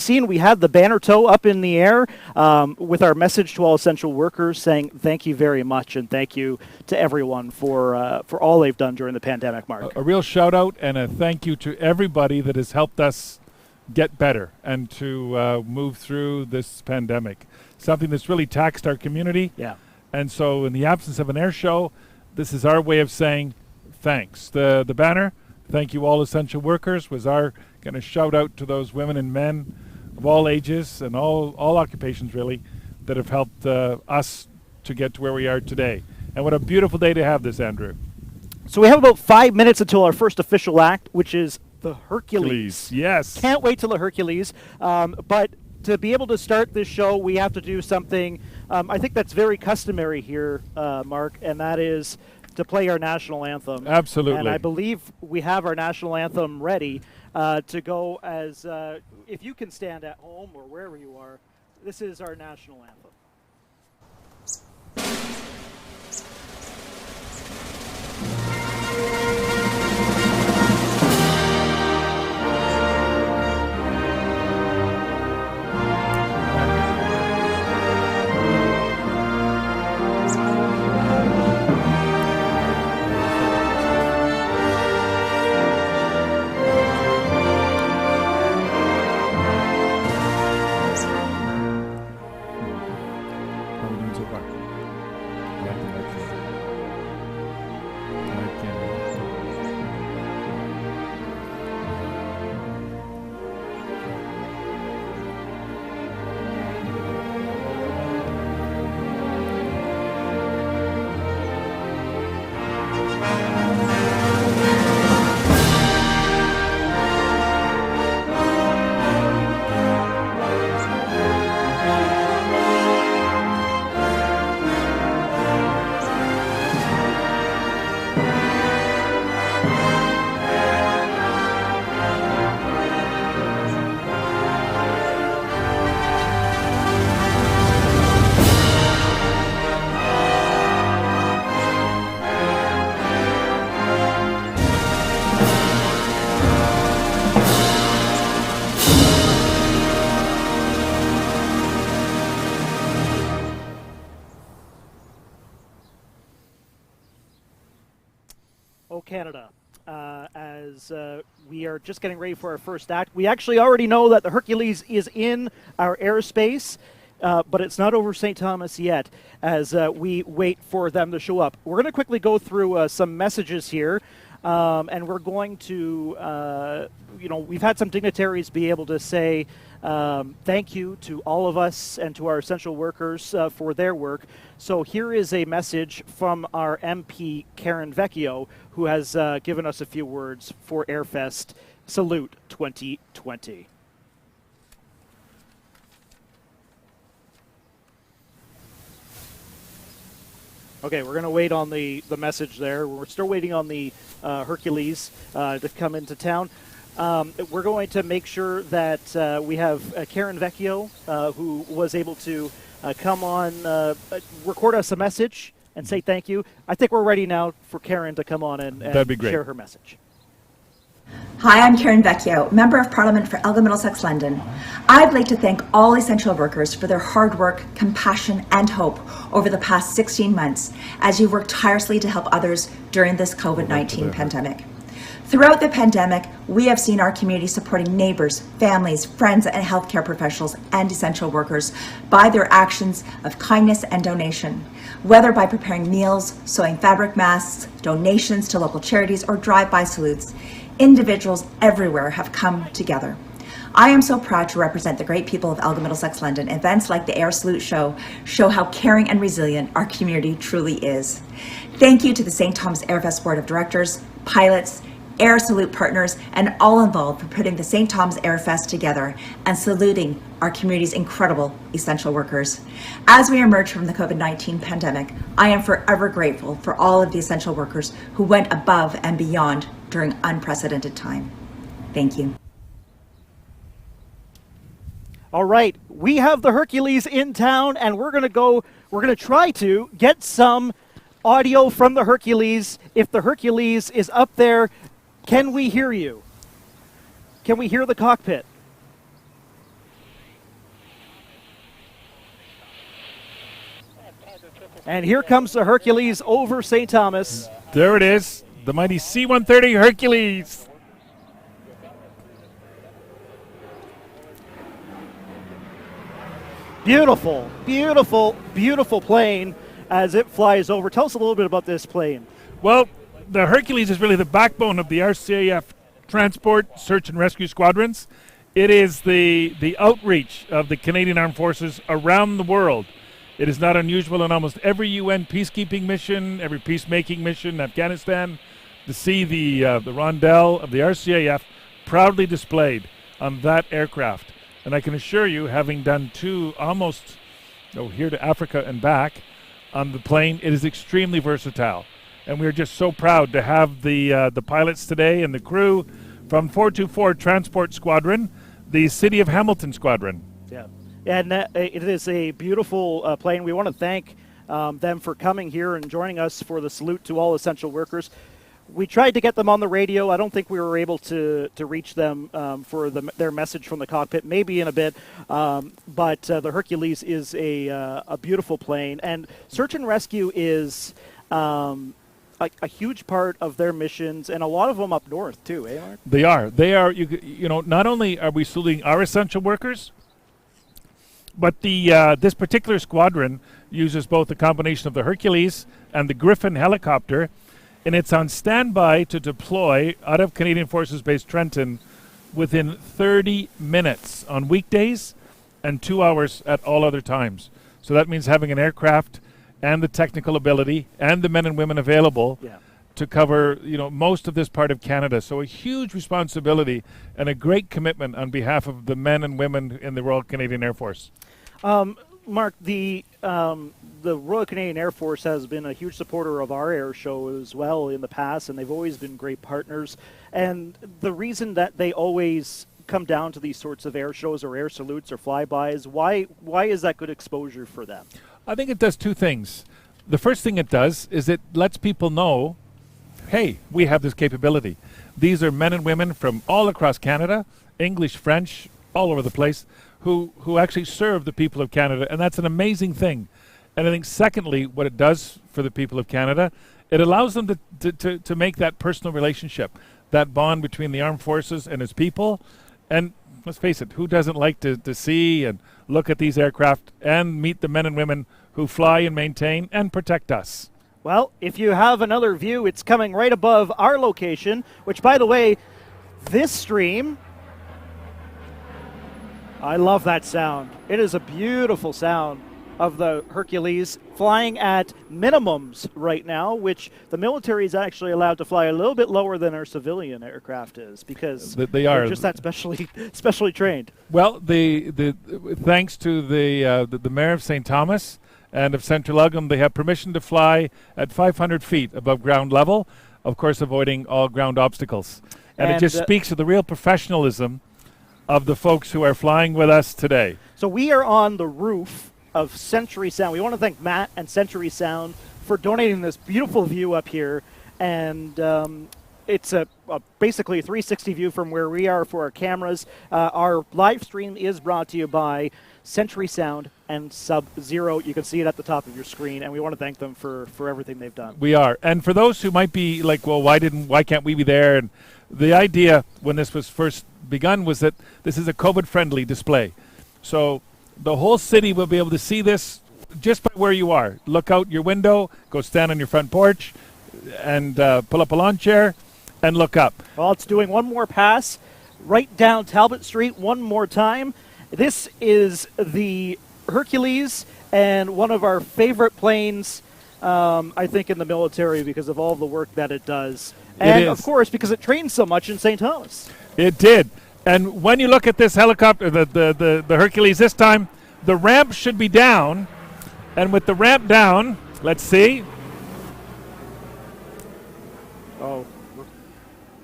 seen, we had the banner tow up in the air with our message to all essential workers saying thank you very much and thank you to everyone for all they've done during the pandemic, Mark. A real shout out and a thank you to everybody that has helped us get better and to move through this pandemic. Something that's really taxed our community. Yeah. And so in the absence of an air show, this is our way of saying thanks. The banner, thank you all essential workers, was our kind of shout out to those women and men of all ages and all occupations really that have helped us to get to where we are today. And what a beautiful day to have this, Andrew. So we have about 5 minutes until our first official act, which is the Hercules. Yes. Can't wait till the Hercules. But to be able to start this show, we have to do something, I think that's very customary here, Mark, and that is to play our national anthem. Absolutely. And I believe we have our national anthem ready to go as, if you can stand at home or wherever you are, this is our national anthem. Canada, as we are just getting ready for our first act. We actually already know that the Hercules is in our airspace, but it's not over St. Thomas yet as we wait for them to show up. We're going to quickly go through some messages here, and we're going to, we've had some dignitaries be able to say thank you to all of us and to our essential workers for their work. So here is a message from our MP, Karen Vecchio, who has given us a few words for Airfest Salute 2020. Okay, we're going to wait on the message there. We're still waiting on the Hercules to come into town. We're going to make sure that we have Karen Vecchio, who was able to come on, record us a message and say thank you. I think we're ready now for Karen to come on and That'd be great. Share her message. Hi, I'm Karen Vecchio, Member of Parliament for Elgin Middlesex London. I'd like to thank all essential workers for their hard work, compassion, and hope over the past 16 months as you worked tirelessly to help others during this COVID-19 pandemic. Throughout the pandemic, we have seen our community supporting neighbors, families, friends, and healthcare professionals and essential workers by their actions of kindness and donation, whether by preparing meals, sewing fabric masks, donations to local charities, or drive-by salutes. Individuals everywhere have come together. I am so proud to represent the great people of Elgin Middlesex London. Events like the Air Salute show how caring and resilient our community truly is. Thank you to the St. Thomas Airfest Board of Directors, pilots, Air Salute partners, and all involved for putting the St. Thomas Airfest together and saluting our community's incredible essential workers. As we emerge from the COVID-19 pandemic, I am forever grateful for all of the essential workers who went above and beyond during unprecedented time. Thank you. All right, we have the Hercules in town, and we're going to try to get some audio from the Hercules. If the Hercules is up there, can we hear you? Can we hear the cockpit? And here comes the Hercules over St. Thomas. There it is, the mighty C-130 Hercules. Beautiful, beautiful, beautiful plane as it flies over. Tell us a little bit about this plane. Well, the Hercules is really the backbone of the RCAF Transport Search and Rescue Squadrons. It is the outreach of the Canadian Armed Forces around the world. It is not unusual in almost every UN peacekeeping mission, every peacemaking mission in Afghanistan, to see the rondelle of the RCAF proudly displayed on that aircraft. And I can assure you, having done two almost here to Africa and back on the plane, it is extremely versatile. And we are just so proud to have the pilots today and the crew from 424 Transport Squadron, the City of Hamilton Squadron. Yeah, and it is a beautiful plane. We want to thank them for coming here and joining us for the salute to all essential workers. We tried to get them on the radio. I don't think we were able to reach them for their message from the cockpit, maybe in a bit. But the Hercules is a beautiful plane. And search and rescue is a huge part of their missions, and a lot of them up north, too, eh, Mark? They are. They are, not only are we saluting our essential workers, but this particular squadron uses both a combination of the Hercules and the Griffin helicopter, and it's on standby to deploy out of Canadian Forces Base Trenton within 30 minutes on weekdays and 2 hours at all other times. So that means having an aircraft and the technical ability and the men and women available to cover most of this part of Canada. So a huge responsibility and a great commitment on behalf of the men and women in the Royal Canadian Air Force. Mark, the Royal Canadian Air Force has been a huge supporter of our air show as well in the past, and they've always been great partners. And the reason that they always come down to these sorts of air shows or air salutes or flybys, why is that good exposure for them? I think it does two things. The first thing it does is it lets people know, hey, we have this capability. These are men and women from all across Canada, English, French, all over the place, who actually serve the people of Canada, and that's an amazing thing. And I think secondly, what it does for the people of Canada, it allows them to make that personal relationship, that bond between the armed forces and its people. And let's face it, who doesn't like to see and look at these aircraft and meet the men and women who fly and maintain and protect us? Well, if you have another view, it's coming right above our location, which, by the way, this stream, I love that sound. It is a beautiful sound of the Hercules flying at minimums right now, which the military is actually allowed to fly a little bit lower than our civilian aircraft is because they're just that specially trained. Well, the thanks to the mayor of St. Thomas and of Central Elgin, they have permission to fly at 500 feet above ground level, of course avoiding all ground obstacles. And it just speaks to the real professionalism of the folks who are flying with us today. So we are on the roof of Century Sound. We want to thank Matt and Century Sound for donating this beautiful view up here. And it's basically a 360 view from where we are for our cameras. Our live stream is brought to you by Century Sound and Sub-Zero. You can see it at the top of your screen, and we want to thank them for everything they've done. We are. And for those who might be like, well, why can't we be there? And the idea when this was first begun was that this is a COVID-friendly display. So the whole city will be able to see this just by where you are. Look out your window, go stand on your front porch, and pull up a lawn chair and look up. Well, it's doing one more pass right down Talbot Street one more time. This is the Hercules and one of our favorite planes, I think, in the military because of all the work that it does. And, of course, because it trains so much in St. Thomas. It did. And when you look at this helicopter, the Hercules this time, the ramp should be down. And with the ramp down, let's see. Oh,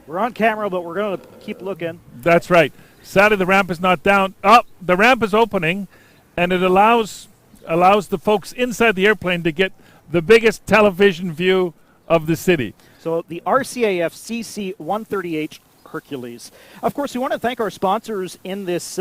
we're on camera, but we're going to keep looking. That's right. Sadly, the ramp is not down. Oh, the ramp is opening, and it allows the folks inside the airplane to get the biggest television view of the city. So the RCAF CC-130H Hercules. Of course, we want to thank our sponsors in this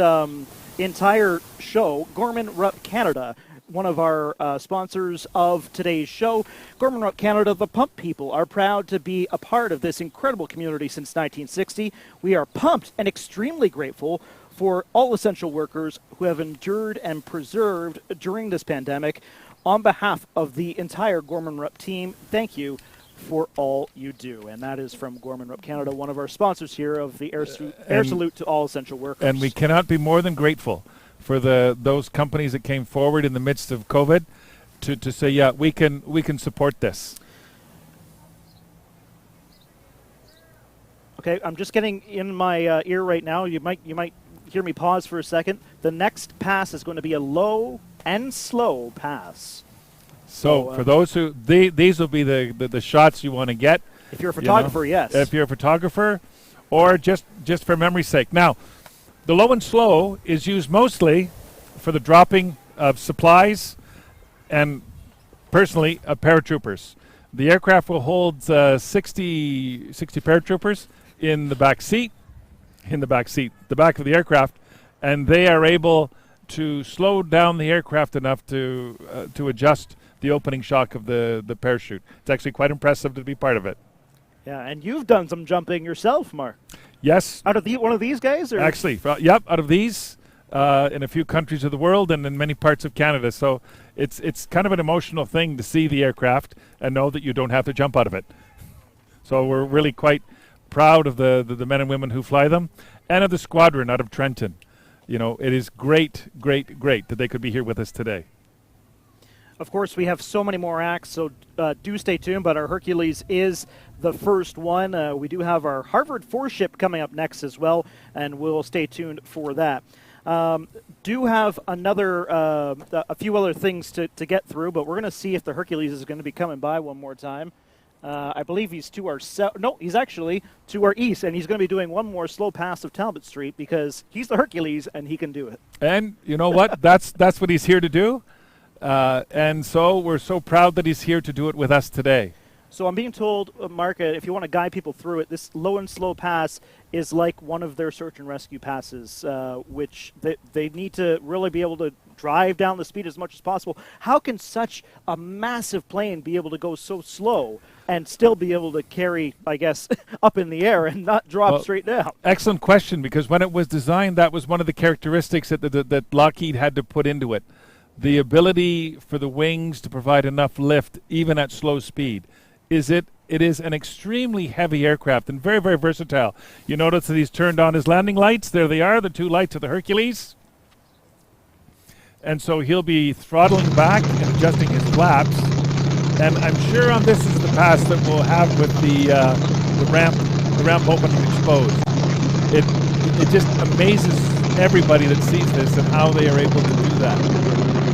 entire show, Gorman Rupp Canada. one of our sponsors of today's show. Gorman-Rupp Canada, the Pump People, are proud to be a part of this incredible community since 1960. We are pumped and extremely grateful for all essential workers who have endured and preserved during this pandemic. On behalf of the entire Gorman-Rupp team, thank you for all you do. And that is from Gorman-Rupp Canada, one of our sponsors here of the Air Salute to all essential workers. And we cannot be more than grateful for those companies that came forward in the midst of COVID to say, yeah, we can support this. Okay, I'm just getting in my ear right now. You might hear me pause for a second. The next pass is going to be a low and slow pass. So for those who these will be the shots you want to get. If you're a photographer, yes. If you're a photographer, or just for memory's sake. Now, the low and slow is used mostly for the dropping of supplies and, personally, paratroopers. The aircraft will hold 60 paratroopers in the back seat, the back of the aircraft, and they are able to slow down the aircraft enough to adjust the opening shock of the parachute. It's actually quite impressive to be part of it. Yeah, and you've done some jumping yourself, Mark. Yes. Out of one of these guys? Or? Actually, yep, out of these in a few countries of the world and in many parts of Canada. So it's kind of an emotional thing to see the aircraft and know that you don't have to jump out of it. So we're really quite proud of the men and women who fly them and of the squadron out of Trenton. You know, it is great that they could be here with us today. Of course, we have so many more acts, so do stay tuned, but our Hercules is the first one. We do have our Harvard 4 ship coming up next as well, and we'll stay tuned for that. Do have a few other things to get through, but we're going to see if the Hercules is going to be coming by one more time. I believe he's to our south. No, he's actually to our east, and he's going to be doing one more slow pass of Talbot Street because he's the Hercules and he can do it. And you know what? that's what he's here to do. And so we're so proud that he's here to do it with us today. So I'm being told, Mark, if you want to guide people through it, this low and slow pass is like one of their search and rescue passes, which they need to really be able to drive down the speed as much as possible. How can such a massive plane be able to go so slow and still be able to carry, I guess, up in the air and not drop straight down? Excellent question, because when it was designed, that was one of the characteristics that Lockheed had to put into it. The ability for the wings to provide enough lift, even at slow speed. It is an extremely heavy aircraft and very, very versatile. You notice that he's turned on his landing lights. There they are, the two lights of the Hercules. And so he'll be throttling back and adjusting his flaps. And I'm sure on this is the pass that we'll have with the ramp open and exposed. It just amazes everybody that sees this and how they are able to do that.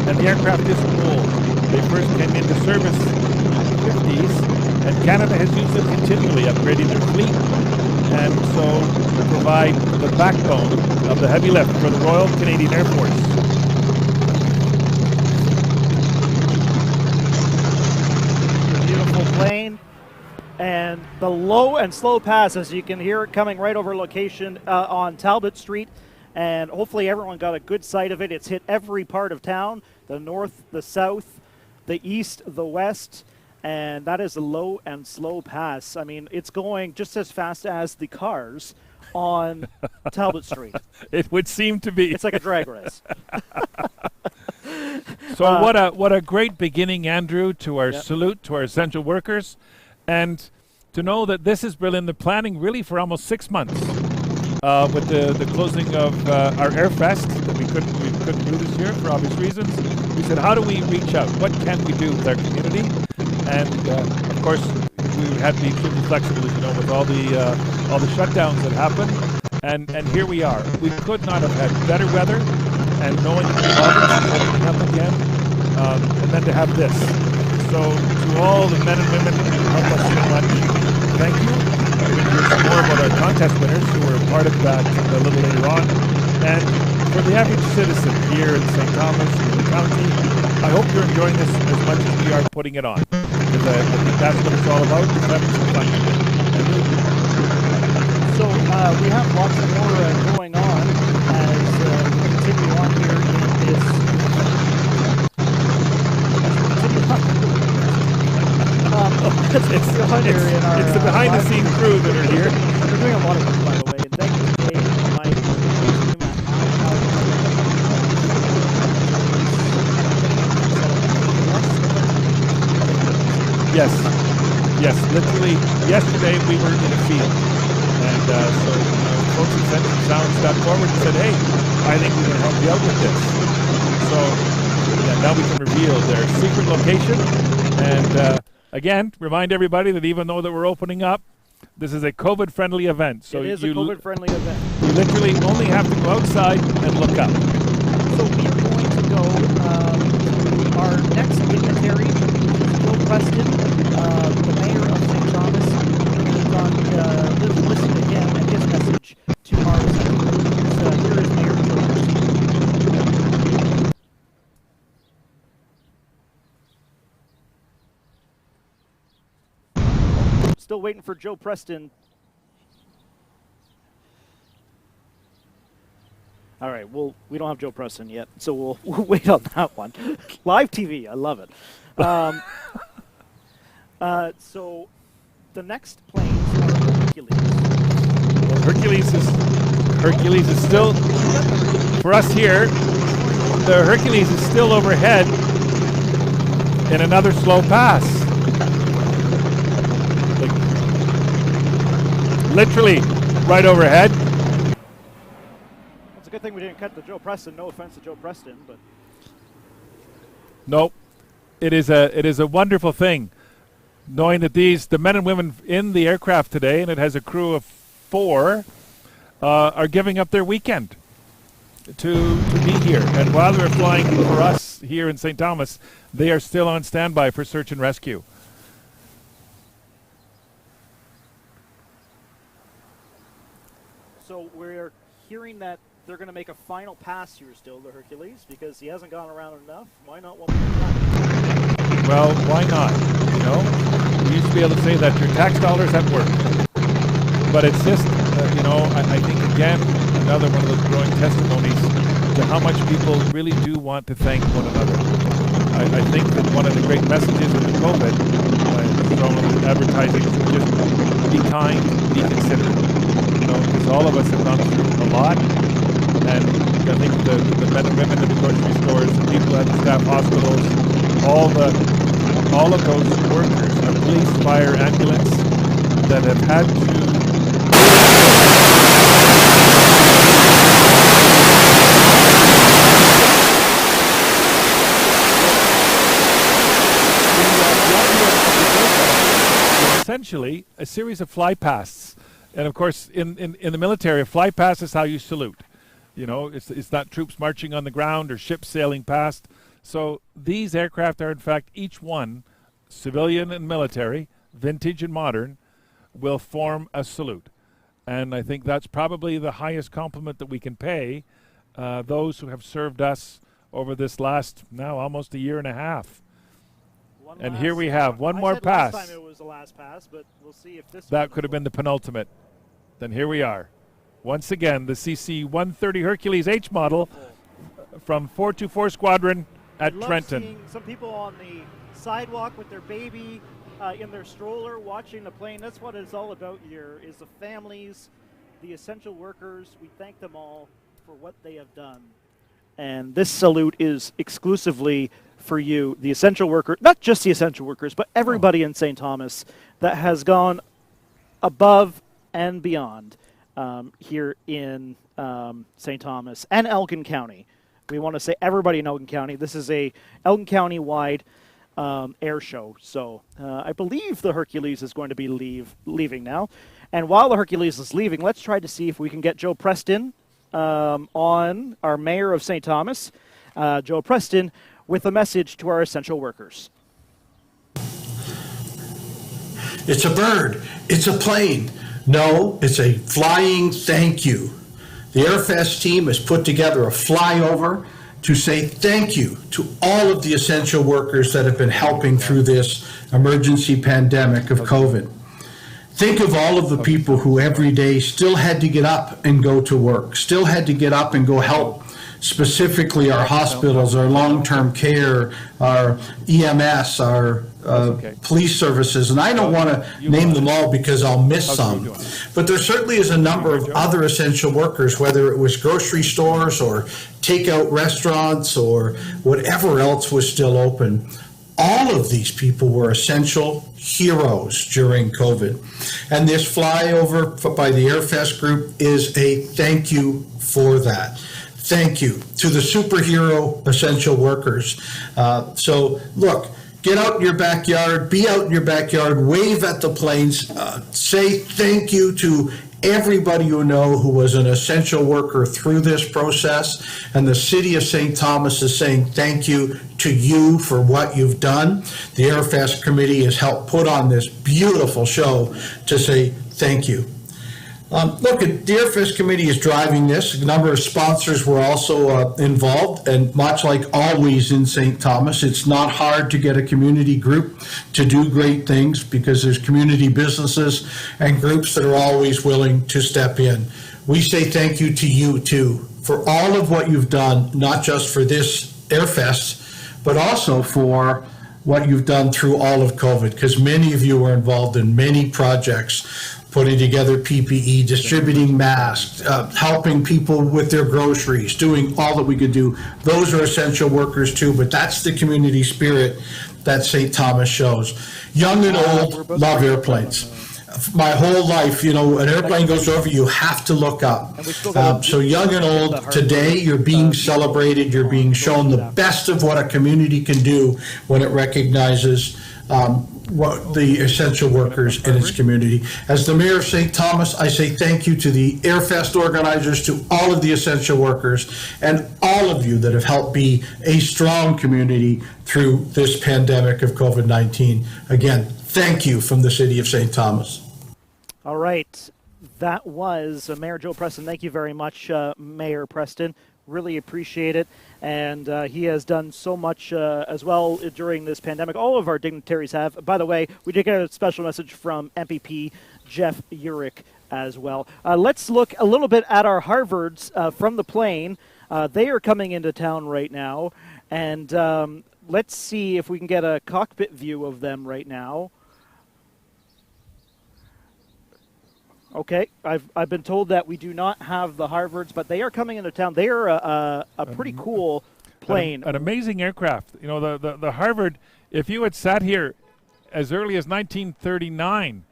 And the aircraft is old. They first came into service in the 50s, and Canada has used them continually, upgrading their fleet, and so provide the backbone of the heavy lift for the Royal Canadian Air Force. Beautiful plane, and the low and slow pass, as you can hear it coming right over location on Talbot Street, and hopefully everyone got a good sight of it. It's hit every part of town, the north, the south, the east, the west, and that is a low and slow pass. I mean, it's going just as fast as the cars on Talbot Street. It would seem to be. It's like a drag race. So what a great beginning, Andrew, to our salute to our essential workers, and to know that this has been in the planning really for almost 6 months. With the closing of our Airfest that we couldn't do this year for obvious reasons, we said, how do we reach out? What can we do with our community? And of course, we had to be extremely flexible, as you know, with all the shutdowns that happened. And here we are. We could not have had better weather, and knowing that the province is opening up again, and then to have this. So to all the men and women who help us so much, thank you. We're going to hear some more about our contest winners who were part of that a little later on. And for the average citizen here in St. Thomas, in the county, I hope you're enjoying this as much as we are putting it on. Because I think that's what it's all about, is having some fun. So we have lots more going on as we continue on here in this It's the behind-the-scenes crew that are here. They're doing a lot of work, by the way. And thank you to Dave and Mike and the team Yes, literally, yesterday we were in a field. And so folks at Send Sound stepped forward and said, hey, I think we can help you out with this. So now we can reveal their secret location. And again, remind everybody that even though that we're opening up, this is a COVID-friendly event. So it is a COVID-friendly event. You literally only have to go outside and look up. So we are going to go to our next dignitary, Joe Preston, the mayor of St. Thomas. We'll listen to him and his message to our assembly. Here is Mayor Joe Preston. Still waiting for Joe Preston. All right, we don't have Joe Preston yet, so we'll wait on that one. Live TV, I love it. So the next planes are Hercules. Well, Hercules is still, for us here, the Hercules is still overhead in another slow pass. Literally right overhead. It's a good thing we didn't cut to Joe Preston. No offense to Joe Preston, but nope. It is a wonderful thing knowing that the men and women in the aircraft today, and it has a crew of 4, are giving up their weekend to be here. And while they're flying for us here in St. Thomas, they are still on standby for search and rescue. so we're hearing that they're going to make a final pass here still to Hercules because he hasn't gone around enough. Why not one more time? Well, why not? You know, we used to be able to say that your tax dollars at work. But it's just, I think, again, another one of those growing testimonies to how much people really do want to thank one another. I think that one of the great messages of the COVID, from advertising, is just be kind, be considerate. Because all of us have gone through a lot. And I think the men and women in the grocery stores, the people at the staff hospitals, all of those workers, police, fire, ambulance, that have had to essentially a series of fly pasts. And of course, in the military, a fly past is how you salute. It's not troops marching on the ground or ships sailing past. So these aircraft are, in fact, each one, civilian and military, vintage and modern, will form a salute. And I think that's probably the highest compliment that we can pay those who have served us over this last, now almost a year and a half. And here we have one more pass. Last time it was the last pass, but we'll see if this that could have been the penultimate. Then here we are. Once again, the CC-130 Hercules H model from 424 Squadron at Trenton. Seeing some people on the sidewalk with their baby in their stroller watching the plane. That's what it's all about here, is the families, the essential workers. We thank them all for what they have done. And this salute is exclusively for you, the essential worker, not just the essential workers, but everybody in St. Thomas that has gone above and beyond here in St. Thomas and Elgin County. We want to say everybody in Elgin County. This is a Elgin County-wide air show. So I believe the Hercules is going to be leaving now. And while the Hercules is leaving, let's try to see if we can get Joe Preston on, our mayor of St. Thomas, Joe Preston, with a message to our essential workers. It's a bird. It's a plane. No, it's a flying thank you. The Airfest team has put together a flyover to say thank you to all of the essential workers that have been helping through this emergency pandemic of COVID. Think of all of the people who every day still had to get up and go to work, still had to get up and go help, specifically our hospitals, our long-term care, our EMS, our okay. police services, and I don't want to name them all because I'll miss some. But there certainly is a number of other essential workers, whether it was grocery stores or takeout restaurants or whatever else was still open. All of these people were essential heroes during COVID. And this flyover by the Airfest group is a thank you for that. Thank you to the superhero essential workers. So look, get out in your backyard, be out in your backyard, wave at the planes, say thank you to everybody you know who was an essential worker through this process. And the City of St. Thomas is saying thank you to you for what you've done. The Airfest Committee has helped put on this beautiful show to say thank you. Look, the Airfest Committee is driving this. A number of sponsors were also involved, and much like always in St. Thomas, it's not hard to get a community group to do great things because there's community businesses and groups that are always willing to step in. We say thank you to you, too, for all of what you've done, not just for this Airfest, but also for what you've done through all of COVID, because many of you were involved in many projects, putting together PPE, distributing masks, helping people with their groceries, doing all that we could do. Those are essential workers too, but that's the community spirit that St. Thomas shows. Young and old love airplanes. My whole life, you know, an airplane goes over, you have to look up. So young and old, today you're being celebrated, you're being shown the best of what a community can do when it recognizes what the essential workers in its community. As the Mayor of St. Thomas, I say thank you to the Airfest organizers, to all of the essential workers, and all of you that have helped be a strong community through this pandemic of COVID-19. Again, thank you from the City of St. Thomas. All right. That was Mayor Joe Preston. Thank you very much, Mayor Preston. Really appreciate it. And he has done so much as well during this pandemic. All of our dignitaries have. By the way, we did get a special message from MPP Jeff Urich as well. Let's look a little bit at our Harvards from the plane. They are coming into town right now. And let's see if we can get a cockpit view of them right now. Okay, I've been told that we do not have the Harvards, but they are coming into town. They are a pretty cool plane. An amazing aircraft. You know, the Harvard, if you had sat here as early as 1939,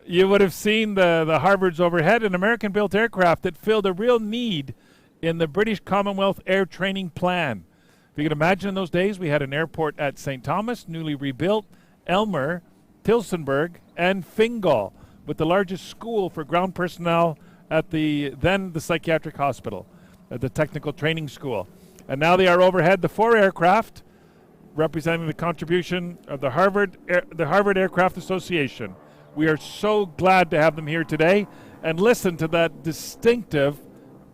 you would have seen the Harvards overhead, an American-built aircraft that filled a real need in the British Commonwealth Air Training Plan. If you can imagine in those days, we had an airport at St. Thomas, newly rebuilt, Elmer, Tilsonburg, and Fingal, with the largest school for ground personnel at the psychiatric hospital, at the technical training school. And now they are overhead, the 4 aircraft representing the contribution of the Harvard Aircraft Association. We are so glad to have them here today, and listen to that distinctive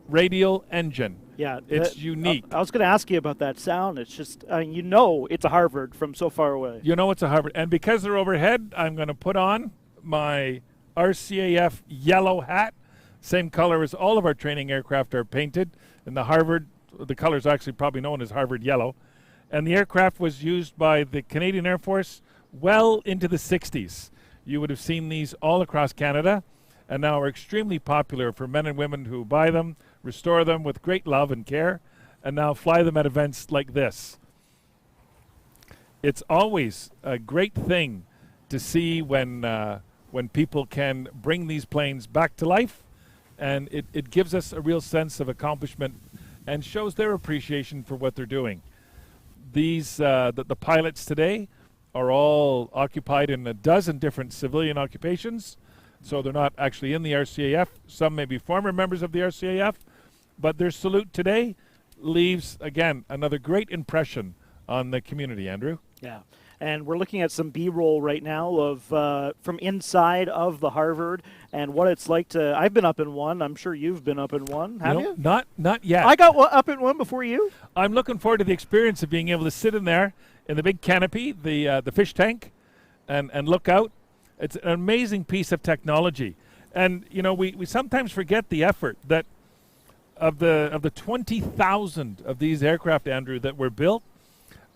radial engine. Yeah, it's unique. I was going to ask you about that sound. It's just, you know, it's a Harvard from so far away. You know it's a Harvard. And because they're overhead, I'm going to put on my RCAF yellow hat, same color as all of our training aircraft are painted. And the Harvard, the color is actually probably known as Harvard yellow. And the aircraft was used by the Canadian Air Force well into the 60s. You would have seen these all across Canada, and now are extremely popular for men and women who buy them, restore them with great love and care, and now fly them at events like this. It's always a great thing to see when people can bring these planes back to life, and it gives us a real sense of accomplishment and shows their appreciation for what they're doing. These the pilots today are all occupied in a dozen different civilian occupations, so they're not actually in the RCAF. Some may be former members of the RCAF, but their salute today leaves, again, another great impression on the community, Andrew. Yeah, and we're looking at some B-roll right now of from inside of the Harvard and what it's like to. I've been up in one. I'm sure you've been up in one. Have you? Not yet. I got up in one before you. I'm looking forward to the experience of being able to sit in there in the big canopy, the fish tank, and look out. It's an amazing piece of technology, and you know we sometimes forget the effort that of the 20,000 of these aircraft, Andrew, that were built.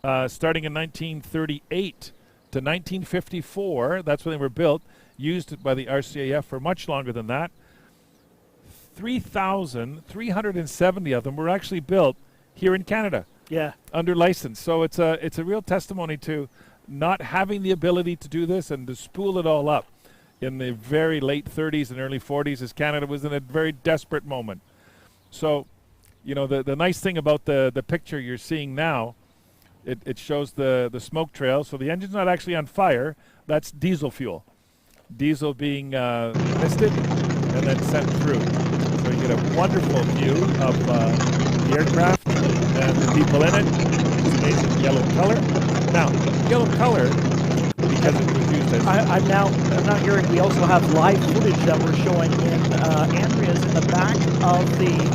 starting in 1938 to 1954. That's when they were built, used by the RCAF for much longer than that. 3,370 of them were actually built here in Canada. Yeah. Under license. So it's a real testimony to not having the ability to do this and to spool it all up in the very late 30s and early 40s as Canada was in a very desperate moment. So, you know, the nice thing about the picture you're seeing now, it shows the smoke trail. So the engine's not actually on fire. That's diesel fuel. Diesel being misted and then sent through. So you get a wonderful view of the aircraft and the people in it. It's amazing yellow color. Now, yellow color, because it was used as... I'm now hearing we also have live footage that we're showing in Andrea's in the back of the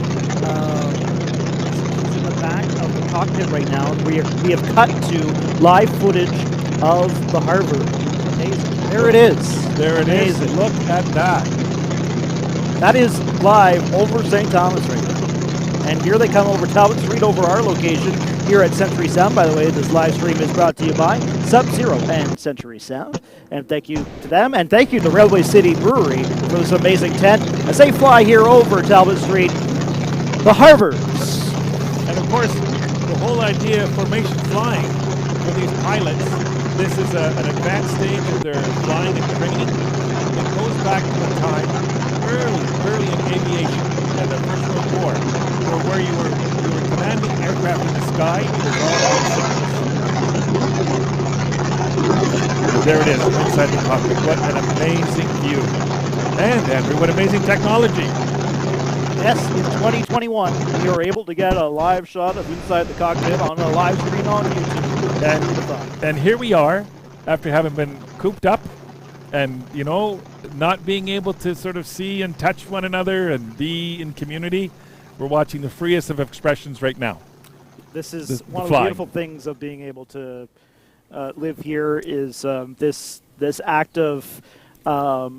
cockpit right now. We have cut to live footage of the Harvard. Amazing. There it is. There it is. Amazing. Look at that. That is live over St. Thomas right now. And here they come over Talbot Street over our location here at Century Sound. By the way, this live stream is brought to you by Sub-Zero and Century Sound. And thank you to them. And thank you to Railway City Brewery for this amazing tent. As they fly here over Talbot Street, the Harvards. And of course, the whole idea of formation flying for these pilots, this is an advanced stage of their flying and training. It goes back to a time early in aviation and the First World War, where you were commanding aircraft in the sky. It was all about signals. There it is, inside the cockpit. What an amazing view. And Andrew, what amazing technology. Yes, in 2021, we were able to get a live shot of inside the cockpit on a live stream on YouTube. And here we are, after having been cooped up and, you know, not being able to sort of see and touch one another and be in community. We're watching the freest of expressions right now. This is one of the beautiful things of being able to live here is this act of, I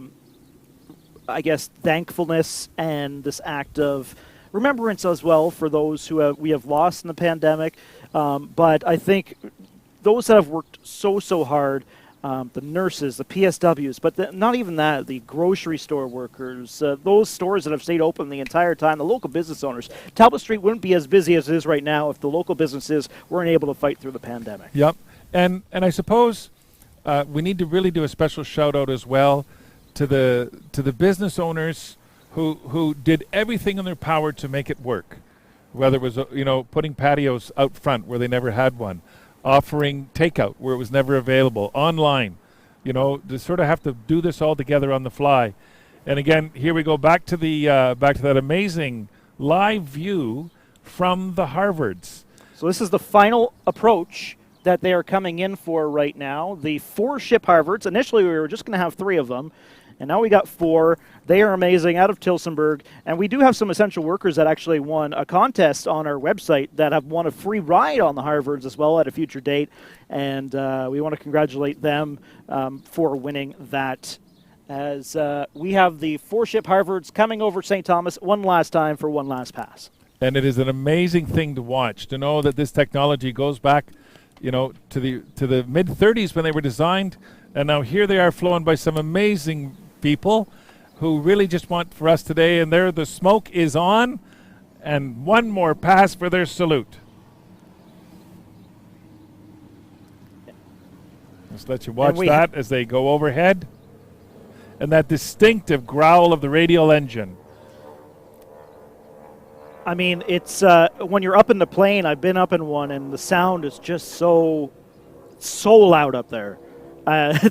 guess, thankfulness and this act of remembrance as well for those who we have lost in the pandemic. But I think those that have worked so hard, the nurses, the PSWs, but not even that, the grocery store workers, those stores that have stayed open the entire time, the local business owners. Talbot Street wouldn't be as busy as it is right now if the local businesses weren't able to fight through the pandemic. Yep. And I suppose we need to really do a special shout out as well to the business owners who did everything in their power to make it work, whether it was putting patios out front where they never had one, offering takeout where it was never available, online, to sort of have to do this all together on the fly. And again, here we go back to that amazing live view from the Harvards. So this is the final approach that they are coming in for right now. The 4-ship Harvards. Initially, we were just going to have 3 of them, and now we got 4. They are amazing, out of Tillsonburg. And we do have some essential workers that actually won a contest on our website that have won a free ride on the Harvards as well at a future date. And we want to congratulate them for winning that. As we have the 4-ship Harvards coming over St. Thomas one last time for one last pass. And it is an amazing thing to watch, to know that this technology goes back, to the mid-30s when they were designed. And now here they are flowing by some amazing people who really just want for us today. And there the smoke is on, and one more pass for their salute. Just let you watch that as they go overhead. And that distinctive growl of the radial engine. I mean, it's when you're up in the plane, I've been up in one, and the sound is just so loud up there.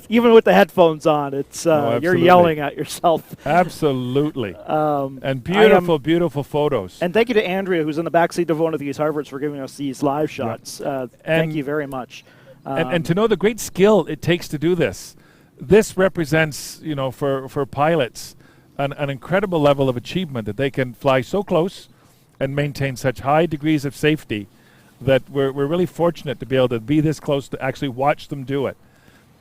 Even with the headphones on, it's you're yelling at yourself. Absolutely. And beautiful photos. And thank you to Andrea, who's in the backseat of one of these Harvards, for giving us these live shots. Thank you very much. And to know the great skill it takes to do this. This represents, for pilots, an incredible level of achievement that they can fly so close and maintain such high degrees of safety that we're really fortunate to be able to be this close to actually watch them do it.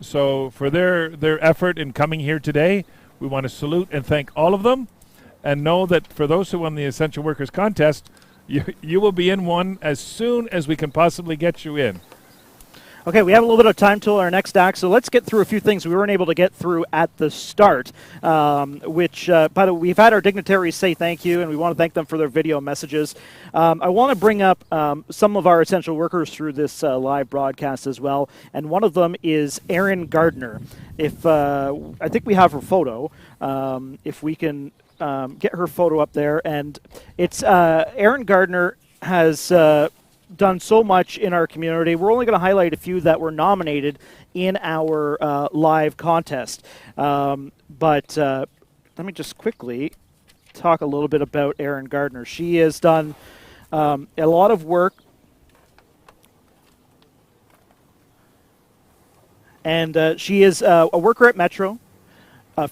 So for their effort in coming here today, we want to salute and thank all of them, and know that for those who won the Essential Workers Contest, you will be in one as soon as we can possibly get you in. Okay, we have a little bit of time till our next act, so let's get through a few things we weren't able to get through at the start, which, by the way, we've had our dignitaries say thank you, and we want to thank them for their video messages. I want to bring up some of our essential workers through this live broadcast as well, and one of them is Erin Gardner. If I think we have her photo, if we can get her photo up there, and it's Erin Gardner has done so much in our community. We're only going to highlight a few that were nominated in our live contest. But let me just quickly talk a little bit about Erin Gardner. She has done a lot of work, and she is a worker at Metro,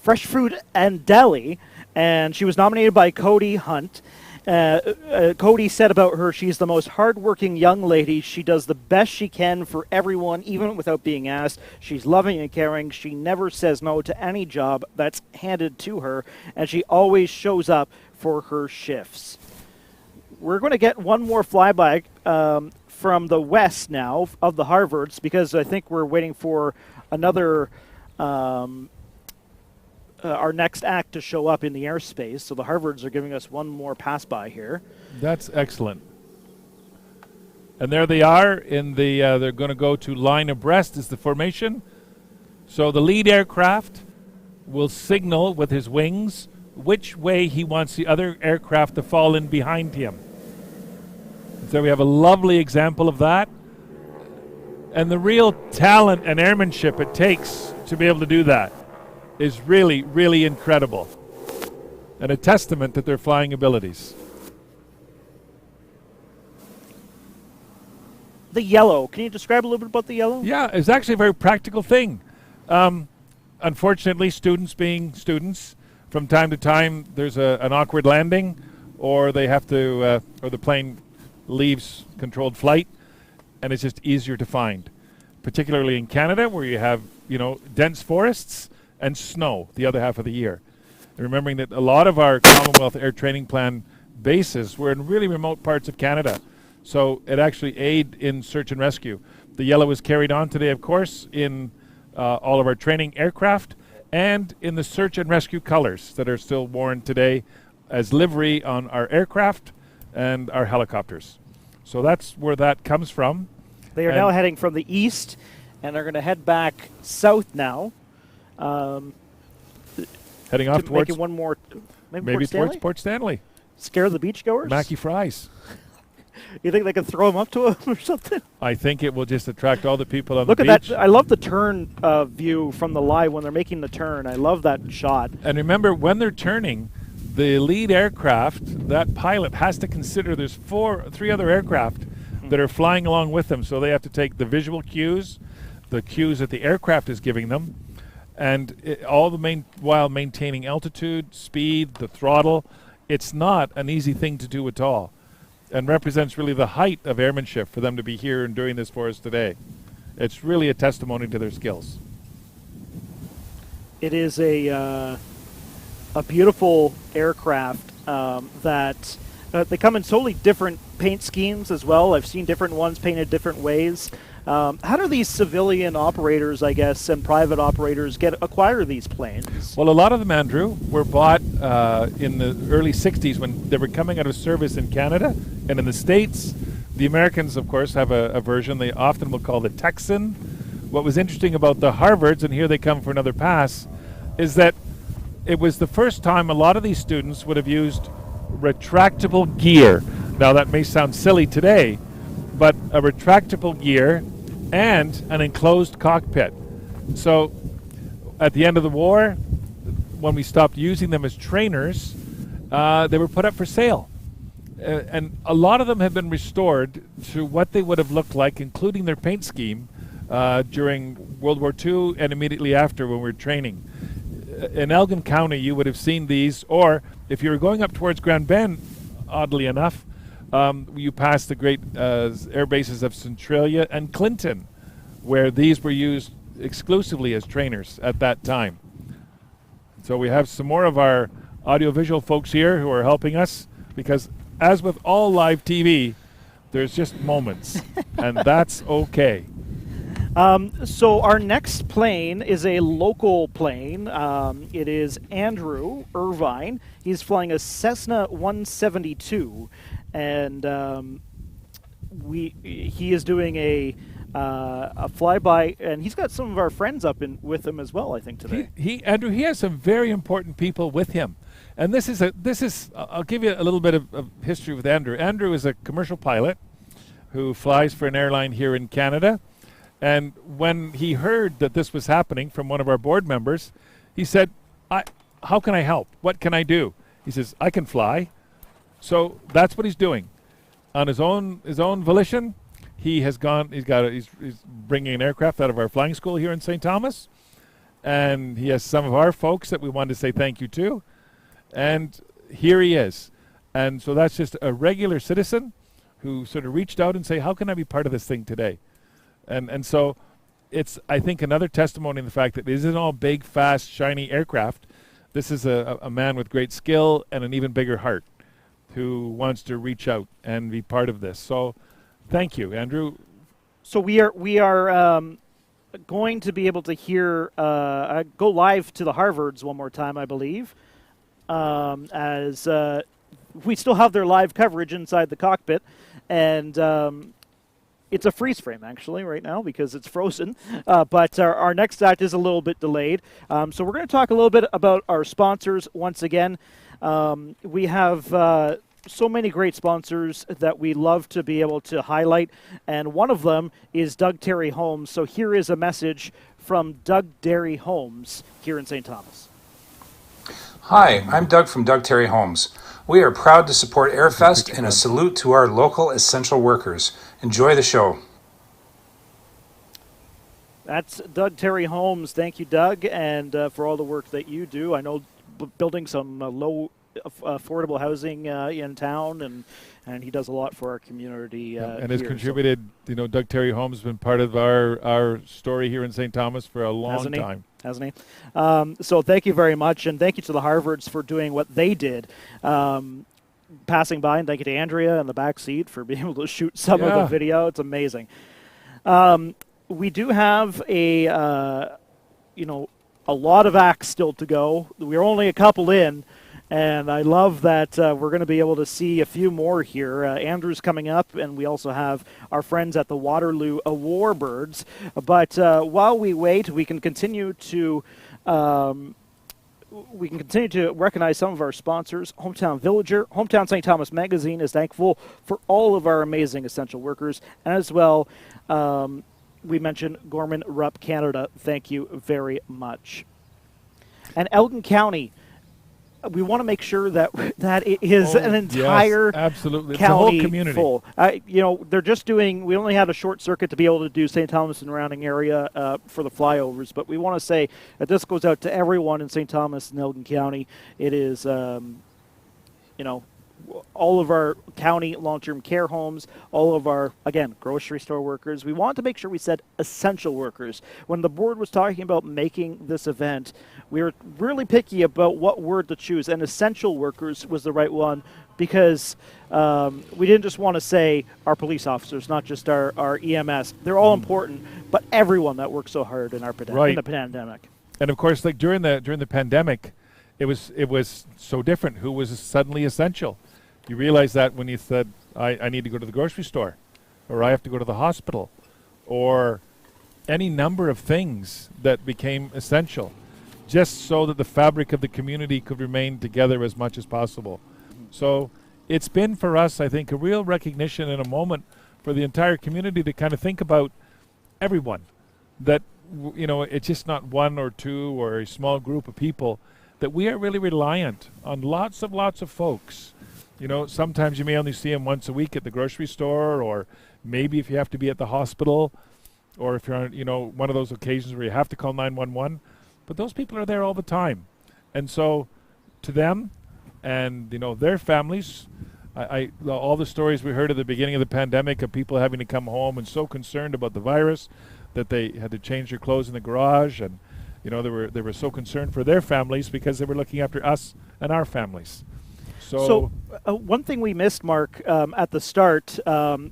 Fresh Food and Deli, and she was nominated by Cody Hunt. Cody said about her, she's the most hardworking young lady. She does the best she can for everyone, even without being asked. She's loving and caring. She never says no to any job that's handed to her, and she always shows up for her shifts. We're going to get one more flyby from the west now of the Harvards, because I think we're waiting for another our next act to show up in the airspace. So the Harvards are giving us one more pass by here. That's excellent. And there they are in the, they're going to go to line abreast is the formation. So the lead aircraft will signal with his wings which way he wants the other aircraft to fall in behind him. So we have a lovely example of that. And the real talent and airmanship it takes to be able to do that is really, really incredible, and a testament to their flying abilities. The yellow. Can you describe a little bit about the yellow? Yeah, it's actually a very practical thing. Unfortunately, students being students, from time to time there's an awkward landing, or they have to, or the plane leaves controlled flight, and it's just easier to find, particularly in Canada where you have, dense forests and snow the other half of the year. And remembering that a lot of our Commonwealth Air Training Plan bases were in really remote parts of Canada. So it actually aided in search and rescue. The yellow is carried on today, of course, in all of our training aircraft and in the search and rescue colors that are still worn today as livery on our aircraft and our helicopters. So that's where that comes from. They are now heading from the east, and they're going to head back south now. Heading off towards making one more, maybe towards Port Stanley. Scare the beachgoers? Mackie Fries. You think they can throw them up to him or something? I think it will just attract all the people on Look the beach. Look at that. I love the turn view from the live when they're making the turn. I love that shot. And remember, when they're turning, the lead aircraft, that pilot has to consider there's three other aircraft that are flying along with them. So they have to take the visual cues, the cues that the aircraft is giving them, and while maintaining altitude, speed, the throttle. It's not an easy thing to do at all, and represents really the height of airmanship for them to be here and doing this for us today. It's really a testimony to their skills. It is a beautiful aircraft that they come in totally different paint schemes as well. I've seen different ones painted different ways. How do these civilian operators, I guess, and private operators acquire these planes? Well, a lot of them, Andrew, were bought in the early 60s when they were coming out of service in Canada and in the States. The Americans, of course, have a version they often will call the Texan. What was interesting about the Harvards, and here they come for another pass, is that it was the first time a lot of these students would have used retractable gear. Now, that may sound silly today, but a retractable gear and an enclosed cockpit. So at the end of the war, when we stopped using them as trainers, they were put up for sale. And a lot of them have been restored to what they would have looked like, including their paint scheme, during World War II and immediately after when we were training. In Elgin County, you would have seen these, or if you were going up towards Grand Bend, oddly enough, you passed the great air bases of Centralia and Clinton, where these were used exclusively as trainers at that time. So we have some more of our audiovisual folks here who are helping us, because as with all live TV, there's just moments, and that's okay. So our next plane is a local plane. It is Andrew Irvine. He's flying a Cessna 172, and he is doing a flyby, and he's got some of our friends up with him as well, I think, today. Andrew, he has some very important people with him. And this is I'll give you a little bit of history with Andrew. Andrew is a commercial pilot who flies for an airline here in Canada. And when he heard that this was happening from one of our board members, he said, how can I help? What can I do? He says, I can fly. So that's what he's doing. On his own volition, he's bringing an aircraft out of our flying school here in St. Thomas. And he has some of our folks that we wanted to say thank you to. And here he is. And so that's just a regular citizen who sort of reached out and say, how can I be part of this thing today? And so it's, I think, another testimony in the fact that it isn't all big, fast, shiny aircraft. This is a man with great skill and an even bigger heart who wants to reach out and be part of this. So thank you, Andrew. So we are going to be able to hear, go live to the Harvards one more time, I believe, as we still have their live coverage inside the cockpit. And it's a freeze frame, actually, right now because it's frozen. But our next act is a little bit delayed. So we're going to talk a little bit about our sponsors once again. We have so many great sponsors that we love to be able to highlight. And one of them is Doug Terry Homes. So here is a message from Doug Terry Homes here in St. Thomas. Hi, I'm Doug from Doug Terry Homes. We are proud to support Airfest and a salute to our local essential workers. Enjoy the show. That's Doug Terry Homes. Thank you, Doug, and for all the work that you do. I know building some low affordable housing in town, and he does a lot for our community. And has contributed, Doug Terry Homes has been part of our story here in St. Thomas for a long time. Hasn't he? So thank you very much, and thank you to the Harvards for doing what they did. Passing by, and thank you to Andrea in the back seat for being able to shoot some of the video. It's amazing. We do have a lot of acts still to go. We're only a couple in, and I love that we're going to be able to see a few more here. Andrew's coming up, and we also have our friends at the Waterloo Warbirds. But while we wait, we can continue to recognize some of our sponsors. Hometown Villager, Hometown St. Thomas Magazine is thankful for all of our amazing essential workers, and as well, we mentioned Gorman Rupp Canada. Thank you very much. And Elgin County, we want to make sure that it is an entire absolutely. county it's a whole community full. They're just doing. We only had a short circuit to be able to do St. Thomas and surrounding area for the flyovers, but we want to say that this goes out to everyone in St. Thomas and Elgin County. It is, all of our county long-term care homes, all of our, again, grocery store workers. We want to make sure we said essential workers. When the board was talking about making this event, we were really picky about what word to choose, and essential workers was the right one because we didn't just want to say our police officers, not just our EMS. They're all important, but everyone that works so hard in our in the pandemic. And of course, like during the pandemic, it was so different. Who was suddenly essential? You realize that when you said, I need to go to the grocery store, or I have to go to the hospital, or any number of things that became essential, just so that the fabric of the community could remain together as much as possible. So it's been for us, I think, a real recognition and a moment for the entire community to kind of think about everyone, that it's just not one or two or a small group of people, that we are really reliant on lots of folks. Sometimes you may only see them once a week at the grocery store, or maybe if you have to be at the hospital, or if you're on, one of those occasions where you have to call 911. But those people are there all the time. And so to them and, their families, all the stories we heard at the beginning of the pandemic of people having to come home and so concerned about the virus that they had to change their clothes in the garage, and, they were so concerned for their families because they were looking after us and our families. So one thing we missed, Mark, at the start,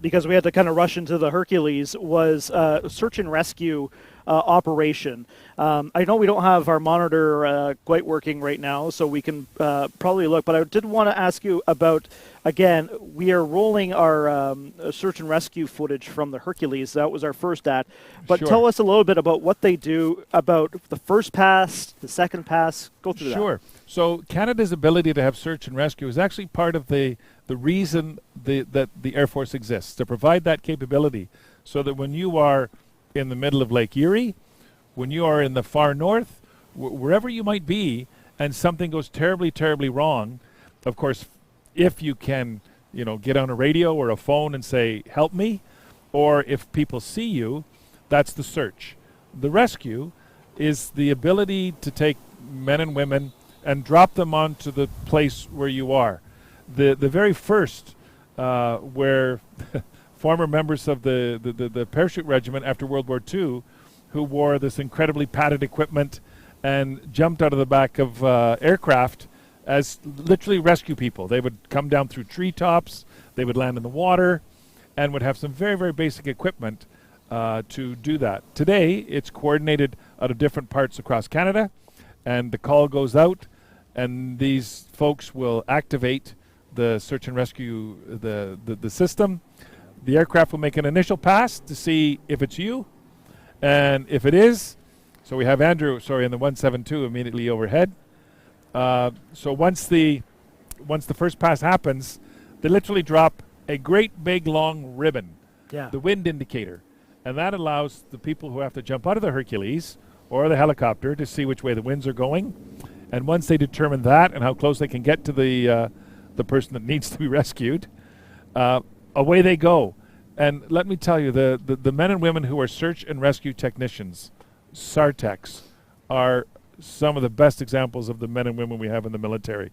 because we had to kind of rush into the Hercules, was search and rescue operation. I know we don't have our monitor quite working right now, so we can probably look, but I did want to ask you about, again, we are rolling our search and rescue footage from the Hercules. That was our first act. But Sure. tell us a little bit about what they do, about the first pass, the second pass. Go through that. Sure. So Canada's ability to have search and rescue is actually part of the reason that the Air Force exists, to provide that capability so that when you are in the middle of Lake Erie, when you are in the far north, wherever you might be, and something goes terribly, terribly wrong, of course, if you can, get on a radio or a phone and say, help me, or if people see you, that's the search. The rescue is the ability to take men and women and drop them onto the place where you are. The very first where former members of the parachute regiment after World War II, who wore this incredibly padded equipment and jumped out of the back of aircraft as literally rescue people. They would come down through treetops, they would land in the water, and would have some very, very basic equipment to do that. Today, it's coordinated out of different parts across Canada, and the call goes out, and these folks will activate the search and rescue, the system. The aircraft will make an initial pass to see if it's you, and if it is, so we have Andrew, in the 172 immediately overhead. So once the first pass happens, they literally drop a great big long ribbon, the wind indicator, and that allows the people who have to jump out of the Hercules or the helicopter to see which way the winds are going. And once they determine that and how close they can get to the person that needs to be rescued, away they go. And let me tell you, the men and women who are search and rescue technicians, SARTechs, are some of the best examples of the men and women we have in the military.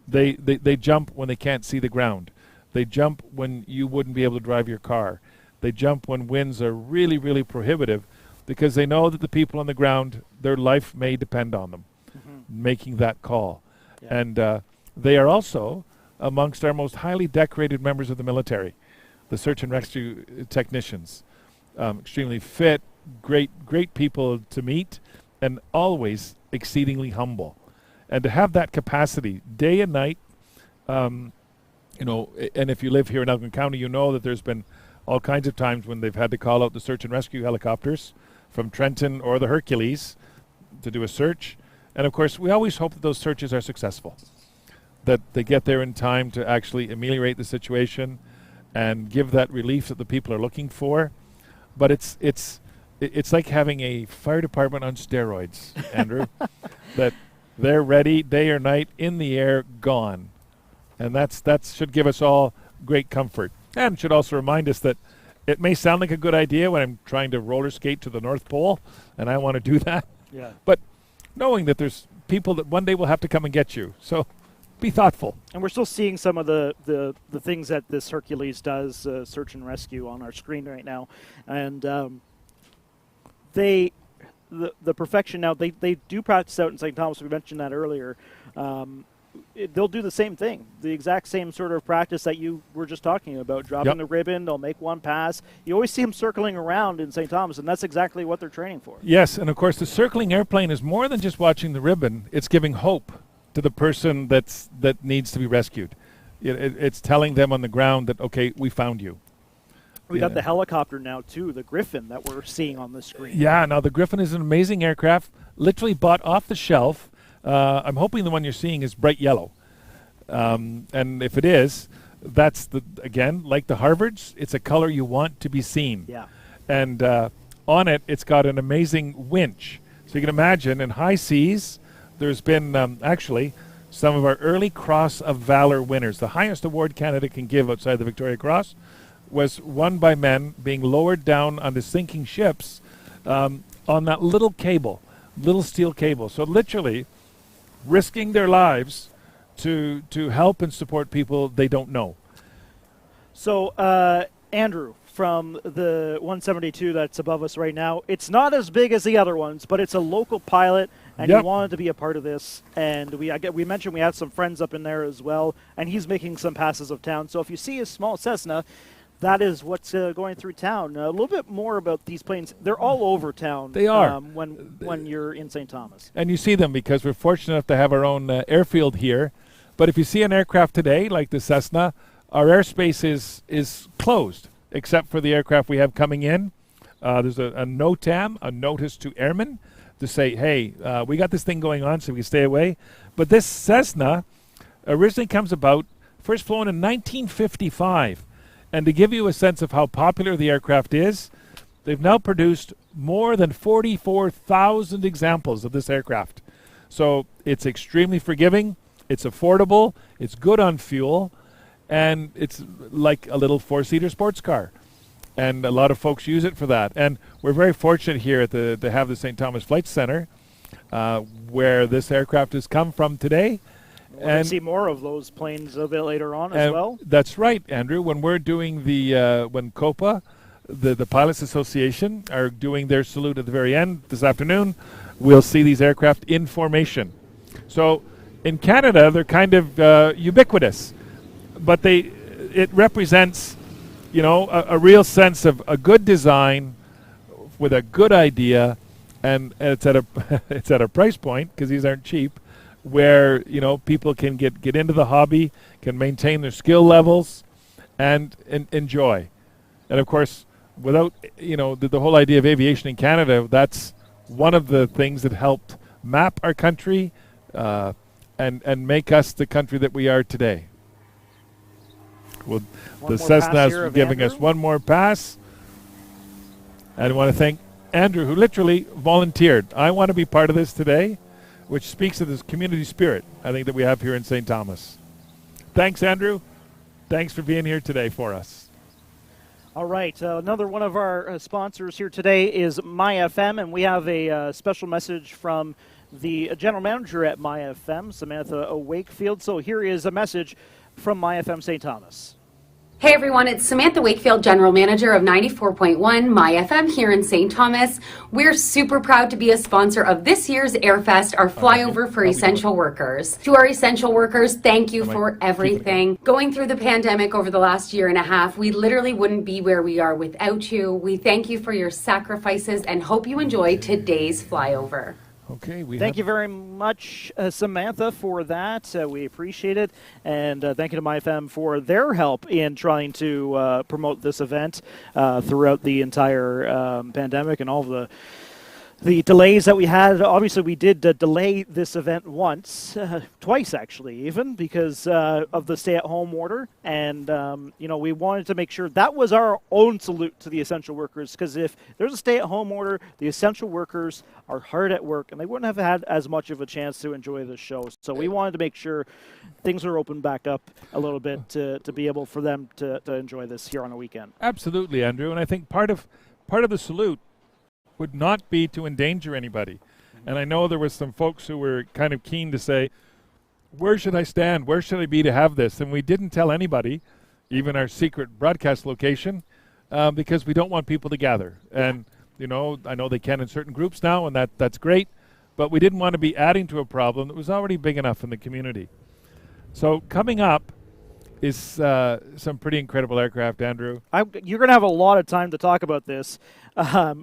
They jump when they can't see the ground. They jump when you wouldn't be able to drive your car. They jump when winds are really, really prohibitive, because they know that the people on the ground, their life may depend on them making that call. Yeah. And they are also amongst our most highly decorated members of the military, the search and rescue technicians. Extremely fit, great people to meet, and always exceedingly humble. And to have that capacity day and night, and if you live here in Elgin County, you know that there's been all kinds of times when they've had to call out the search and rescue helicopters from Trenton or the Hercules to do a search. And of course, we always hope that those searches are successful, that they get there in time to actually ameliorate the situation and give that relief that the people are looking for. But it's like having a fire department on steroids, Andrew, that they're ready day or night, in the air, gone. And that should give us all great comfort. And should also remind us that it may sound like a good idea when I'm trying to roller skate to the North Pole, and I want to do that. Yeah. But knowing that there's people that one day will have to come and get you. So be thoughtful. And we're still seeing some of the things that this Hercules does, search and rescue, on our screen right now. And the perfection now, they do practice out in St. Thomas. We mentioned that earlier. They'll do the same thing, the exact same sort of practice that you were just talking about, dropping the ribbon. They'll make one pass. You always see them circling around in St. Thomas, and that's exactly what they're training for. Yes, and of course the circling airplane is more than just watching the ribbon. It's giving hope to the person that needs to be rescued. It's telling them on the ground that, okay, we found you. We got the helicopter now, too, the Griffin that we're seeing on the screen. Yeah, now the Griffin is an amazing aircraft, literally bought off the shelf. I'm hoping the one you're seeing is bright yellow. And if it is, that's, again, like the Harvards, it's a color you want to be seen. Yeah. And on it, it's got an amazing winch. So you can imagine, in high seas, there's been actually some of our early Cross of Valor winners. The highest award Canada can give outside the Victoria Cross was won by men being lowered down onto sinking ships on that little cable, little steel cable. So literally risking their lives to help and support people they don't know. So, Andrew, from the 172 that's above us right now, it's not as big as the other ones, but it's a local pilot, and he wanted to be a part of this. And we mentioned we had some friends up in there as well, and he's making some passes of town. So if you see a small Cessna, that is what's going through town. A little bit more about these planes. They're all over town. They are. When you're in St. Thomas. And you see them because we're fortunate enough to have our own airfield here. But if you see an aircraft today, like the Cessna, our airspace is closed, except for the aircraft we have coming in. There's a NOTAM, a notice to airmen, to say, hey, we got this thing going on, so we can stay away. But this Cessna originally comes about, first flown in 1955. And to give you a sense of how popular the aircraft is, they've now produced more than 44,000 examples of this aircraft. So it's extremely forgiving, it's affordable, it's good on fuel, and it's like a little four-seater sports car. And a lot of folks use it for that. And we're very fortunate here to have the St. Thomas Flight Center, where this aircraft has come from today. We're going to see more of those planes a bit later on as well. That's right, Andrew. When we're doing when Copa, the Pilots Association, are doing their salute at the very end this afternoon, we'll see these aircraft in formation. So in Canada, they're kind of ubiquitous, but it represents, a real sense of a good design with a good idea, and it's at a price point, because these aren't cheap, where people can get into the hobby, can maintain their skill levels, and enjoy. And of course, without the whole idea of aviation in Canada, that's one of the things that helped map our country and make us the country that we are today. Well, the Cessna is giving us one more pass, and I want to thank Andrew, who literally volunteered. I want to be part of this today, which speaks of this community spirit, I think, that we have here in St. Thomas. Thanks, Andrew. Thanks for being here today for us. All right. Another one of our sponsors here today is MyFM, and we have a special message from the general manager at MyFM, Samantha Wakefield. So here is a message from MyFM St. Thomas. Hey everyone, it's Samantha Wakefield, General Manager of 94.1 MyFM here in St. Thomas. We're super proud to be a sponsor of this year's Airfest, our flyover for essential workers. To our essential workers, thank you for everything. Going through the pandemic over the last year and a half, we literally wouldn't be where we are without you. We thank you for your sacrifices and hope you enjoy today's flyover. Okay, thank you very much, Samantha, for that. We appreciate it. And thank you to MyFM for their help in trying to promote this event throughout the entire pandemic and all of the delays that we had. Obviously, we did delay this event twice actually, even because of the stay-at-home order. And, we wanted to make sure that was our own salute to the essential workers, because if there's a stay-at-home order, the essential workers are hard at work, and they wouldn't have had as much of a chance to enjoy the show. So we wanted to make sure things are opened back up a little bit to be able for them to enjoy this here on a weekend. Absolutely, Andrew. And I think part of the salute would not be to endanger anybody. And I know there was some folks who were kind of keen to say, where should I stand? Where should I be to have this? And we didn't tell anybody, even our secret broadcast location, because we don't want people to gather. And, I know they can in certain groups now, and that's great, but we didn't want to be adding to a problem that was already big enough in the community. So coming up is some pretty incredible aircraft, Andrew. You're going to have a lot of time to talk about this, but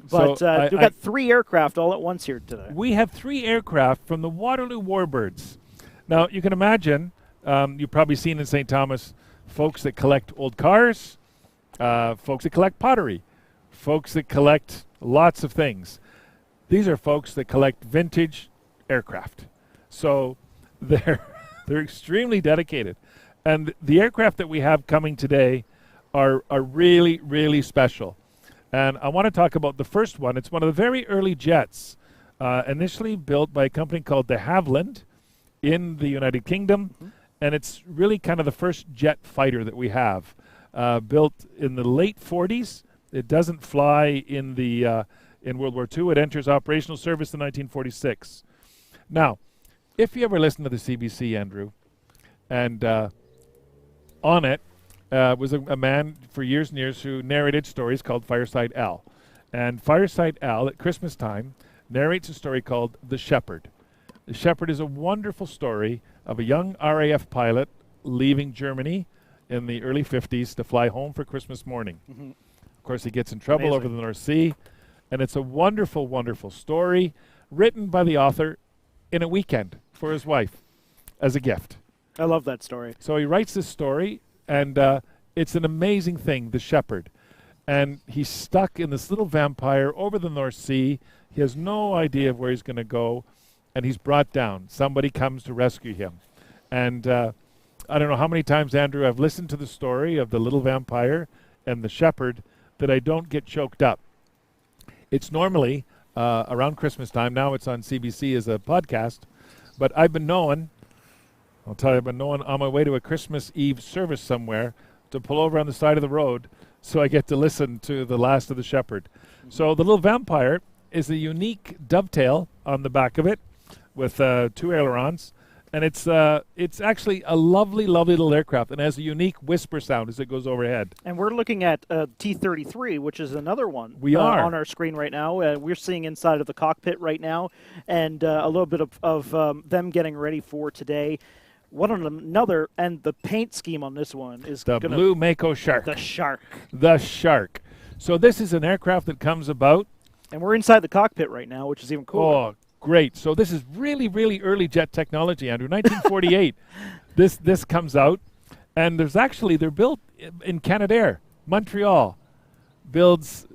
we've got 3 aircraft all at once here today. We have 3 aircraft from the Waterloo Warbirds. Now, you can imagine, you've probably seen in St. Thomas, folks that collect old cars, folks that collect pottery, folks that collect lots of things. These are folks that collect vintage aircraft. So they're extremely dedicated. And the aircraft that we have coming today are really, really special. And I want to talk about the first one. It's one of the very early jets, initially built by a company called de Havilland in the United Kingdom. Mm-hmm. And it's really kind of the first jet fighter that we have, built in the late 40s. It doesn't fly in World War II. It enters operational service in 1946. Now, if you ever listen to the CBC, Andrew, and on it was a man for years and years who narrated stories called Fireside Al. And Fireside Al, at Christmas time, narrates a story called The Shepherd. The Shepherd is a wonderful story of a young RAF pilot leaving Germany in the early 50s to fly home for Christmas morning. Of course, he gets in trouble over the North Sea, and it's a wonderful, wonderful story written by the author in a weekend for his wife as a gift. I love that story. So he writes this story, and it's an amazing thing, The Shepherd. And he's stuck in this little vampire over the North Sea. He has no idea of where he's going to go, and he's brought down. Somebody comes to rescue him. And I don't know how many times, Andrew, I've listened to the story of the little vampire and the shepherd that I don't get choked up. It's normally around Christmas time. Now it's on CBC as a podcast. But I've been knowing, I'll tell you, I've been knowing on my way to a Christmas Eve service somewhere to pull over on the side of the road so I get to listen to The Last of the Shepherd. So the little vampire is a unique dovetail on the back of it with 2 ailerons. And it's actually a lovely, lovely little aircraft, and has a unique whisper sound as it goes overhead. And we're looking at T-33, which is another one. We are on our screen right now. We're seeing inside of the cockpit right now, and a little bit of them getting ready for today. One on another, and the paint scheme on this one is the blue Mako Shark. The Shark. The Shark. So this is an aircraft that comes about. And we're inside the cockpit right now, which is even cooler. Oh, great. So this is really, really early jet technology, Andrew. 1948, this comes out. And they're built in Canadair. Montreal builds,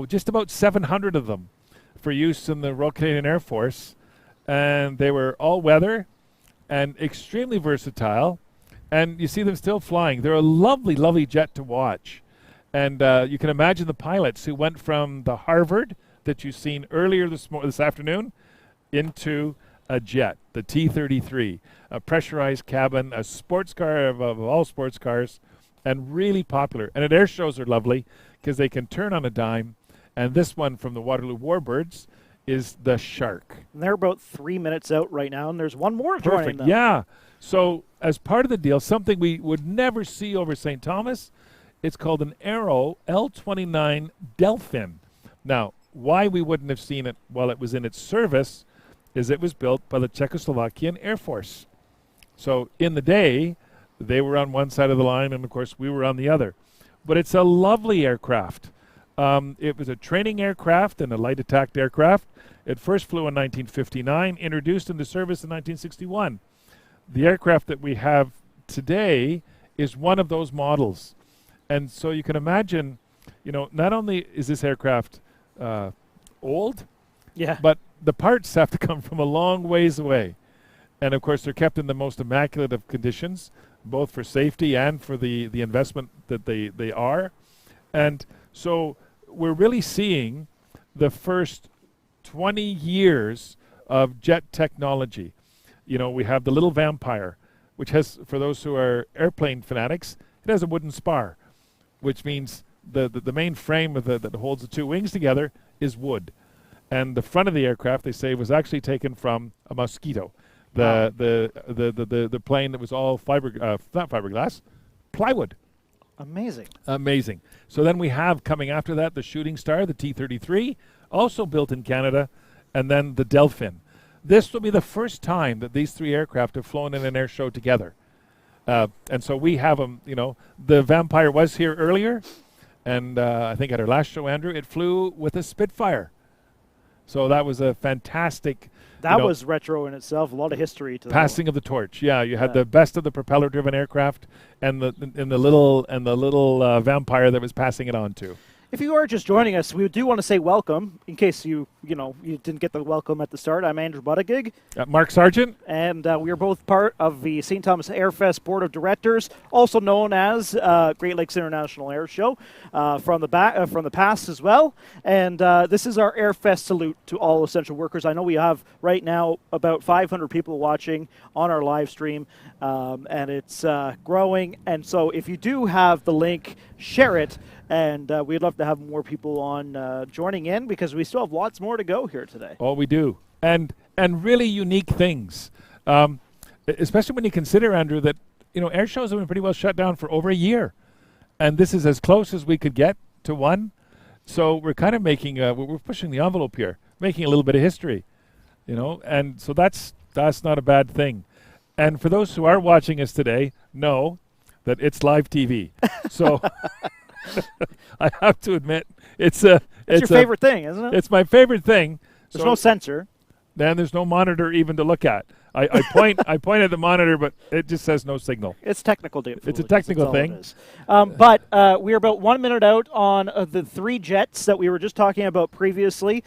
just about 700 of them for use in the Royal Canadian Air Force. And they were all weather and extremely versatile. And you see them still flying. They're a lovely, lovely jet to watch. And you can imagine the pilots who went from the Harvard that you've seen earlier this afternoon into a jet, the T-33, a pressurized cabin, a sports car of all sports cars, and really popular. And at air shows are lovely because they can turn on a dime. And this one from the Waterloo Warbirds is the Shark. And they're about 3 minutes out right now, and there's one more joining them. Yeah. So as part of the deal, something we would never see over St. Thomas, it's called an Aero L-29 Delphin. Now, why we wouldn't have seen it while it was in its service is it was built by the Czechoslovakian Air Force. So in the day, they were on one side of the line, and of course we were on the other. But it's a lovely aircraft. It was a training aircraft and a light attack aircraft. It first flew in 1959, introduced into service in 1961. The aircraft that we have today is one of those models. And so you can imagine, not only is this aircraft old, but the parts have to come from a long ways away. And of course, they're kept in the most immaculate of conditions, both for safety and for the investment that they are. And so we're really seeing the first 20 years of jet technology. We have the little Vampire, which has, for those who are airplane fanatics, it has a wooden spar, which means the main frame that holds the 2 wings together is wood. And the front of the aircraft, they say, was actually taken from a Mosquito, the plane that was all not fiberglass, plywood. Amazing. So then we have, coming after that, the Shooting Star, the T-33, also built in Canada, and then the Delphin. This will be the first time that these 3 aircraft have flown in an air show together. And so we have them, the Vampire was here earlier, and I think at our last show, Andrew, it flew with a Spitfire. So that was a fantastic... That was retro in itself, a lot of history to passing of the torch. Yeah, you had the best of the propeller-driven aircraft and the little Vampire that was passing it on to. If you are just joining us, we do want to say welcome, in case you didn't get the welcome at the start. I'm Andrew Buttigieg. Mark Sargent. And we are both part of the St. Thomas Airfest Board of Directors, also known as Great Lakes International Air Show, from the past as well. And this is our Airfest salute to all essential workers. I know we have right now about 500 people watching on our live stream, and it's growing. And so if you do have the link, share it. And we'd love to have more people on joining in, because we still have lots more to go here today. Oh, we do. And really unique things, especially when you consider, Andrew, that air shows have been pretty well shut down for over a year. And this is as close as we could get to one. So we're kind of making, we're pushing the envelope here, making a little bit of history. and so that's not a bad thing. And for those who are watching us today, know that it's live TV. So I have to admit, it's your favorite thing, isn't it? It's my favorite thing. There's no sensor. Then there's no monitor even to look at. I point at the monitor, but it just says no signal. It's technical difficulties. It's a technical thing. But we're about 1 minute out on the 3 jets that we were just talking about previously.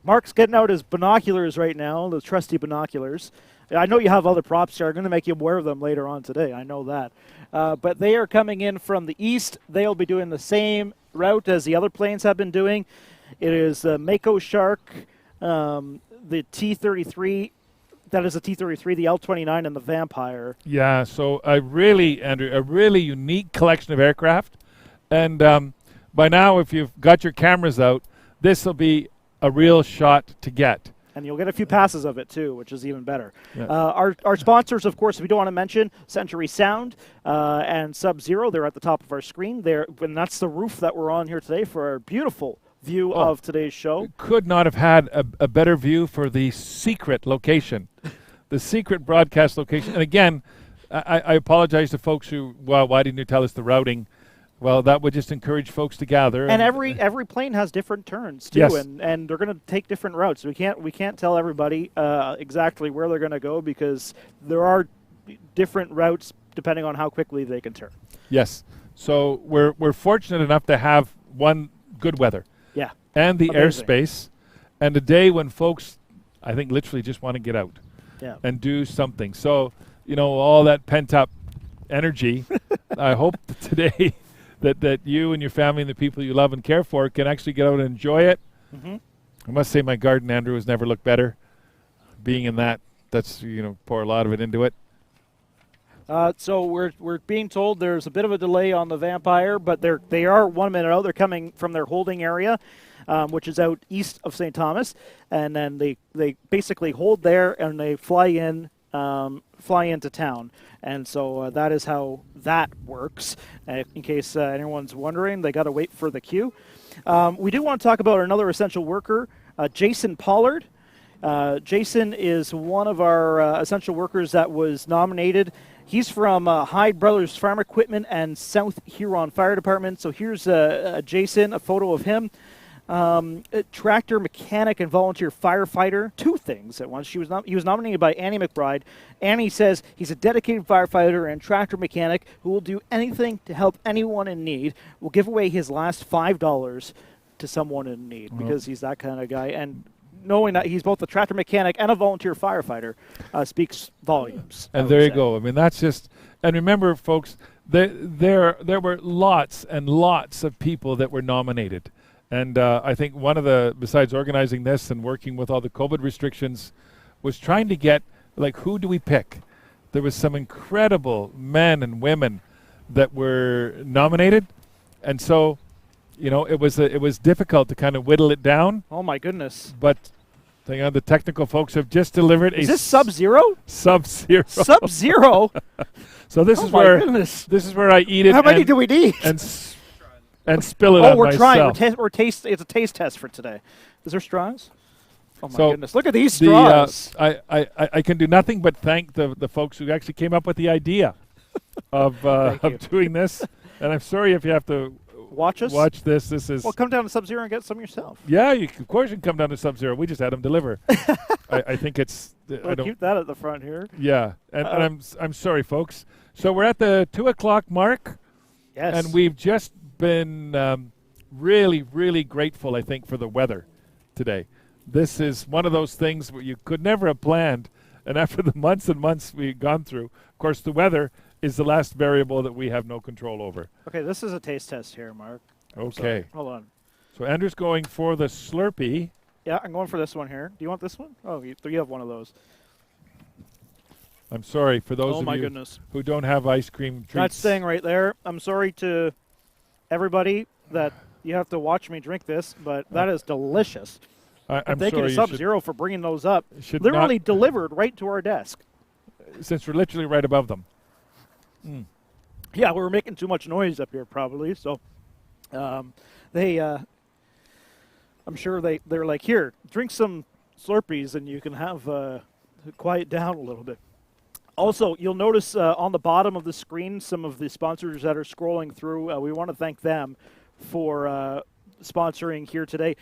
Mark's getting out his binoculars right now, the trusty binoculars. I know you have other props here. I'm going to make you aware of them later on today. I know that. But they are coming in from the east. They'll be doing the same route as the other planes have been doing. It is the Mako Shark, the T-33, that is the T-33, the L-29, and the Vampire. Yeah, so Andrew, a really unique collection of aircraft. And by now, if you've got your cameras out, this will be a real shot to get. And you'll get a few passes of it, too, which is even better. Yeah. Our sponsors, of course, we don't want to mention Century Sound and Sub-Zero. They're at the top of our screen. And that's the roof that we're on here today for our beautiful view of today's show. Could not have had a better view for the secret location, the secret broadcast location. And again, I apologize to folks who, well, why didn't you tell us the routing? Well, that would just encourage folks to gather. And every plane has different turns too, yes. and they're going to take different routes. We can't tell everybody exactly where they're going to go because there are different routes depending on how quickly they can turn. Yes. So we're fortunate enough to have one good weather. Yeah. And the Amazing. airspace, and a day when folks, I think, literally just want to get out and do something. So, all that pent-up energy, I hope today that you and your family and the people you love and care for can actually get out and enjoy it. Mm-hmm. I must say my garden, Andrew, has never looked better. Being in that's, pour a lot of it into it. So we're being told there's a bit of a delay on the Vampire, but they are 1 minute out. They're coming from their holding area, which is out east of St. Thomas, and then they basically hold there and they fly into town. And so that is how that works. In case anyone's wondering, they got to wait for the queue. We do want to talk about another essential worker, Jason Pollard. Jason is one of our essential workers that was nominated. He's from Hyde Brothers Farm Equipment and South Huron Fire Department. So here's Jason, a photo of him. A tractor mechanic and volunteer firefighter. 2 things at once. He was nominated by Annie McBride. Annie says he's a dedicated firefighter and tractor mechanic who will do anything to help anyone in need. Will give away his last $5 to someone in need because he's that kind of guy. And knowing that he's both a tractor mechanic and a volunteer firefighter speaks volumes. And there you go. I mean, that's just. And remember, folks, there were lots and lots of people that were nominated. And I think one of besides organizing this and working with all the COVID restrictions, was trying to get, who do we pick? There was some incredible men and women that were nominated. And so, it was difficult to kind of whittle it down. Oh, my goodness. But the technical folks have just delivered Is this Sub-Zero? Sub-Zero. Sub-Zero? So this is where I eat it. How many do we need? And spill it on we're myself. trying. It's a taste test for today. Is there straws? Oh my goodness! Look at these The, straws. I can do nothing but thank the folks who actually came up with the idea of doing this. And I'm sorry if you have to watch this. This is. Well, come down to Sub-Zero and get some yourself. Yeah, of course you can come down to Sub-Zero. We just had them deliver. I think it's. We'll keep that at the front here. Yeah, and I'm sorry, folks. So we're at the 2:00 mark. Yes. And we've just been really, really grateful, I think, for the weather today. This is one of those things where you could never have planned. And after the months and months we've gone through, of course, the weather is the last variable that we have no control over. Okay, this is a taste test here, Mark. Okay. Hold on. So Andrew's going for the Slurpee. Yeah, I'm going for this one here. Do you want this one? Oh, you have one of those. I'm sorry for those of you goodness. who don't have ice cream treats. That's staying right there. I'm sorry to everybody that you have to watch me drink this, but that is delicious. I'm thank you to Sub-Zero for bringing those up. Literally delivered right to our desk. Since we're literally right above them. Mm. Yeah, we were making too much noise up here probably, so I'm sure they're like, here, drink some Slurpees and you can have quiet down a little bit. Also, you'll notice on the bottom of the screen some of the sponsors that are scrolling through. We want to thank them for sponsoring here today.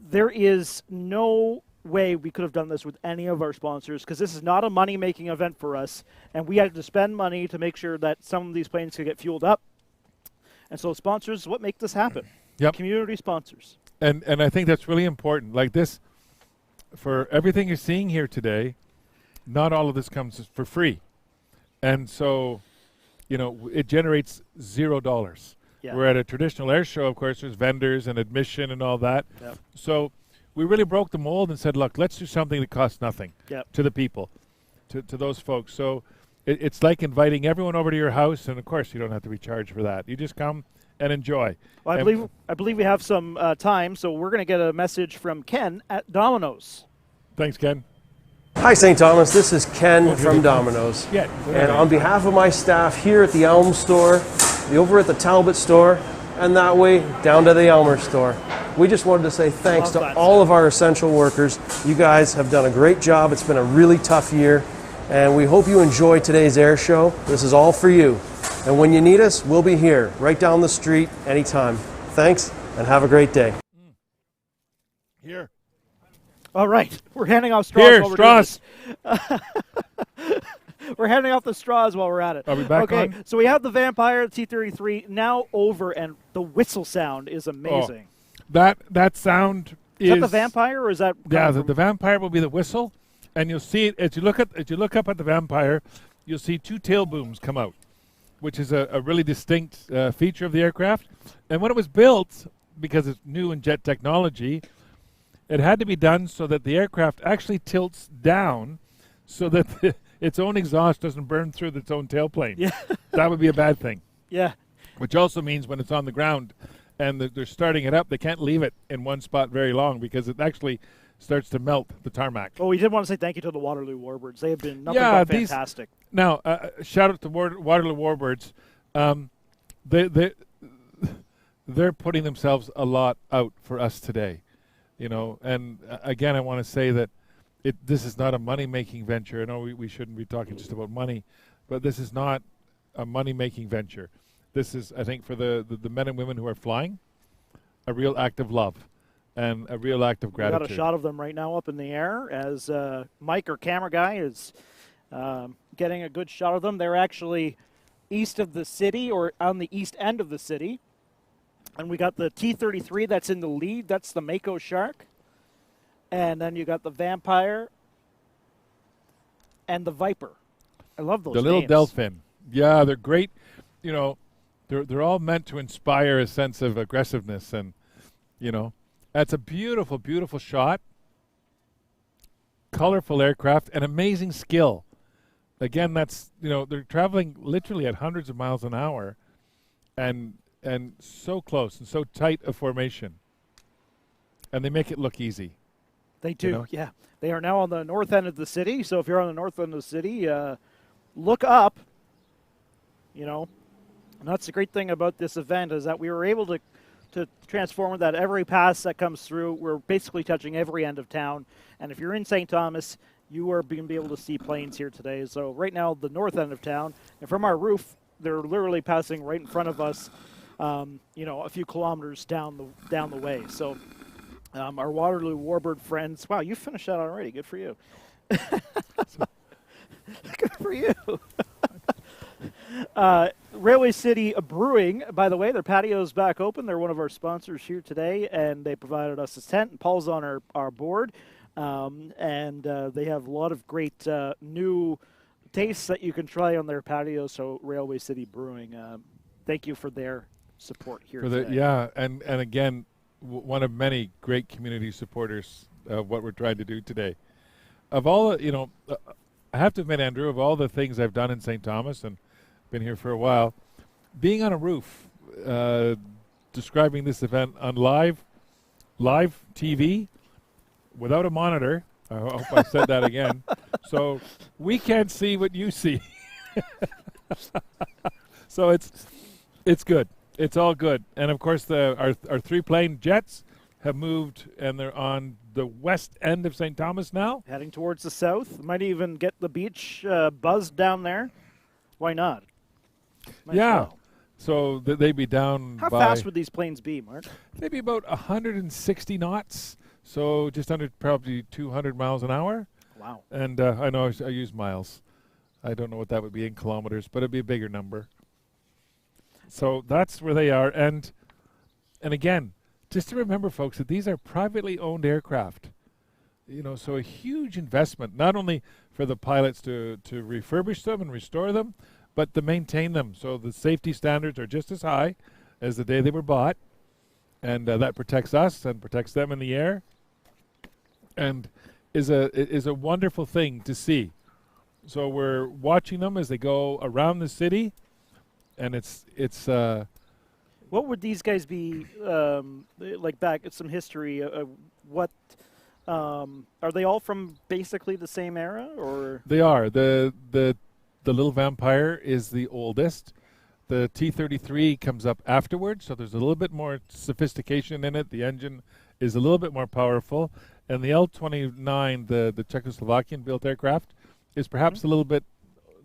There is no way we could have done this with any of our sponsors because this is not a money-making event for us, and we had to spend money to make sure that some of these planes could get fueled up. And so sponsors is what make this happen. Yep. Community sponsors. And I think that's really important. Like this, for everything you're seeing here today, not all of this comes for free. And so, it generates $0. Yeah. We're at a traditional air show, of course, there's vendors and admission and all that. Yep. So we really broke the mold and said, look, let's do something that costs nothing to the people, to those folks. So it's like inviting everyone over to your house, and of course you don't have to be charged for that. You just come and enjoy. Well, I believe we have some time, so we're going to get a message from Ken at Domino's. Thanks, Ken. Hi, St. Thomas. This is Ken from Domino's. Yeah. And on behalf of my staff here at the Elm store, over at the Talbot store, and that way down to the Elmer store, we just wanted to say thanks to all of our essential workers. You guys have done a great job. It's been a really tough year, and we hope you enjoy today's air show. This is all for you. And when you need us, we'll be here, right down the street, anytime. Thanks, and have a great day. Here. All right, we're handing off straws. Here, while we're straws. doing this. We're handing off the straws while we're at it. Are we back okay, on? so we have the Vampire T-33 now over, and the whistle sound is amazing. Oh, that sound is that the Vampire, or is that? Yeah, the Vampire will be the whistle, and you'll see it as you look up at the Vampire. You'll see two tail booms come out, which is a really distinct feature of the aircraft. And when it was built, because it's new in jet technology, it had to be done so that the aircraft actually tilts down so that its own exhaust doesn't burn through its own tailplane. Yeah. That would be a bad thing. Yeah. Which also means when it's on the ground and they're starting it up, they can't leave it in one spot very long because it actually starts to melt the tarmac. Oh, we did want to say thank you to the Waterloo Warbirds. They have been nothing but fantastic. Now, shout out to Waterloo Warbirds. They're putting themselves a lot out for us today. And again, I want to say that this is not a money-making venture. I know we shouldn't be talking just about money, but this is not a money-making venture. This is, I think, for the men and women who are flying, a real act of love and a real act of gratitude. We got a shot of them right now up in the air as Mike, our camera guy, is getting a good shot of them. They're actually east of the city, or on the east end of the city. And we got the T-33 that's in the lead. That's the Mako Shark. And then you got the Vampire and the Viper. I love those The little names. Delphin. Yeah, they're great. They're all meant to inspire a sense of aggressiveness. And, that's a beautiful, beautiful shot. Colorful aircraft and amazing skill. Again, that's, they're traveling literally at hundreds of miles an hour. And so close and so tight a formation. And they make it look easy. They do, yeah. They are now on the north end of the city. So if you're on the north end of the city, look up. And that's the great thing about this event is that we were able to transform that every pass that comes through. We're basically touching every end of town. And if you're in St. Thomas, you are going to be able to see planes here today. So right now, the north end of town, and from our roof, they're literally passing right in front of us. A few kilometers down the way. So our Waterloo Warbird friends, wow, you finished that already. Good for you. Good for you. Railway City Brewing, by the way, their patio's back open. They're one of our sponsors here today, and they provided us a tent. And Paul's on our board, and they have a lot of great new tastes that you can try on their patio. So Railway City Brewing, thank you for their support here today. Yeah, and again, one of many great community supporters of what we're trying to do today. Of all, I have to admit, Andrew, of all the things I've done in St. Thomas and been here for a while, being on a roof, describing this event on live TV without a monitor. I hope I said that again. So we can't see what you see. So it's good. It's all good. And of course, our 3-plane jets have moved, and they're on the west end of St. Thomas now. Heading towards the south. Might even get the beach buzzed down there. Why not? Might as Yeah. well. So they'd be down How by... fast would these planes be, Mark? They'd be about 160 knots, so just under probably 200 miles an hour. Wow. And I know I use miles. I don't know what that would be in kilometers, but it'd be a bigger number. So that's where they are. And again, just to remember, folks, that these are privately owned aircraft. You know, so a huge investment, not only for the pilots to refurbish them and restore them, but to maintain them. So the safety standards are just as high as the day they were bought. And that protects us and protects them in the air. And is a wonderful thing to see. So we're watching them as they go around the city, and it's What would these guys be like? Back at some history. What are they all from? Basically the same era, or they are. The little Vampire is the oldest. The T-33 comes up afterwards, so there's a little bit more sophistication in it. The engine is a little bit more powerful, and the L-29, the Czechoslovakian-built aircraft, is perhaps a little bit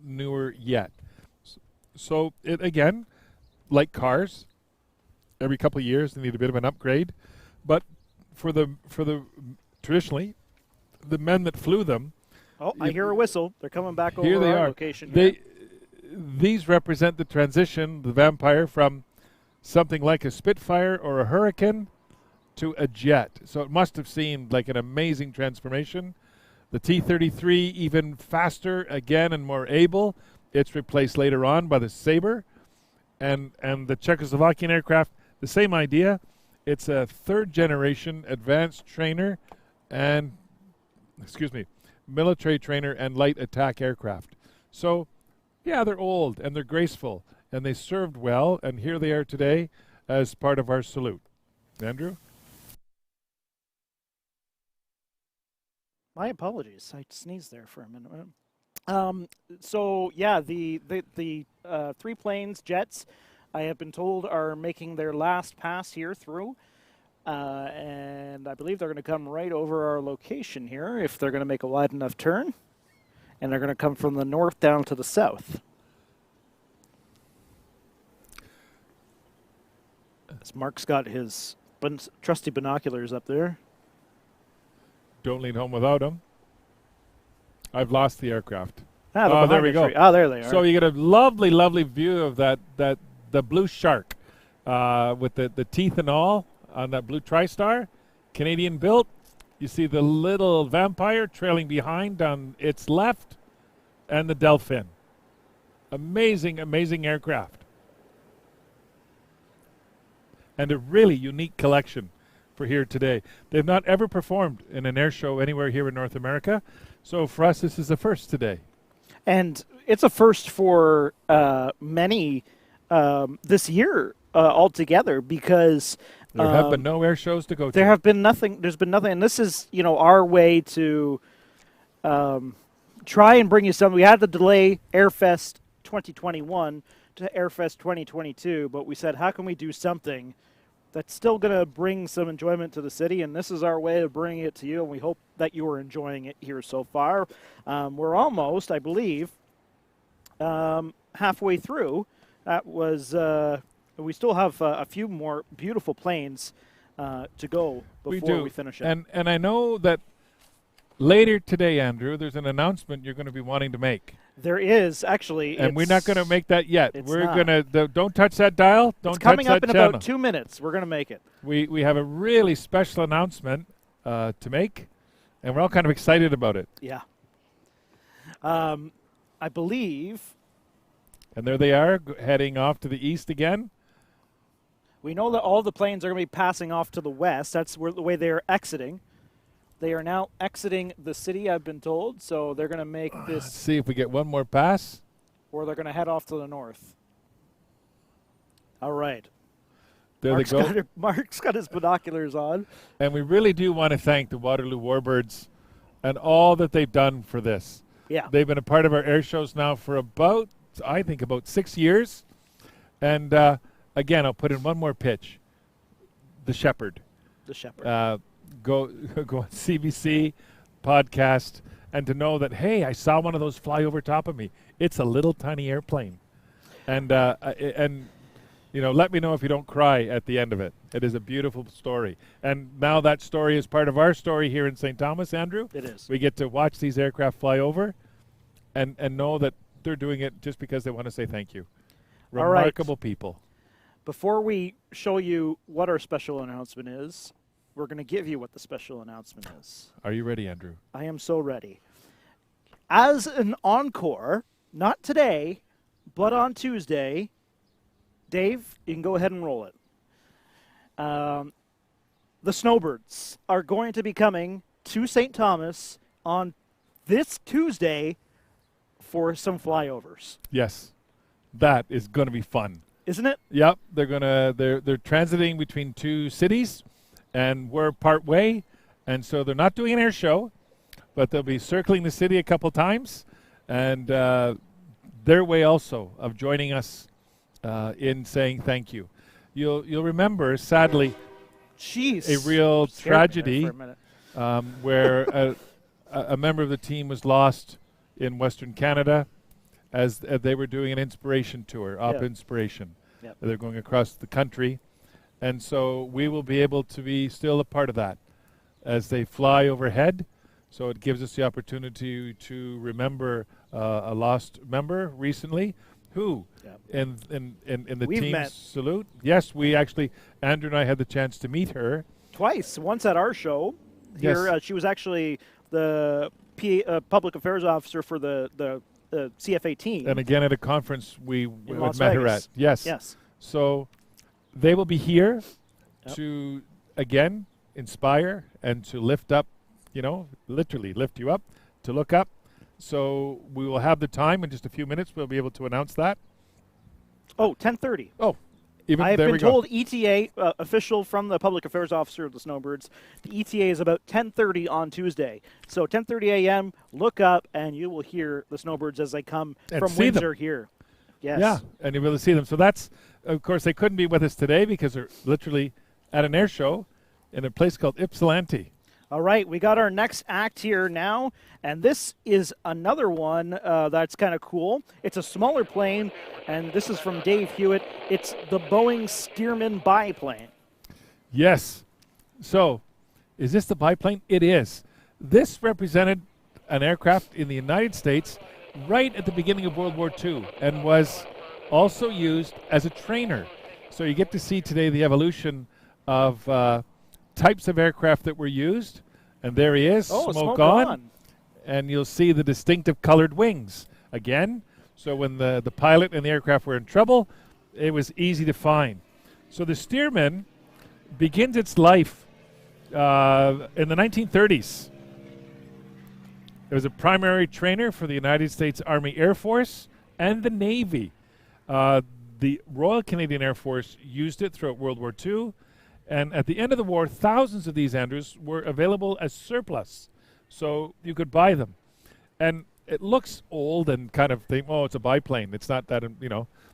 newer yet. So it again, like cars, every couple of years they need a bit of an upgrade. But for the traditionally, the men that flew them. Oh, I hear a whistle. They're coming back over Here they our are. location. Here. These represent the transition, the Vampire, from something like a Spitfire or a Hurricane to a jet. So it must have seemed like an amazing transformation. The T-33 even faster again and more able. It's replaced later on by the Sabre. And the Czechoslovakian aircraft, the same idea. It's a third generation advanced trainer and, military trainer and light attack aircraft. So, yeah, they're old and they're graceful and they served well, and here they are today as part of our salute. Andrew? My apologies. I sneezed there for a minute. So yeah, the 3 planes, jets, I have been told are making their last pass here through, and I believe they're going to come right over our location here if they're going to make a wide enough turn, and they're going to come from the north down to the south. As Mark's got his trusty binoculars up there. Don't leave home without them. I've lost the aircraft. Oh, there we go. There they are. So you get a lovely, lovely view of the blue shark with the teeth and all on that blue TriStar, Canadian built. You see the little Vampire trailing behind on its left, and the Delphin. Amazing, amazing aircraft. And a really unique collection for here today. They've not ever performed in an air show anywhere here in North America, so for us this is a first today. And it's a first for many this year altogether, because there have been no air shows to go to. There have been nothing. There's been nothing, and this is our way to try and bring you something. We had to delay Airfest 2021 to Airfest 2022, but we said, how can we do something that's still going to bring some enjoyment to the city, and this is our way of bringing it to you, and we hope that you are enjoying it here so far. We're almost, I believe, halfway through. That was, we still have a few more beautiful planes to go before we finish it. And I know that later today, Andrew, there's an announcement you're going to be wanting to make. There is, actually. And we're not going to make that yet. We're going to, don't touch that dial. Don't touch that channel. It's coming up in about 2 minutes. We're going to make it. We have a really special announcement to make, and we're all kind of excited about it. Yeah. I believe. And there they are, heading off to the east again. We know that all the planes are going to be passing off to the west. That's the way they are exiting. They are now exiting the city, I've been told, so they're going to make this. Let's see if we get one more pass. Or they're going to head off to the north. All right. There they go. Mark's got his binoculars on. And we really do want to thank the Waterloo Warbirds and all that they've done for this. Yeah. They've been a part of our air shows now for about 6 years. And again, I'll put in one more pitch. The Shepherd. The Shepherd. Go on CBC podcast, and to know that, hey, I saw one of those fly over top of me. It's a little tiny airplane, and let me know if you don't cry at the end of it. It is a beautiful story, and now that story is part of our story here in St. Thomas. Andrew, It is. we get to watch these aircraft fly over, and know that they're doing it just because they want to say thank you. All right. Remarkable people. Before we show you what our special announcement is, we're going to give you what the special announcement is. Are you ready, Andrew? I am so ready. As an encore, not today, but on Tuesday, Dave, you can go ahead and roll it. The Snowbirds are going to be coming to St. Thomas on this Tuesday for some flyovers. Yes, that is going to be fun. Isn't it? Yep, they're transiting between two cities, and we're part way, and so they're not doing an air show, but they'll be circling the city a couple times, and their way also of joining us in saying thank you. You'll remember, sadly, Jeez. a real Scared me there tragedy for a minute. where a member of the team was lost in Western Canada as they were doing an inspiration tour, Op Yeah. Inspiration. Yep. They're going across the country, and so we will be able to be still a part of that as they fly overhead. So it gives us the opportunity to remember a lost member recently who Yep. in the We've team's met. salute. Yes, we actually, Andrew and I had the chance to meet her. Twice. Once at our show here. Yes. She was actually the public affairs officer for the CFA team. And again at a conference we In had Las met her Vegas. at. Yes. Yes. So they will be here Yep. to, again, inspire and to lift up, literally lift you up, to look up. So we will have the time in just a few minutes. We'll be able to announce that. Oh, 10:30. Oh, even I have there been we go. told ETA, official from the public affairs officer of the Snowbirds, the ETA is about 10:30 on Tuesday. So 10:30 a.m., look up, and you will hear the Snowbirds as they come And from see them. Windsor here. Yes. Yeah, and you'll be able to see them. So that's, of course, they couldn't be with us today because they're literally at an air show in a place called Ypsilanti. All right, we got our next act here now, and this is another one that's kind of cool. It's a smaller plane, and this is from Dave Hewitt. It's the Boeing Stearman biplane. Yes. So, is this the biplane? It is. This represented an aircraft in the United States right at the beginning of World War II and was also used as a trainer. So you get to see today the evolution of types of aircraft that were used. And there he is, Oh, smoke smoke on. on. And you'll see the distinctive colored wings again. So when the pilot and the aircraft were in trouble, it was easy to find. So the Stearman begins its life in the 1930s. It was a primary trainer for the United States Army Air Force and the Navy. The Royal Canadian Air Force used it throughout World War II. And at the end of the war, thousands of these, Andrews, were available as surplus. So you could buy them. And it looks old and kind of think, oh, it's a biplane. It's not that,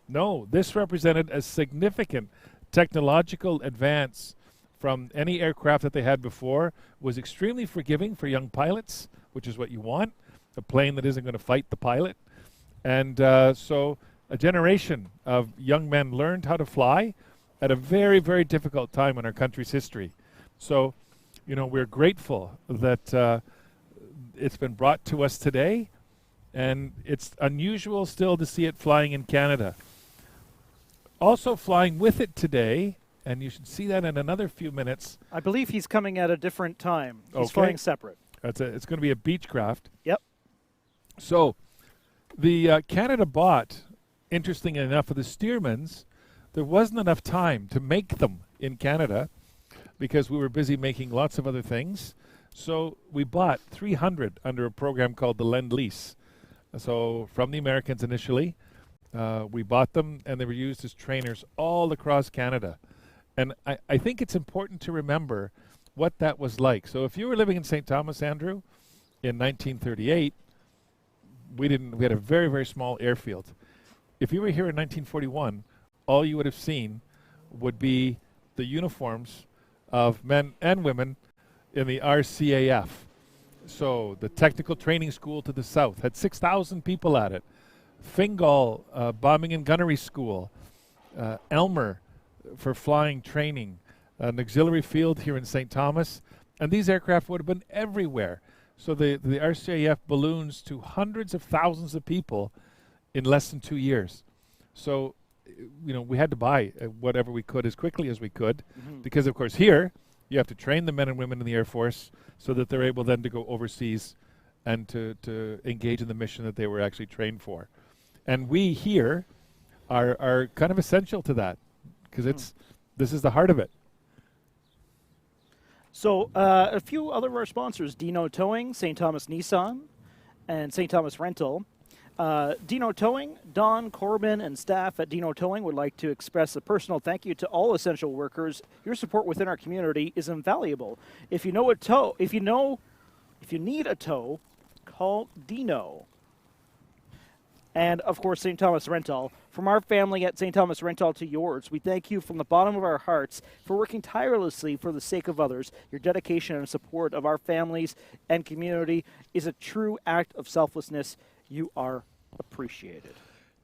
No, this represented a significant technological advance from any aircraft that they had before. Was extremely forgiving for young pilots, which is what you want, a plane that isn't going to fight the pilot. And so a generation of young men learned how to fly at a very, very difficult time in our country's history. So, we're grateful that it's been brought to us today, and it's unusual still to see it flying in Canada. Also flying with it today, and you should see that in another few minutes. I believe he's coming at a different time. He's Okay. flying separate. It's going to be a Beechcraft. Yep. So, the Canada bought, interesting enough, of the Stearmans, there wasn't enough time to make them in Canada because we were busy making lots of other things. So we bought 300 under a program called the Lend-Lease. So from the Americans initially, we bought them, and they were used as trainers all across Canada. And I think it's important to remember what that was like. So if you were living in St. Thomas, Andrew, in 1938, we had a very, very small airfield. If you were here in 1941, all you would have seen would be the uniforms of men and women in the RCAF. So the Technical Training School to the south had 6,000 people at it. Fingal Bombing and Gunnery School, Elmer for flying training, an auxiliary field here in St. Thomas, and these aircraft would have been everywhere. So the RCAF balloons to hundreds of thousands of people in less than 2 years. So, we had to buy whatever we could as quickly as we could, because of course here you have to train the men and women in the Air Force so that they're able then to go overseas and to engage in the mission that they were actually trained for. And we here are kind of essential to that, because this is the heart of it. So a few other of our sponsors, Dino Towing, St. Thomas Nissan, and St. Thomas Rental. Dino Towing, Don, Corbin, and staff at Dino Towing would like to express a personal thank you to all essential workers. Your support within our community is invaluable. If you need a tow, call Dino. And, of course, St. Thomas Rental. From our family at St. Thomas Rental to yours, we thank you from the bottom of our hearts for working tirelessly for the sake of others. Your dedication and support of our families and community is a true act of selflessness. You are appreciated.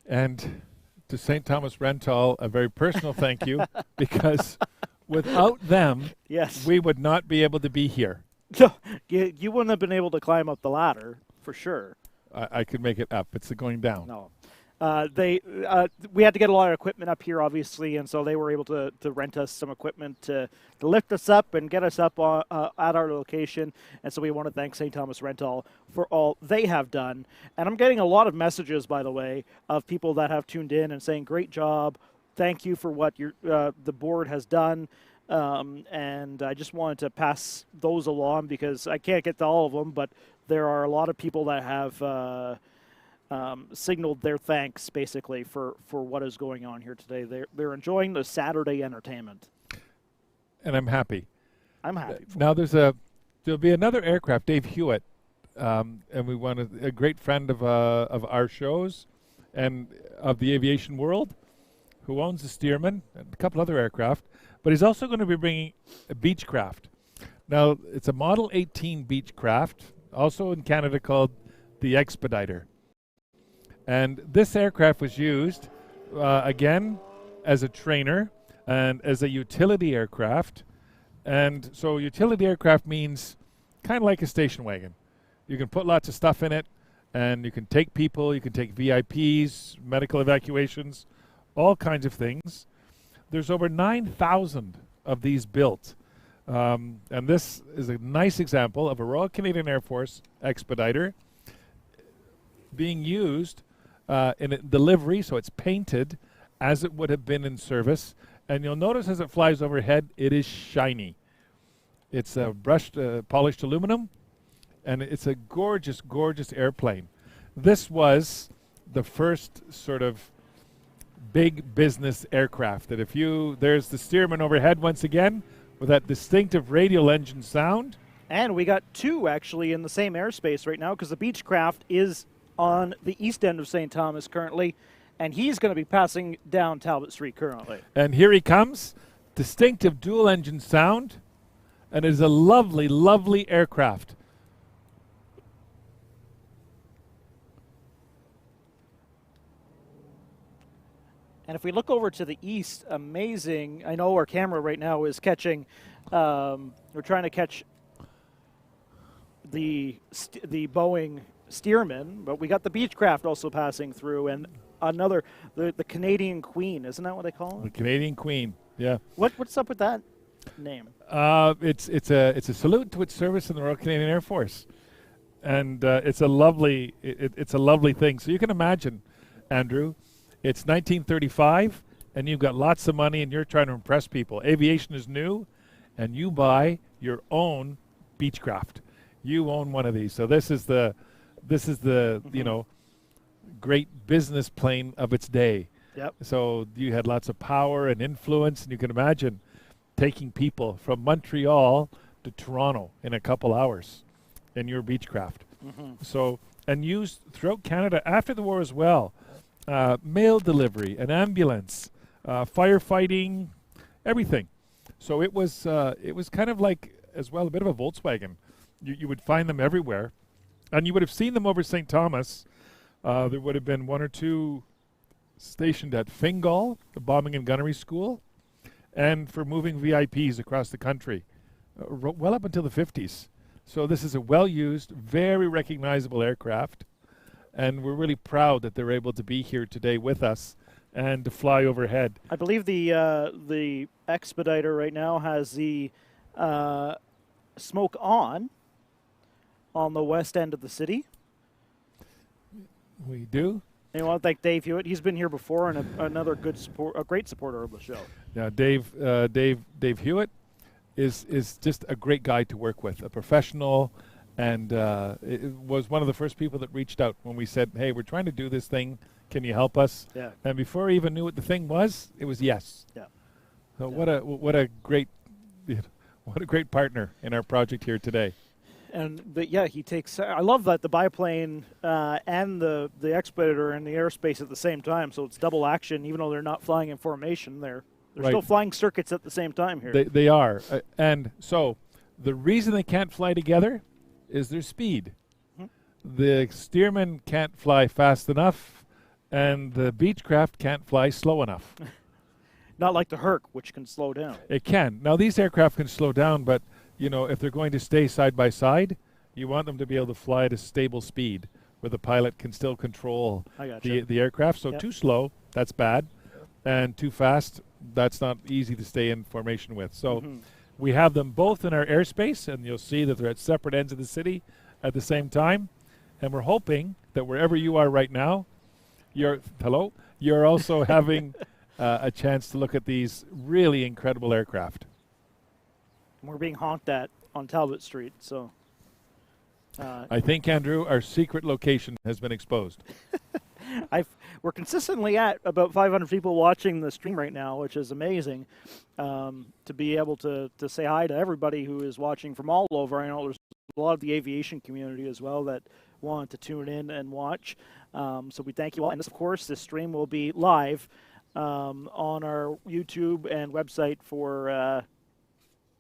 And to St. Thomas Rental, a very personal thank you, because without them, yes, we would not be able to be here. You wouldn't have been able to climb up the ladder, for sure. I could make it up. It's going down. No. We had to get a lot of equipment up here, obviously, and so they were able to rent us some equipment to lift us up and get us up at our location. And so we want to thank St. Thomas Rental for all they have done. And I'm getting a lot of messages, by the way, of people that have tuned in and saying, great job, thank you for what the board has done. And I just wanted to pass those along because I can't get to all of them, but there are a lot of people that have signaled their thanks, basically, for what is going on here today. They're enjoying the Saturday entertainment. And I'm happy. I'm happy. Now there'll be another aircraft, Dave Hewitt, and we want a great friend of our shows and of the aviation world, who owns the Stearman and a couple other aircraft, but he's also going to be bringing a Beechcraft. Now, it's a Model 18 Beechcraft, also in Canada called the Expediter. And this aircraft was used, again, as a trainer and as a utility aircraft. And so utility aircraft means kind of like a station wagon. You can put lots of stuff in it, and you can take people, you can take VIPs, medical evacuations, all kinds of things. There's over 9,000 of these built. And this is a nice example of a Royal Canadian Air Force Expediter being used in a delivery, so it's painted as it would have been in service. And you'll notice as it flies overhead, it is shiny. It's brushed, polished aluminum, and it's a gorgeous, gorgeous airplane. This was the first sort of big business aircraft that there's the Stearman overhead once again with that distinctive radial engine sound. And we got two actually in the same airspace right now, because the Beechcraft is on the east end of St. Thomas currently, and he's going to be passing down Talbot Street currently. And here he comes, distinctive dual engine sound, and it is a lovely, lovely aircraft. And if we look over to the east, amazing. I know our camera right now is catching, we're trying to catch the Boeing Stearman, but we got the Beechcraft also passing through, and another, the Canadian Queen, isn't that what they call it? The Canadian Queen, yeah. What's up with that name? It's a salute to its service in the Royal Canadian Air Force, and it's a lovely thing. So you can imagine, Andrew, it's 1935, and you've got lots of money, and you're trying to impress people. Aviation is new, and you buy your own Beechcraft. You own one of these. So this is the great business plane of its day. Yep. So you had lots of power and influence, and you can imagine taking people from Montreal to Toronto in a couple hours in your Beechcraft. So, and used throughout Canada after the war as well. Mail delivery, an ambulance, firefighting, everything. So it was kind of like, as well, a bit of a Volkswagen. You would find them everywhere. And you would have seen them over St. Thomas. There would have been one or two stationed at Fingal, the bombing and gunnery school, and for moving VIPs across the country, well up until the 50s. So this is a well-used, very recognizable aircraft, and we're really proud that they're able to be here today with us and to fly overhead. I believe the Expediter right now has the smoke on the west end of the city. We do. And I want to thank Dave Hewitt. He's been here before and another a great supporter of the show. Now, Dave Hewitt is just a great guy to work with, a professional, and it was one of the first people that reached out when we said, "Hey, we're trying to do this thing. Can you help us?" Yeah. And before he even knew what the thing was, it was yes. Yeah. So what a great partner in our project here today. But yeah, he takes. I love that the biplane and the Expediter are in the airspace at the same time. So it's double action, even though they're not flying in formation. They're Right. still flying circuits at the same time here. They are, and so the reason they can't fly together is their speed. The Stearman can't fly fast enough, and the Beechcraft can't fly slow enough. Not like the Herc, which can slow down. It can. Now, these aircraft can slow down, but, you know, if they're going to stay side by side, you want them to be able to fly at a stable speed where the pilot can still control the aircraft. So too slow, that's bad. And too fast, that's not easy to stay in formation with. So we have them both in our airspace, and you'll see that they're at separate ends of the city at the same time. And we're hoping that wherever you are right now, you're also having a chance to look at these really incredible aircraft. We're being honked at on Talbot Street, so. I think, Andrew, our secret location has been exposed. We're consistently at about 500 people watching the stream right now, which is amazing. To be able to say hi to everybody who is watching from all over. I know there's a lot of the aviation community as well that want to tune in and watch. So we thank you all. And this, of course, this stream will be live on our YouTube and website for.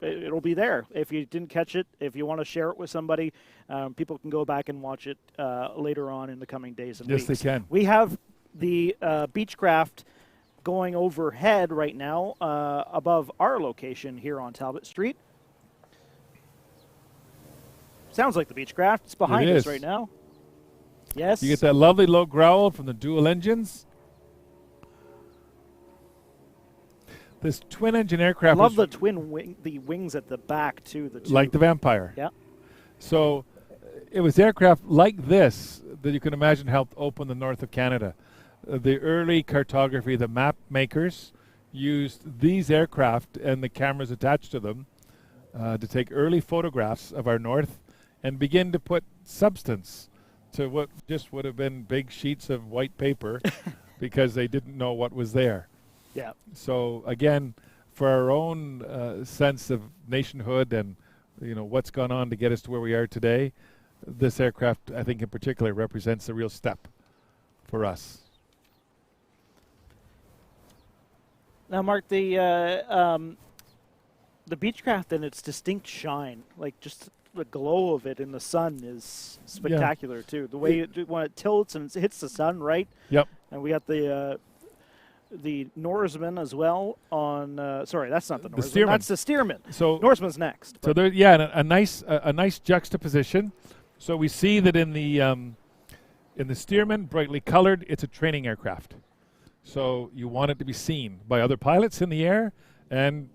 It'll be there. If you didn't catch it, if you want to share it with somebody, people can go back and watch it later on in the coming days and weeks. Yes, they can. We have the Beechcraft going overhead right now above our location here on Talbot Street. Sounds like the Beechcraft. It's behind us right now. Yes. You get that lovely low growl from the dual engines. This twin-engine aircraft. I love the the wings at the back too. Like the Vampire. Yeah. So it was aircraft like this that you can imagine helped open the north of Canada. The early cartography, the map makers used these aircraft and the cameras attached to them to take early photographs of our north and begin to put substance to what just would have been big sheets of white paper because they didn't know what was there. Yeah. So again, for our own sense of nationhood and what's gone on to get us to where we are today, this aircraft, I think in particular, represents a real step for us. Now, Mark, the Beechcraft and its distinct shine, like just the glow of it in the sun, is spectacular too. The way when it tilts and it hits the sun, right? Yep. And we got the Norseman as well on. Sorry, that's not the Norseman. Stearman. That's the Stearman. So Norseman's next. So there, a nice juxtaposition. So we see that in the Stearman, brightly colored, it's a training aircraft. So you want it to be seen by other pilots in the air, and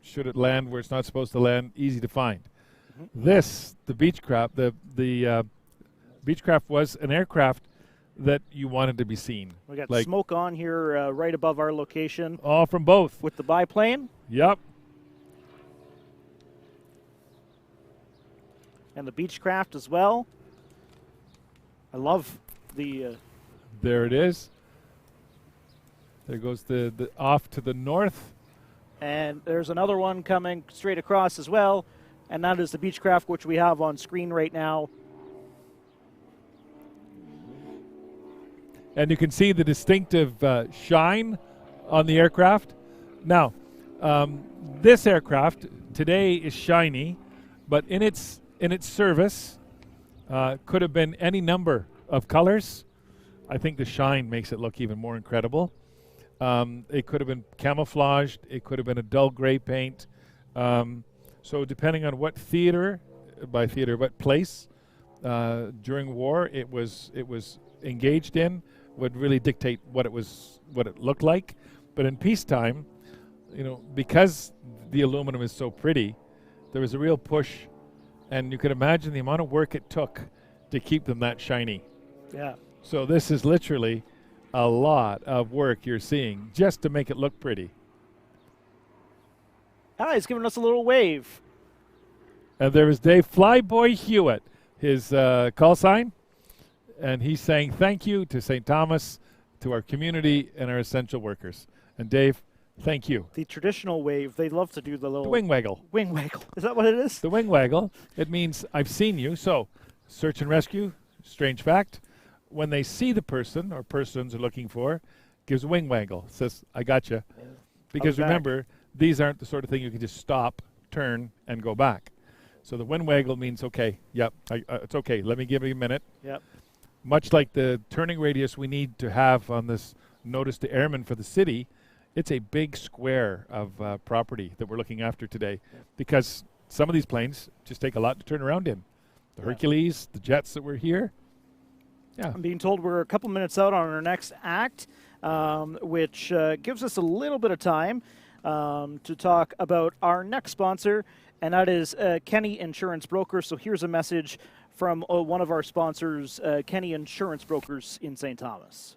should it land where it's not supposed to land, easy to find. This, the Beechcraft, the Beechcraft was an aircraft that you wanted to be seen. We got smoke on here right above our location. All from both. With the biplane. Yep. And the Beechcraft as well. I love the... There it is. There goes the off to the north. And there's another one coming straight across as well. And that is the Beechcraft, which we have on screen right now. And you can see the distinctive shine on the aircraft. Now, This aircraft today is shiny, but in its service could have been any number of colors. I think the shine makes it look even more incredible. It could have been camouflaged. It could have been a dull gray paint. So depending on what what place during war it was engaged in, would really dictate what it looked like. But in peacetime, because the aluminum is so pretty, there was a real push, and you could imagine the amount of work it took to keep them that shiny. Yeah. So this is literally a lot of work you're seeing just to make it look pretty. He's giving us a little wave. And there is Dave Flyboy Hewitt, his call sign, and he's saying thank you to St. Thomas, to our community, and our essential workers. And Dave, thank you. The traditional wave, they love to do the little... The wing waggle. Wing waggle. Is that what it is? The wing waggle. It means I've seen you. So search and rescue, strange fact, when they see the person or persons they're looking for, gives a wing waggle. Says, I got you. Yeah. Because remember, these aren't the sort of thing you can just stop, turn, and go back. So the wing waggle means, okay, yep, it's okay. Let me give you a minute. Yep. Much like the turning radius we need to have on this notice to airmen for the city, it's a big square of property that we're looking after today, because some of these planes just take a lot to turn around in. The Hercules, the jets that were here. Yeah. I'm being told we're a couple minutes out on our next act, which gives us a little bit of time to talk about our next sponsor, and that is Kenny Insurance Brokers. So here's a message from one of our sponsors, Kenny Insurance Brokers in St. Thomas.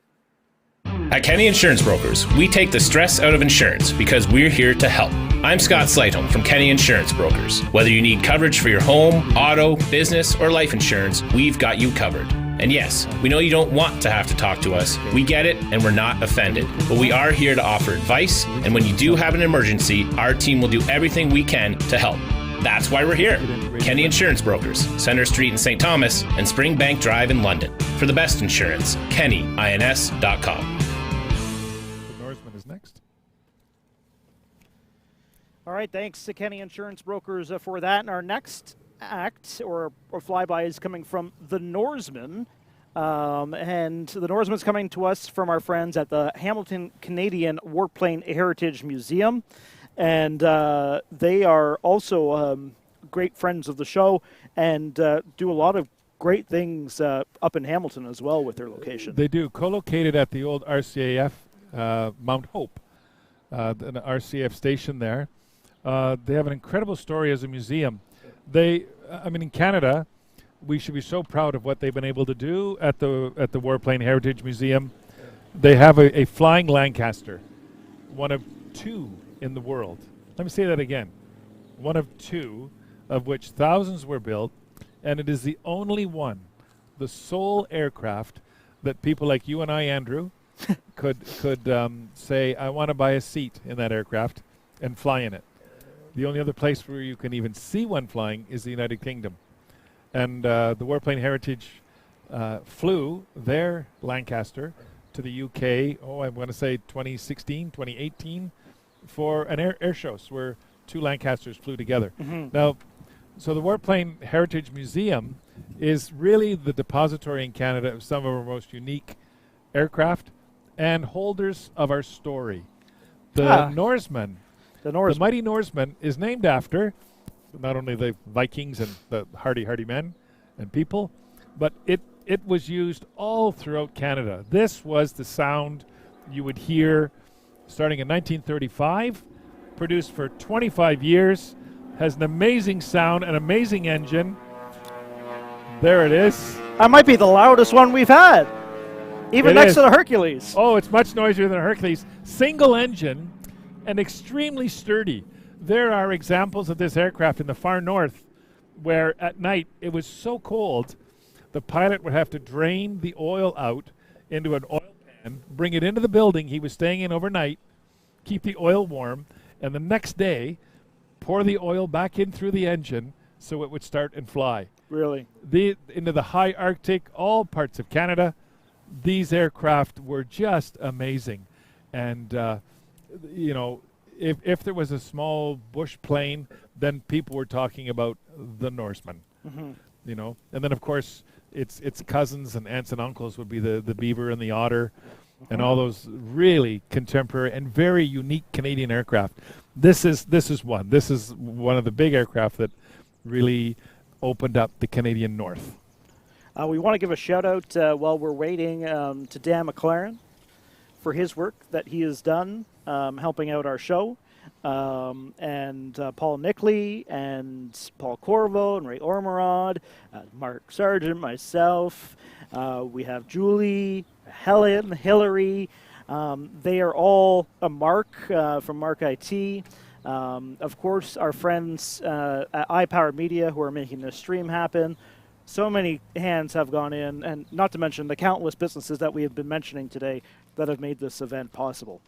At Kenny Insurance Brokers, we take the stress out of insurance because we're here to help. I'm Scott Slightholm from Kenny Insurance Brokers. Whether you need coverage for your home, auto, business, or life insurance, we've got you covered. And yes, we know you don't want to have to talk to us. We get it, and we're not offended. But we are here to offer advice, and when you do have an emergency, our team will do everything we can to help. That's why we're here. Kenny Insurance Brokers, Center Street in St. Thomas and Springbank Drive in London. For the best insurance, kennyins.com. The Norseman is next. All right, thanks to Kenny Insurance Brokers for that. And our next act or flyby is coming from the Norseman. And the Norseman is coming to us from our friends at the Hamilton Canadian Warplane Heritage Museum. And they are also great friends of the show and do a lot of great things up in Hamilton as well with their location. They do. Co-located at the old RCAF Mount Hope, an RCAF station there. They have an incredible story as a museum. In Canada, we should be so proud of what they've been able to do at the Warplane Heritage Museum. They have a flying Lancaster, one of two in the world. Let me say that again. One of two, of which thousands were built, and it is the only one, the sole aircraft that people like you and I, Andrew, could say, I want to buy a seat in that aircraft and fly in it. The only other place where you can even see one flying is the United Kingdom. And the Warplane Heritage flew their Lancaster to the UK, I want to say 2016, 2018, for an air show where two Lancasters flew together. Mm-hmm. Now, so the Warplane Heritage Museum is really the depository in Canada of some of our most unique aircraft and holders of our story. The Norseman, the mighty Norseman, is named after not only the Vikings and the hardy men and people, but it was used all throughout Canada. This was the sound you would hear starting in 1935, produced for 25 years, has an amazing sound, an amazing engine. There it is. That might be the loudest one we've had, even next to the Hercules. Oh, it's much noisier than a Hercules. Single engine and extremely sturdy. There are examples of this aircraft in the far north where at night it was so cold the pilot would have to drain the oil out into an oil pan, bring it into the building he was staying in overnight, keep the oil warm, and the next day pour the oil back in through the engine so it would start and fly. Really? Into the high Arctic, all parts of Canada, these aircraft were just amazing. And, if there was a small bush plane, then people were talking about the Norseman. You know, and then of course its cousins and aunts and uncles would be the beaver and the otter, and all those really contemporary and very unique Canadian aircraft. This is one of the big aircraft that really opened up the Canadian North. We want to give a shout out while we're waiting to Dan McLaren for his work that he has done helping out our show. And Paul Nickley and Paul Corvo and Ray Ormerod, Mark Sargent, myself. We have Julie, Helen, Hillary. They are all Mark from Mark IT. Of course, our friends at iPowered Media who are making this stream happen. So many hands have gone in, and not to mention the countless businesses that we have been mentioning today that have made this event possible.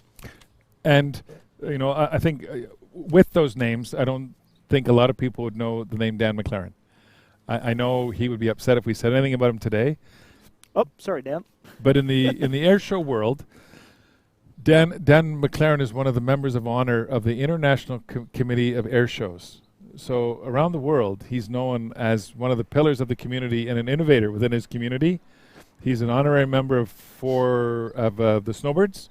And, you know, I think with those names, I don't think a lot of people would know the name Dan McLaren. I know he would be upset if we said anything about him today. Oh, sorry, Dan. But in the air show world, Dan McLaren is one of the members of honor of the International Committee of Air Shows. So around the world, he's known as one of the pillars of the community and an innovator within his community. He's an honorary member of the Snowbirds.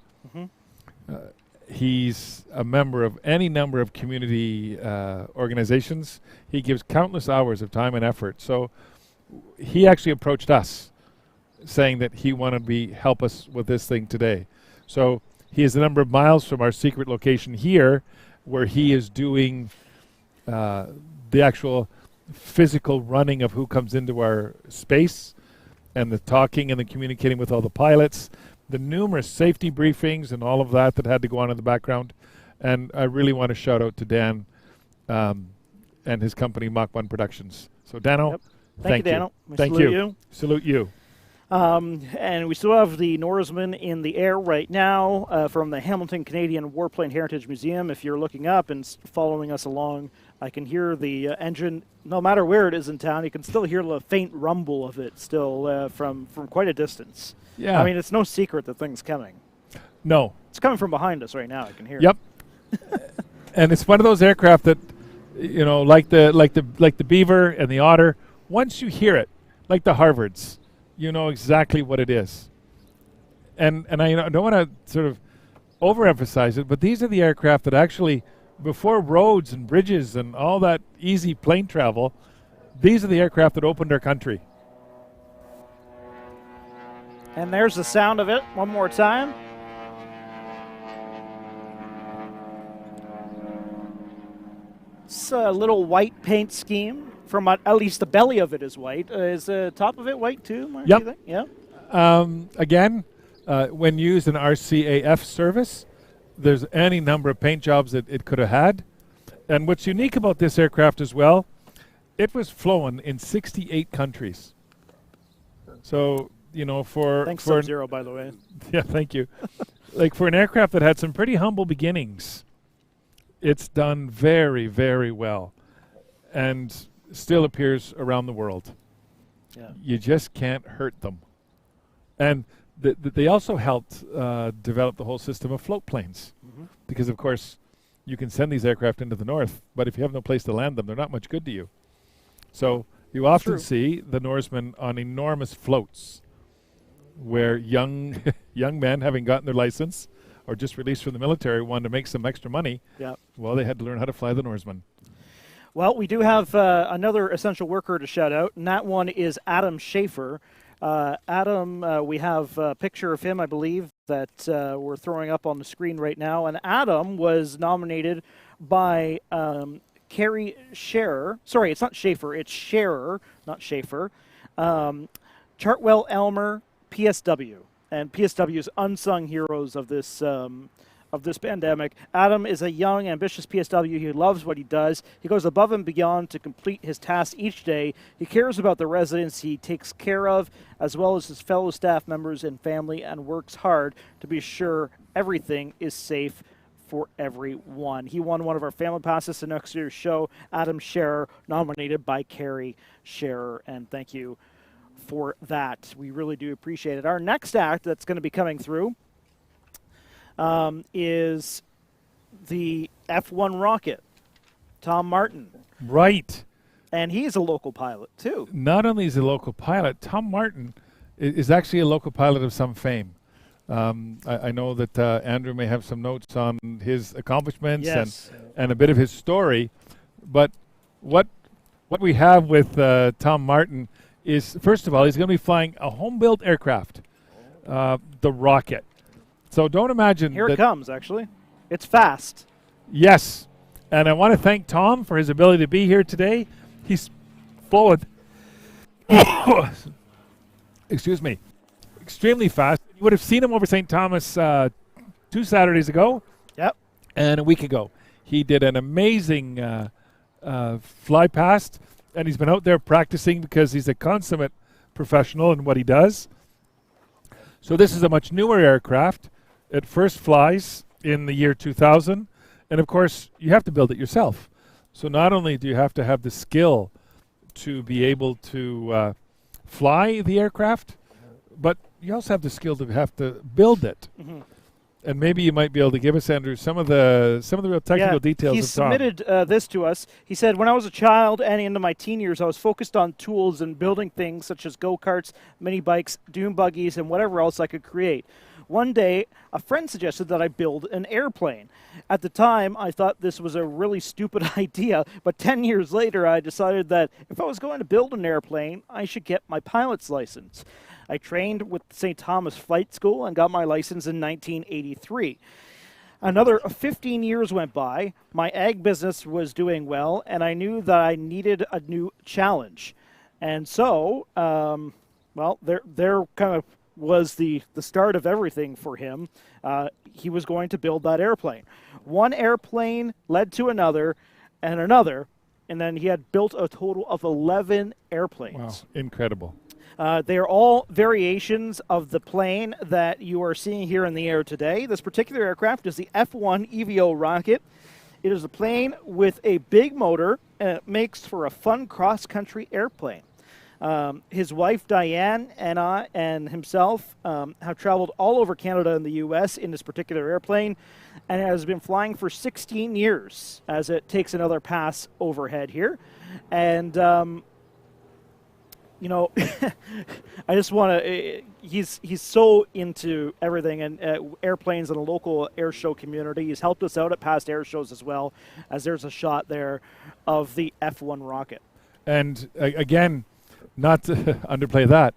He's a member of any number of community organizations. He gives countless hours of time and effort. So he actually approached us saying that he wanted to help us with this thing today. So he is a number of miles from our secret location here, where he is doing the actual physical running of who comes into our space, and the talking and the communicating with all the pilots, the numerous safety briefings and all of that had to go on in the background. And I really want to shout out to Dan and his company, Mach 1 Productions. So Dano, Thank you, Dano. Thank you. Salute you. And we still have the Norseman in the air right now from the Hamilton Canadian Warplane Heritage Museum. If you're looking up and following us along, I can hear the engine. No matter where it is in town, you can still hear the faint rumble of it still from quite a distance. Yeah. I mean, it's no secret the thing's coming. No. It's coming from behind us right now. I can hear it. And it's one of those aircraft that, you know, like the Beaver and the Otter, once you hear it, like the Harvards, you know exactly what it is. And I don't want to sort of overemphasize it, but these are the aircraft that actually, before roads and bridges and all that easy plane travel, these are the aircraft that opened our country. And there's the sound of it one more time. It's a little white paint scheme. From at least the belly of it is white. Is the top of it white too, Mark? Yep. Do you think? Yeah. Again, when used in RCAF service, there's any number of paint jobs that it could have had. And what's unique about this aircraft as well, it was flown in 68 countries. So, you know, Thanks, Sub-Zero, by the way. Yeah, thank you. Like, for an aircraft that had some pretty humble beginnings, it's done very, very well. And still appears around the world. Yeah. You just can't hurt them. And they also helped develop the whole system of float planes. Because, of course, you can send these aircraft into the north, but if you have no place to land them, they're not much good to you. So you often see the Norsemen on enormous floats where young men, having gotten their license or just released from the military, wanted to make some extra money. Yeah. Well, they had to learn how to fly the Norseman. Well, we do have another essential worker to shout out, and that one is Adam Schaefer. Adam, we have a picture of him, I believe, that we're throwing up on the screen right now. And Adam was nominated by Carrie Scherer. Sorry, it's not Schaefer, it's Scherer, not Schaefer. Chartwell Elmer, PSW. And PSW's unsung heroes of this pandemic. Adam is a young, ambitious PSW. He loves what he does. He goes above and beyond to complete his tasks each day. He cares about the residents he takes care of, as well as his fellow staff members and family, and works hard to be sure everything is safe for everyone. He won one of our family passes to next year's show. Adam Scherer, nominated by Carrie Scherer, and thank you for that. We really do appreciate it. Our next act that's going to be coming through is the F1 rocket, Tom Martin. Right. And he's a local pilot, too. Not only is he a local pilot, Tom Martin is actually a local pilot of some fame. I know that Andrew may have some notes on his accomplishments and a bit of his story. But what we have with Tom Martin is, first of all, he's going to be flying a home-built aircraft, the Rocket. So don't imagine Here it comes, actually. It's fast. Yes. And I want to thank Tom for his ability to be here today. He's flown, excuse me, extremely fast. You would have seen him over St. Thomas 2 Saturdays ago. Yep. And a week ago. He did an amazing fly past, and he's been out there practicing because he's a consummate professional in what he does. So this is a much newer aircraft. It first flies in the year 2000, and of course you have to build it yourself. So not only do you have to have the skill to be able to fly the aircraft, but you also have the skill to have to build it. Mm-hmm. And maybe you might be able to give us, Andrew, some of the real technical details. He of Tom. submitted this to us. He said, when I was a child and into my teen years, I was focused on tools and building things such as go-karts, mini bikes, dune buggies, and whatever else I could create. One day, a friend suggested that I build an airplane. At the time, I thought this was a really stupid idea, but 10 years later, I decided that if I was going to build an airplane, I should get my pilot's license. I trained with St. Thomas Flight School and got my license in 1983. Another 15 years went by, my ag business was doing well, and I knew that I needed a new challenge. And so, there kind of was the start of everything for him. He was going to build that airplane. One airplane led to another, and then he had built a total of 11 airplanes. Wow, incredible. They are all variations of the plane that you are seeing here in the air today. This particular aircraft is the F1 EVO rocket. It is a plane with a big motor, and it makes for a fun cross-country airplane. His wife, Diane, and himself have traveled all over Canada and the U.S. in this particular airplane, and it has been flying for 16 years as it takes another pass overhead here. And I just want to. He's so into everything and airplanes in a local air show community. He's helped us out at past air shows as well, as there's a shot there of the F1 rocket. And again, not to underplay that,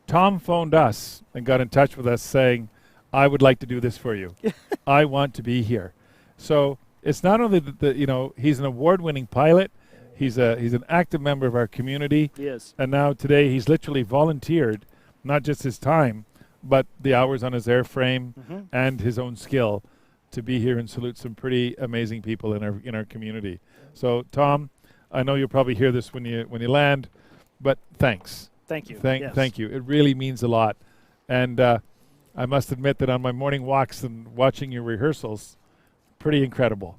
Tom phoned us and got in touch with us saying, "I would like to do this for you. I want to be here." So it's not only that he's an award-winning pilot. He's an active member of our community. He is. And now today he's literally volunteered, not just his time, but the hours on his airframe and his own skill to be here and salute some pretty amazing people in our community. So Tom, I know you'll probably hear this when you land, but thanks. Thank you. Thank you. It really means a lot. And I must admit that on my morning walks and watching your rehearsals, pretty incredible.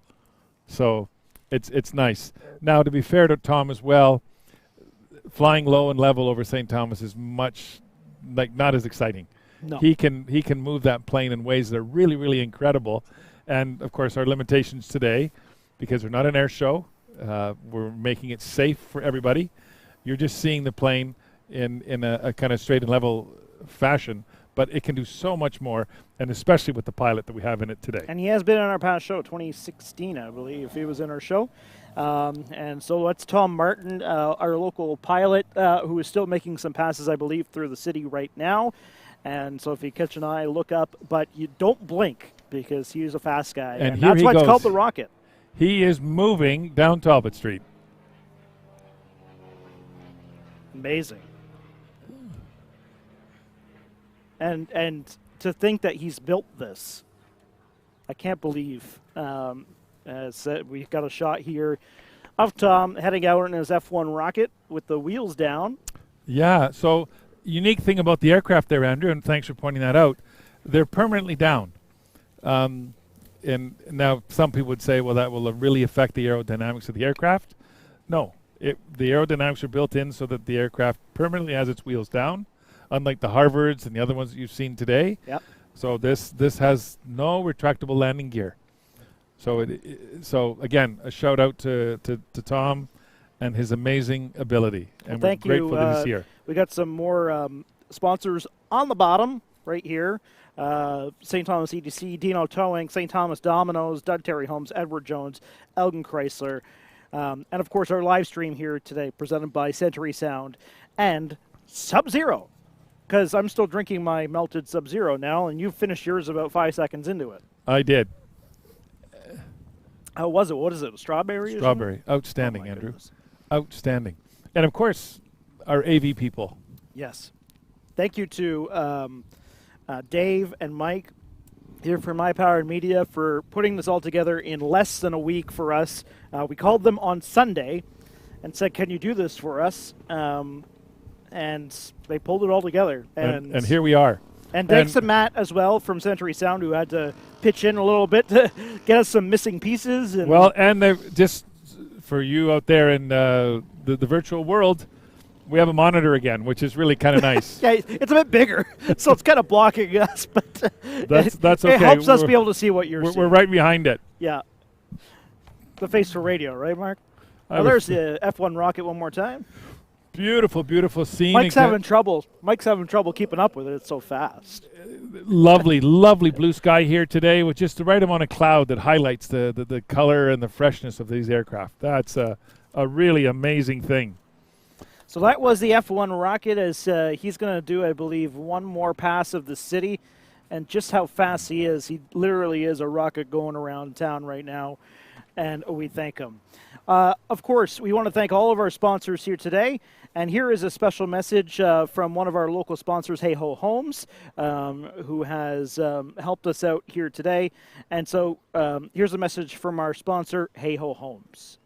So it's nice. Now, to be fair to Tom as well, flying low and level over St. Thomas is much not as exciting. No. He can move that plane in ways that are really, really incredible. And of course, our limitations today, because we're not an air show, we're making it safe for everybody. You're just seeing the plane in a kind of straight and level fashion, but it can do so much more, and especially with the pilot that we have in it today. And he has been on our past show, 2016, I believe, he was in our show. And so that's Tom Martin, our local pilot, who is still making some passes, I believe, through the city right now. And so if you catch an eye, look up, but you don't blink because he's a fast guy. And that's why it's called the Rocket. He is moving down Talbot Street. Amazing. And to think that he's built this, I can't believe. We've got a shot here of Tom heading out in his F1 rocket with the wheels down. Yeah, so unique thing about the aircraft there, Andrew, and thanks for pointing that out, they're permanently down. And now some people would say, well, that will really affect the aerodynamics of the aircraft. No, the aerodynamics are built in so that the aircraft permanently has its wheels down, unlike the Harvards and the other ones that you've seen today. Yep. So this has no retractable landing gear. So again, a shout out to Tom and his amazing ability. And thank we're grateful you. that he's here. We got some more sponsors on the bottom right here. St. Thomas EDC, Dino Towing, St. Thomas Domino's, Doug Terry Homes, Edward Jones, Elgin Chrysler, and of course our live stream here today presented by Century Sound and Sub-Zero, because I'm still drinking my melted Sub-Zero now, and you finished yours about 5 seconds into it. I did. How was it? What is it? Strawberry? Strawberry. Outstanding, Oh, Andrew. goodness. Outstanding. And of course, our AV people. Yes. Thank you to Dave and Mike here from My Power Media for putting this all together in less than a week for us. We called them on Sunday and said, can you do this for us? And they pulled it all together. And here we are. And thanks to Matt as well from Century Sound, who had to pitch in a little bit to get us some missing pieces. And well, and just for you out there in the virtual world, we have a monitor again, which is really kind of nice. yeah, it's a bit bigger, so it's kind of blocking us, but that's okay. It helps us be able to see what you're seeing. We're right behind it. Yeah. The face for radio, right, Mark? Oh, there's the F1 rocket one more time. Beautiful, beautiful scene. Mike's having trouble keeping up with it. It's so fast. Lovely, lovely blue sky here today with just the right amount of cloud that highlights the color and the freshness of these aircraft. That's a really amazing thing. So that was the F1 rocket as he's going to do, I believe, one more pass of the city. And just how fast he literally is a rocket going around town right now. And we thank him. Of course, we want to thank all of our sponsors here today. And here is a special message from one of our local sponsors, Hey Ho Homes, who has helped us out here today. And so here's a message from our sponsor, Hey Ho Homes.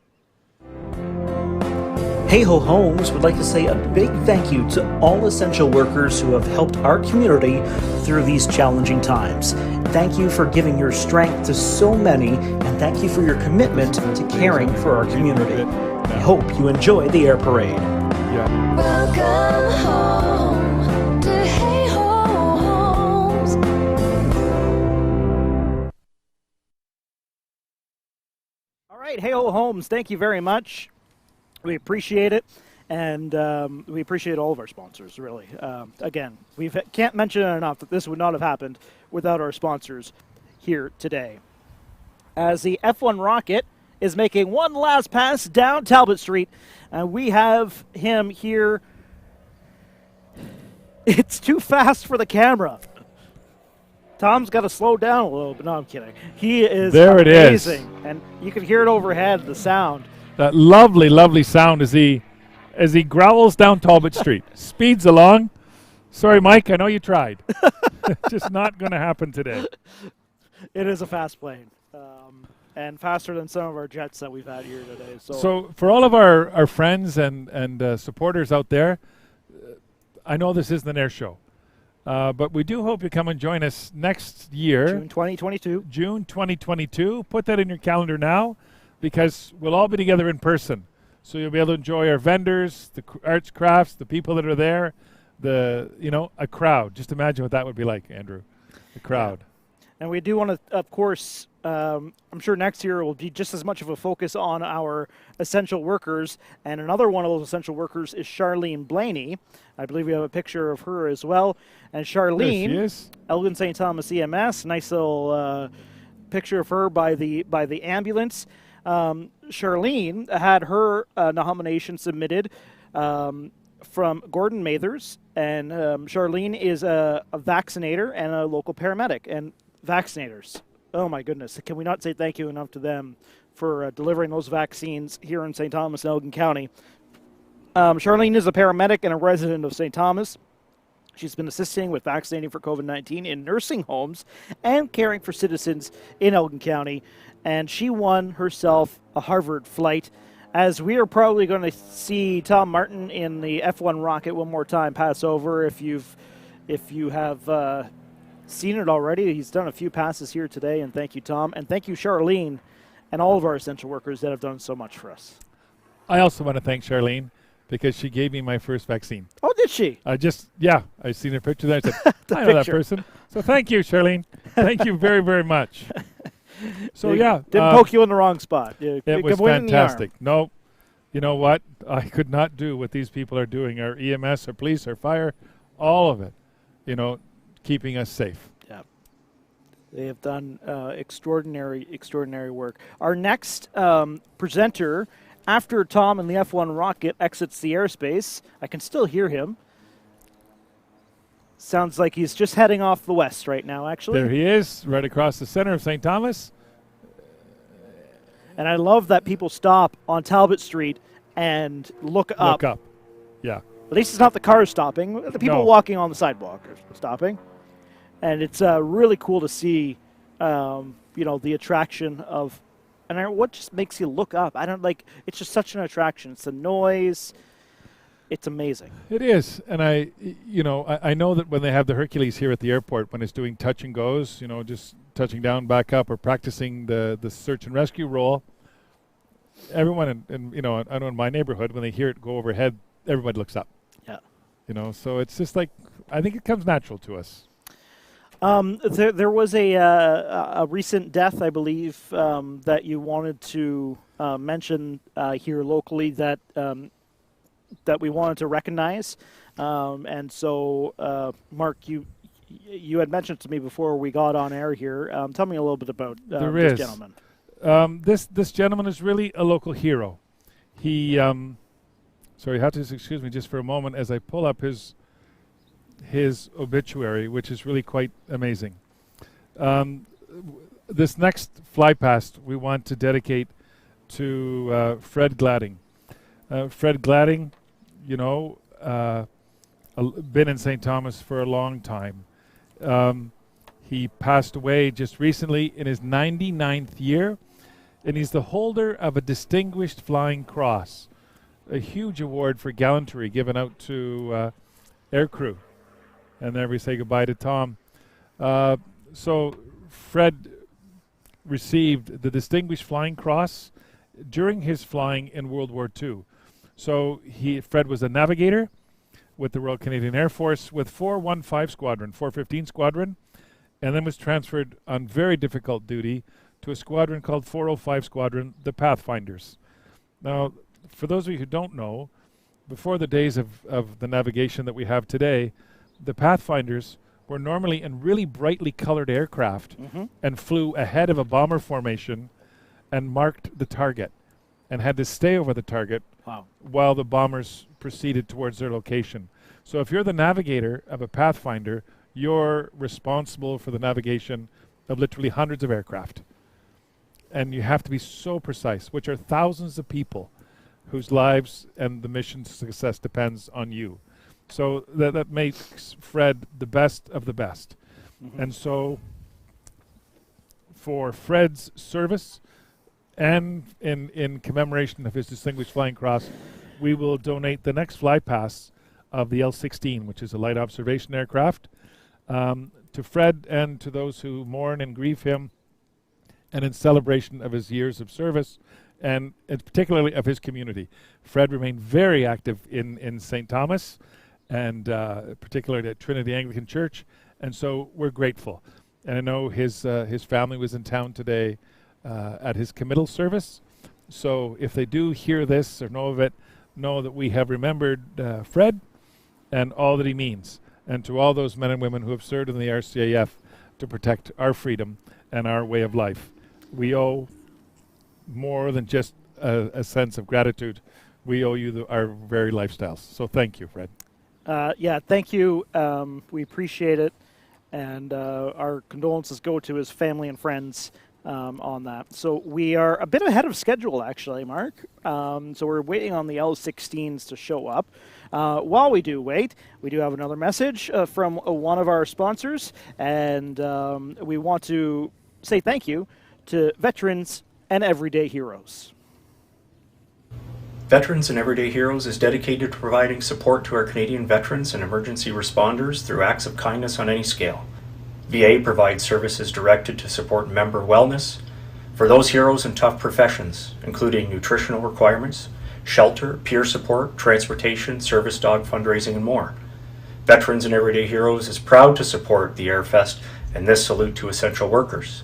Hey Ho Homes would like to say a big thank you to all essential workers who have helped our community through these challenging times. Thank you for giving your strength to so many, and thank you for your commitment to caring for our community. I hope you enjoy the air parade. Yeah. Welcome home to Hey Ho Homes. All right, Hey Ho Homes, thank you very much. We appreciate it, and we appreciate all of our sponsors, really. Again, we can't mention it enough that this would not have happened without our sponsors here today. As the F1 rocket is making one last pass down Talbot Street, and we have him here. It's too fast for the camera. Tom's got to slow down a little bit. No, I'm kidding. He is there amazing. It is. And you can hear it overhead, the sound. That lovely, lovely sound as he growls down Talbot Street, speeds along. Sorry, Mike, I know you tried. Just not going to happen today. It is a fast plane, and faster than some of our jets that we've had here today. So for all of our friends and supporters out there, I know this isn't an air show, but we do hope you come and join us next year. June 2022. June 2022. Put that in your calendar now, because we'll all be together in person. So you'll be able to enjoy our vendors, the arts, crafts, the people that are there, a crowd. Just imagine what that would be like, Andrew, the crowd. Yeah. And we do want to, of course, I'm sure next year will be just as much of a focus on our essential workers. And another one of those essential workers is Charlene Blaney. I believe we have a picture of her as well. And Charlene, there she is. Elgin St. Thomas EMS, nice little picture of her by the ambulance. Charlene had her nomination submitted from Gordon Mathers, and Charlene is a vaccinator and a local paramedic. And vaccinators, oh my goodness, can we not say thank you enough to them for delivering those vaccines here in St. Thomas and Elgin County. Charlene is a paramedic and a resident of St. Thomas. She's been assisting with vaccinating for COVID-19 in nursing homes and caring for citizens in Elgin County. And she won herself a Harvard flight, as we are probably going to see Tom Martin in the F1 rocket one more time pass over. If you have seen it already, he's done a few passes here today, and thank you, Tom. And thank you, Charlene, and all of our essential workers that have done so much for us. I also want to thank Charlene, because she gave me my first vaccine. Oh, did she? I seen her picture there. I said, I know that person. So thank you, Charlene. Thank you very, very much. So yeah, didn't poke you in the wrong spot. It was fantastic. No, you know what? I could not do what these people are doing. Our EMS, our police, our fire, all of it. You know, keeping us safe. Yeah, they have done extraordinary work. Our next presenter, after Tom and the F-1 rocket exits the airspace, I can still hear him. Sounds like he's just heading off the west right now, actually. There he is, right across the center of St. Thomas. And I love that people stop on Talbot Street and look up. Look up, yeah. At least it's not the cars stopping. The people walking on the sidewalk are stopping. And it's really cool to see, the attraction of, and what just makes you look up? It's just such an attraction. It's the noise. It's amazing. It is, and I know that when they have the Hercules here at the airport, when it's doing touch and goes, just touching down, back up, or practicing the search and rescue roll, everyone, I know in my neighborhood, when they hear it go overhead, everybody looks up. Yeah. So it's just like, I think it comes natural to us. There was a recent death, I believe, that you wanted to mention here locally that we wanted to recognize, and so Mark, you had mentioned to me before we got on air here. Tell me a little bit about this gentleman. This gentleman is really a local hero. He, sorry, you have to excuse me just for a moment as I pull up his obituary, which is really quite amazing. This next fly past we want to dedicate to Fred Gladding. Fred Gladding, been in St. Thomas for a long time. He passed away just recently in his 99th year, and he's the holder of a Distinguished Flying Cross, a huge award for gallantry given out to aircrew. And there we say goodbye to Tom. So Fred received the Distinguished Flying Cross during his flying in World War II. So Fred was a navigator with the Royal Canadian Air Force with 415 Squadron, and then was transferred on very difficult duty to a squadron called 405 Squadron, the Pathfinders. Now, for those of you who don't know, before the days of the navigation that we have today, the Pathfinders were normally in really brightly colored aircraft and flew ahead of a bomber formation and marked the target and had to stay over the target while the bombers proceeded towards their location. So if you're the navigator of a Pathfinder, you're responsible for the navigation of literally hundreds of aircraft. And you have to be so precise, which are thousands of people whose lives and the mission's success depends on you. So that makes Fred the best of the best. And so for Fred's service and in commemoration of his Distinguished Flying Cross, we will donate the next fly pass of the L-16, which is a light observation aircraft, to Fred and to those who mourn and grieve him, and in celebration of his years of service, and particularly of his community. Fred remained very active in St. Thomas, and particularly at Trinity Anglican Church, and so we're grateful. And I know his family was in town today at his committal service, so if they do hear this or know of it, know that we have remembered Fred and all that he means, and to all those men and women who have served in the RCAF to protect our freedom and our way of life. We owe more than just a sense of gratitude. We owe you our very lifestyles. So thank you, Fred. Thank you. We appreciate it, and our condolences go to his family and friends on that. So we are a bit ahead of schedule, actually, Mark. So we're waiting on the L-16s to show up. While we do wait, we do have another message from one of our sponsors, and we want to say thank you to veterans and everyday heroes. Veterans and Everyday Heroes is dedicated to providing support to our Canadian veterans and emergency responders through acts of kindness on any scale. VA provides services directed to support member wellness for those heroes in tough professions, including nutritional requirements, shelter, peer support, transportation, service dog fundraising, and more. Veterans and Everyday Heroes is proud to support the Airfest and this salute to essential workers.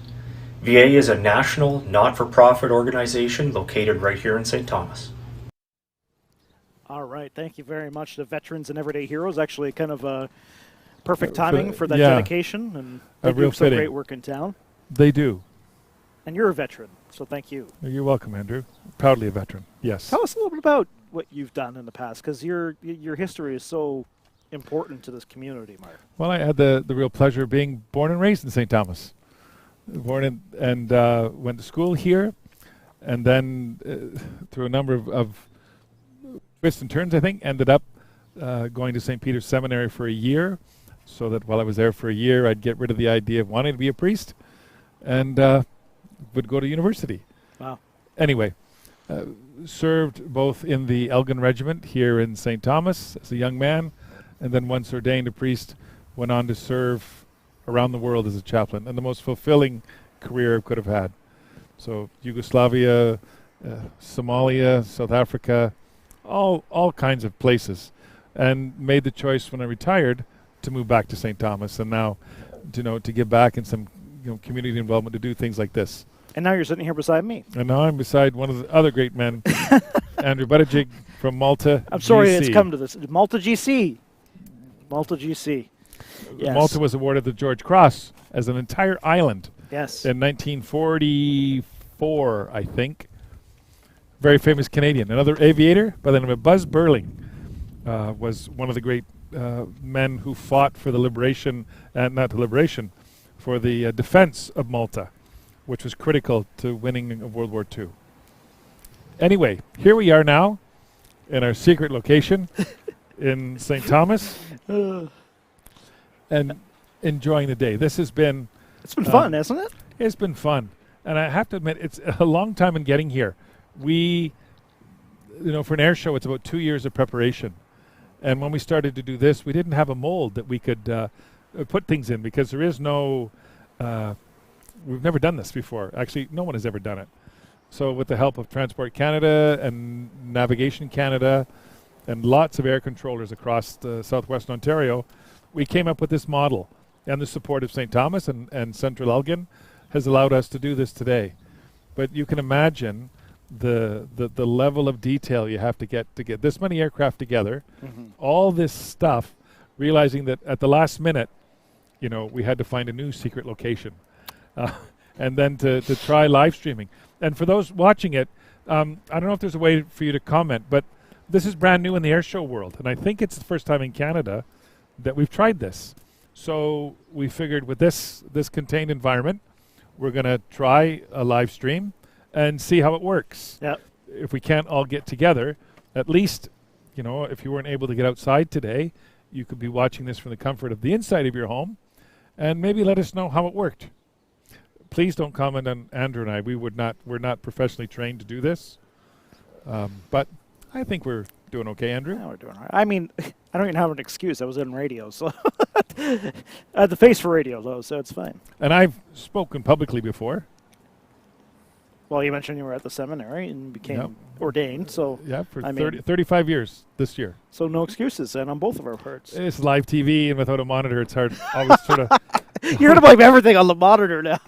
VA is a national, not-for-profit organization located right here in St. Thomas. All right, thank you very much to Veterans and Everyday Heroes. Actually, kind of perfect timing for that yeah. dedication, and they do real some fitting. great work in town. They do. And you're a veteran, so thank you. You're welcome, Andrew. Proudly a veteran. Yes. Tell us a little bit about what you've done in the past, because your history is so important to this community, Mark. Well, I had the real pleasure of being born and raised in St. Thomas. Born in, and went to school here, and then through a number of twists and turns, I think, ended up going to St. Peter's Seminary for a year, so that while I was there for a year, I'd get rid of the idea of wanting to be a priest, and would go to university. Wow. Anyway, served both in the Elgin Regiment here in St. Thomas as a young man, and then once ordained a priest, went on to serve around the world as a chaplain, and the most fulfilling career I could have had. So Yugoslavia, Somalia, South Africa, all kinds of places, and made the choice when I retired to move back to St. Thomas, and now to give back in some community involvement, to do things like this. And now you're sitting here beside me. And now I'm beside one of the other great men, Andrew Buttigieg from Malta. I'm sorry GC. it's come to this. Malta GC. Malta GC. Yes. Malta was awarded the George Cross as an entire island. Yes. In 1944, I think. Very famous Canadian. Another aviator by the name of Buzz Burling was one of the great men who fought for the liberation, for the defense of Malta, which was critical to winning of World War II. Anyway, here we are now in our secret location in St. Thomas and enjoying the day. It's been fun, hasn't it? It's been fun. And I have to admit, it's a long time in getting here. We, for an air show, it's about 2 years of preparation. And when we started to do this, we didn't have a mold that we could put things in, because there is no, we've never done this before. Actually, no one has ever done it. So with the help of Transport Canada and Navigation Canada and lots of air controllers across southwestern Ontario, we came up with this model. And the support of St. Thomas and Central Elgin has allowed us to do this today. But you can imagine the level of detail you have to get this many aircraft together, all this stuff, realizing that at the last minute, we had to find a new secret location. And then to try live streaming. And for those watching it, I don't know if there's a way for you to comment, but this is brand new in the airshow world. And I think it's the first time in Canada that we've tried this. So we figured with this contained environment, we're going to try a live stream and see how it works. Yep. If we can't all get together, at least, if you weren't able to get outside today, you could be watching this from the comfort of the inside of your home, and maybe let us know how it worked. Please don't comment on Andrew and I. We're not professionally trained to do this. But I think we're doing okay, Andrew. Yeah, we're doing all right. I mean, I don't even have an excuse. I was in radio, so I had the face for radio, though, so it's fine. And I've spoken publicly before. Well, you mentioned you were at the seminary and became ordained, so... Yeah, for 35 years this year. So no excuses then on both of our parts. It's live TV, and without a monitor, it's hard. Always sort of... You're going to blame everything on the monitor now.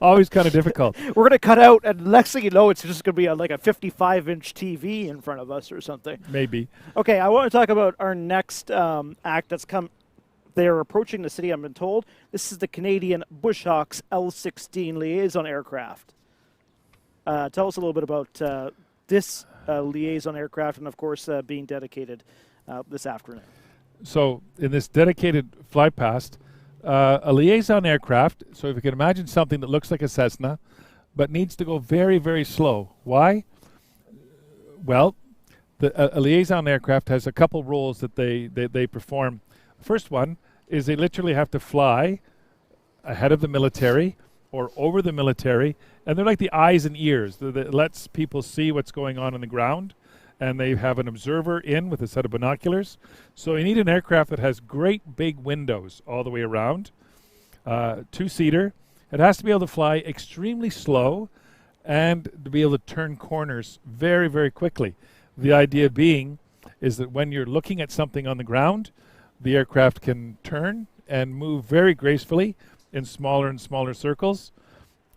Always kind of difficult. We're going to cut out, and next thing you know, it's just going to be like a 55-inch TV in front of us or something. Maybe. Okay, I want to talk about our next act that's come. They're approaching the city, I've been told. This is the Canadian Bushhawks L-16 Liaison aircraft. Tell us a little bit about this Liaison aircraft and, of course, being dedicated this afternoon. So in this dedicated fly past, a Liaison aircraft, so if you can imagine something that looks like a Cessna, but needs to go very, very slow. Why? Well, a Liaison aircraft has a couple roles that they perform. First one is they literally have to fly ahead of the military or over the military, and they're like the eyes and ears that lets people see what's going on the ground, and they have an observer in with a set of binoculars. So you need an aircraft that has great big windows all the way around, two-seater. It has to be able to fly extremely slow and to be able to turn corners very, very quickly. The idea being is that when you're looking at something on the ground, the aircraft can turn and move very gracefully in smaller and smaller circles.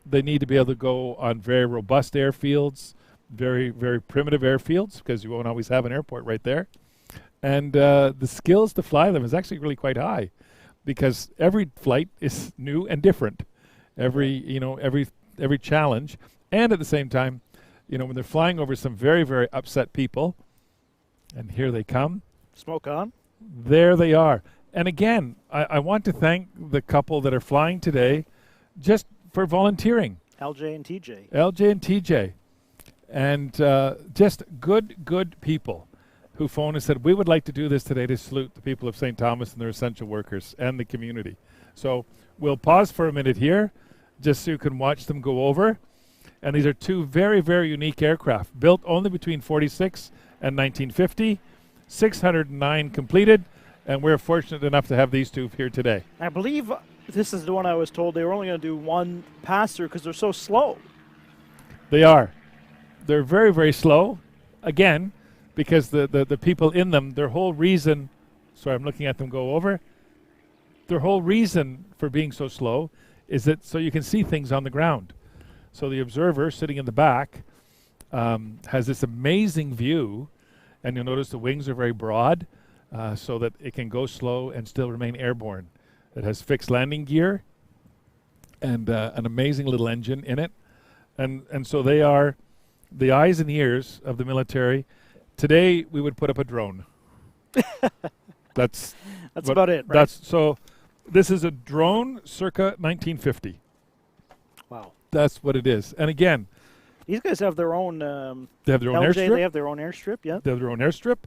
They need to be able to go on very robust airfields, very, very primitive airfields, because you won't always have an airport right there. And the skills to fly them is actually really quite high, because every flight is new and different. Every challenge. And at the same time, when they're flying over some very, very upset people, and here they come. Smoke on. There they are. And again, I want to thank the couple that are flying today just for volunteering. LJ and TJ. LJ and TJ. And just good people who phoned and said, we would like to do this today to salute the people of St. Thomas and their essential workers and the community. So we'll pause for a minute here just so you can watch them go over. And these are two very, very unique aircraft, built only between 46 and 1950, 609 completed, and we're fortunate enough to have these two here today. I believe this is the one I was told they were only going to do one pass-through because they're so slow. They are. They're very, very slow, again, because the people in them, their whole reason, sorry, I'm looking at them go over, their whole reason for being so slow is that so you can see things on the ground. So the observer sitting in the back has this amazing view, and you'll notice the wings are very broad so that it can go slow and still remain airborne. It has fixed landing gear and an amazing little engine in it. And so they are the eyes and ears of the military. Today we would put up a drone. That's about it, right? So this is a drone circa 1950. Wow. That's what it is. And again, these guys have their own. They have their own airstrip. They have their own airstrip. Yeah. They have their own airstrip,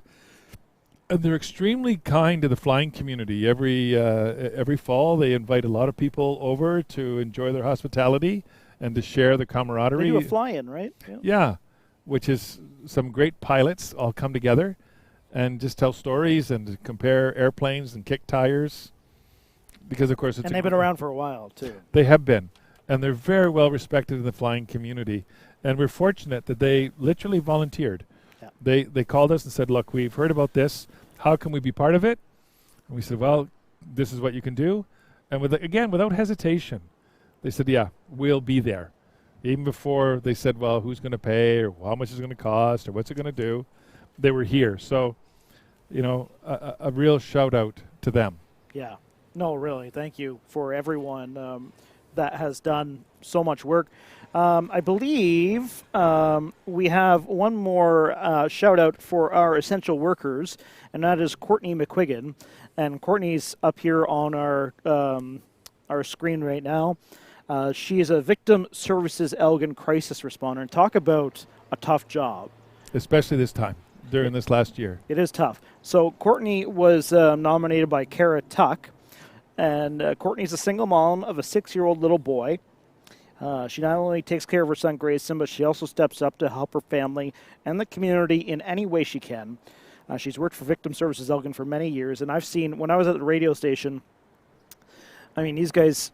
and they're extremely kind to the flying community. Every fall, they invite a lot of people over to enjoy their hospitality and to share the camaraderie. They do a fly-in, right? Yeah, which is some great pilots all come together and just tell stories and compare airplanes and kick tires. Because of course, they've been around for a while too. They have been. And they're very well respected in the flying community. And we're fortunate that they literally volunteered. Yeah. They called us and said, look, we've heard about this. How can we be part of it? And we said, well, this is what you can do. And without hesitation, they said, yeah, we'll be there. Even before they said, well, who's going to pay or how much is it going to cost or what's it going to do? They were here. So, a real shout out to them. Yeah. No, really. Thank you for everyone that has done so much work. I believe we have one more shout out for our essential workers, and that is Courtney McQuiggan. And Courtney's up here on our screen right now. She is a victim services Elgin crisis responder. And talk about a tough job. Especially this time, during this last year. It is tough. So Courtney was nominated by Kara Tuck. And Courtney's a single mom of a 6-year-old little boy. She not only takes care of her son Grayson, but she also steps up to help her family and the community in any way she can. She's worked for Victim Services Elgin for many years, and I've seen, when I was at the radio station, I mean, these guys,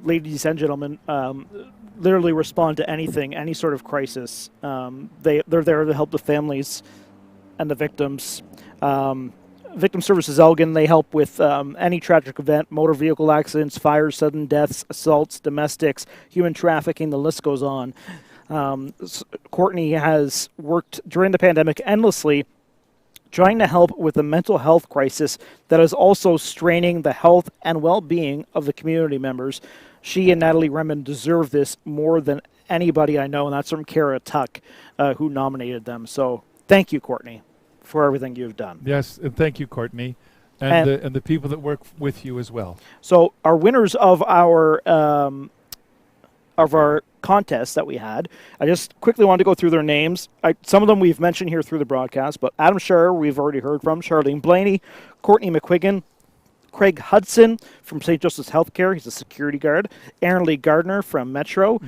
ladies and gentlemen, literally respond to anything, any sort of crisis. They're there to help the families and the victims. Victim Services Elgin, they help with any tragic event, motor vehicle accidents, fires, sudden deaths, assaults, domestics, human trafficking, the list goes on. Courtney has worked during the pandemic endlessly trying to help with the mental health crisis that is also straining the health and well-being of the community members. She and Natalie Remen deserve this more than anybody I know, and that's from Kara Tuck, who nominated them. So thank you, Courtney, for everything you've done. Yes, and thank you, Courtney, and the people that work with you as well. So our winners of our contest that we had, I just quickly wanted to go through their names. Some of them we've mentioned here through the broadcast, but Adam Scherer, we've already heard from, Charlene Blaney, Courtney McQuiggan, Craig Hudson from St. Joseph's Healthcare, he's a security guard, Aaron Lee Gardner from Metro,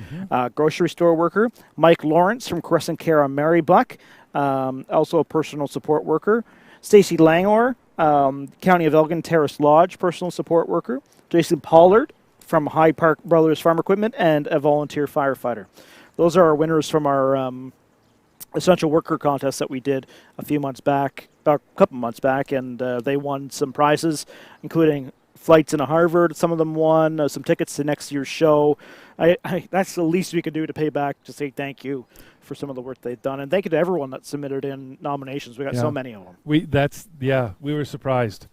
grocery store worker, Mike Lawrence from Crescent Care on Marybuck, also a personal support worker, Stacy Langor, County of Elgin Terrace Lodge, personal support worker, Jason Pollard from High Park Brothers Farm Equipment, and a volunteer firefighter. Those are our winners from our essential worker contest that we did a couple months back, and they won some prizes, including flights into Harvard. Some of them won some tickets to next year's show. That's the least we could do to pay back, to say thank you for some of the work they've done. And thank you to everyone that submitted in nominations. We got so many of them. We were surprised.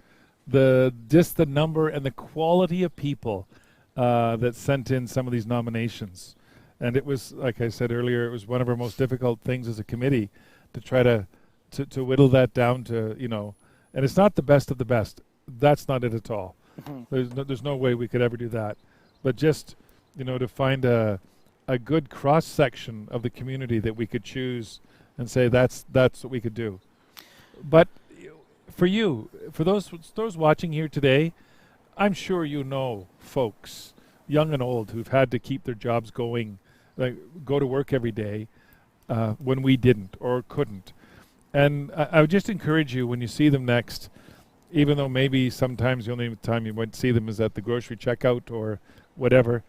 Just the number and the quality of people that sent in some of these nominations. And it was, like I said earlier, it was one of our most difficult things as a committee to try to whittle that down to, and it's not the best of the best. That's not it at all. Mm-hmm. There's no way we could ever do that. But just, to find a good cross-section of the community that we could choose and say that's what we could do. But for those watching here today, I'm sure folks, young and old, who've had to keep their jobs going, like go to work every day when we didn't or couldn't. And I would just encourage you, when you see them next, even though maybe sometimes the only time you might see them is at the grocery checkout or whatever,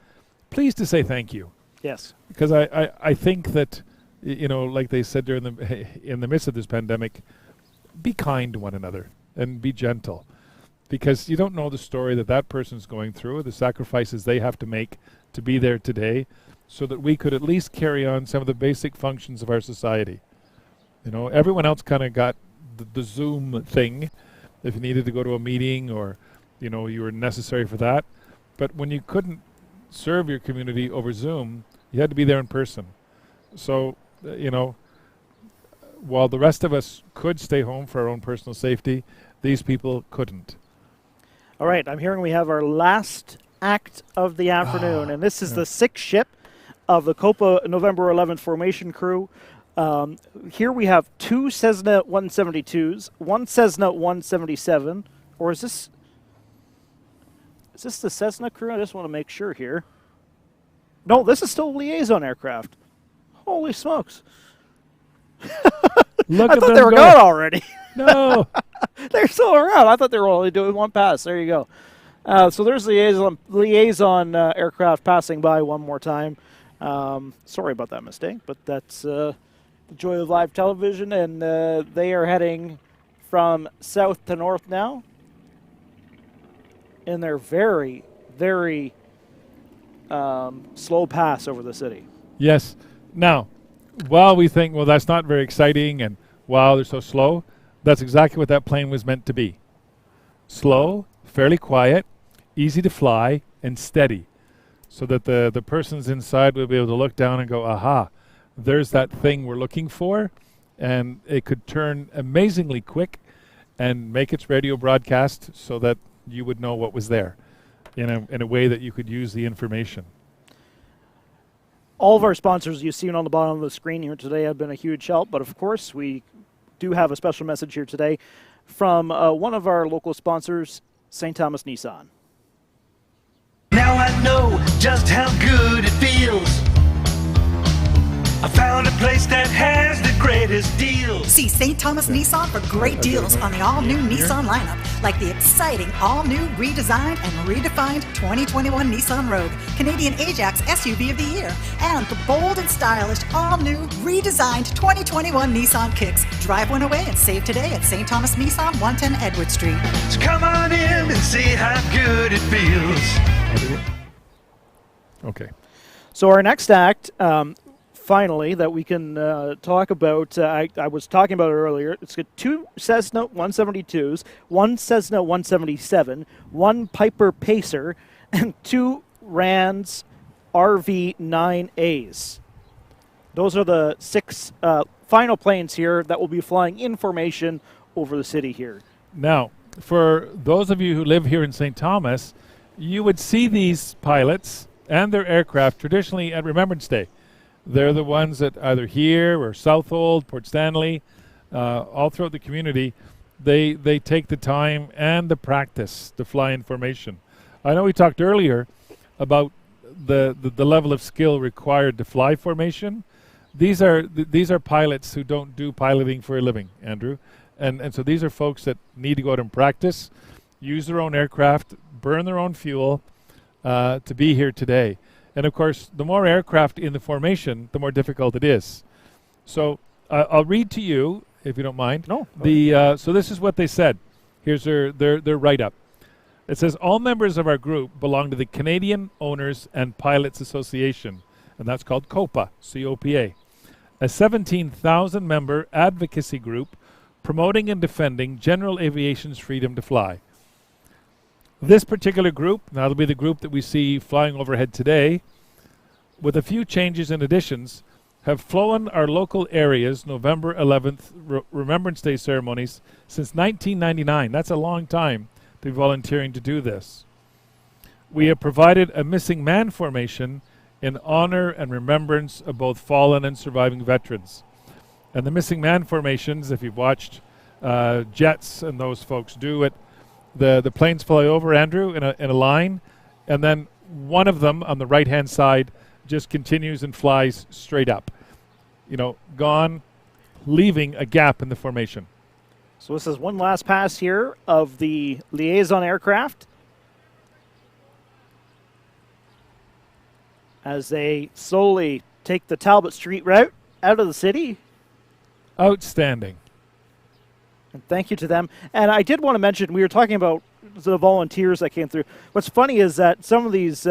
please to say thank you. Yes. Because I think that, like they said in the midst of this pandemic, be kind to one another and be gentle. Because you don't know the story that person's going through, the sacrifices they have to make to be there today, so that we could at least carry on some of the basic functions of our society. Everyone else kind of got the Zoom thing, if you needed to go to a meeting or, you were necessary for that. But when you couldn't serve your community over Zoom, you had to be there in person. So, while the rest of us could stay home for our own personal safety, these people couldn't. All right, I'm hearing we have our last act of the afternoon, and this is the sixth ship of the Copa November 11th formation crew. Here we have 2 Cessna 172s, 1 Cessna 177, or is this the Cessna crew? I just want to make sure here. No, this is still Liaison aircraft. Holy smokes. Look I thought they were gone already. No. They're still around. I thought they were only doing one pass. There you go. So there's Liaison aircraft passing by one more time. Sorry about that mistake, but that's the joy of live television, and they are heading from south to north now. And they're very, very slow pass over the city. Yes. Now, while we think, well, that's not very exciting, and wow, they're so slow, that's exactly what that plane was meant to be. Slow, fairly quiet, easy to fly, and steady. So that the persons inside will be able to look down and go, aha, there's that thing we're looking for. And it could turn amazingly quick and make its radio broadcast so that you would know what was there in a way that you could use the information. All of our sponsors you've seen on the bottom of the screen here today have been a huge help, but of course we do have a special message here today from one of our local sponsors, St. Thomas Nissan. Now I know just how good it feels. I found a place that has the greatest deals. See St. Thomas Nissan for great deals on the all-new Nissan lineup, like the exciting all-new redesigned and redefined 2021 Nissan Rogue, Canadian Ajax SUV of the Year, and the bold and stylish all-new redesigned 2021 Nissan Kicks. Drive one away and save today at St. Thomas Nissan, 110 Edward Street. So come on in and see how good it feels. Okay. So our next act, finally, that we can talk about, I was talking about it earlier. It's got 2 Cessna 172s, 1 Cessna 177, 1 Piper Pacer, and 2 Rands RV-9As. Those are the 6 final planes here that will be flying in formation over the city here. Now, for those of you who live here in St. Thomas, you would see these pilots and their aircraft traditionally at Remembrance Day. They're the ones that either here or Southold, Port Stanley, all throughout the community, they take the time and the practice to fly in formation. I know we talked earlier about the level of skill required to fly formation. These are pilots who don't do piloting for a living, Andrew. And so these are folks that need to go out and practice, use their own aircraft, burn their own fuel to be here today. And of course, the more aircraft in the formation, the more difficult it is. So I'll read to you, if you don't mind. No. So this is what they said. Here's their write-up. It says all members of our group belong to the Canadian Owners and Pilots Association, and that's called Copa, C-O-P-A, a 17,000 member advocacy group promoting and defending general aviation's freedom to fly. This particular group, that'll be the group that we see flying overhead today, with a few changes and additions, have flown our local area's November 11th Remembrance Day ceremonies since 1999. That's a long time to be volunteering to do this. We have provided a missing man formation in honor and remembrance of both fallen and surviving veterans. And the missing man formations, if you've watched jets and those folks do it, the planes fly over, Andrew, in a line, and then one of them on the right-hand side just continues and flies straight up. You know, gone, leaving a gap in the formation. So this is one last pass here of the Liaison aircraft as they slowly take the Talbot Street route out of the city. Outstanding. And thank you to them. And I did want to mention, we were talking about the volunteers that came through. What's funny is that some of these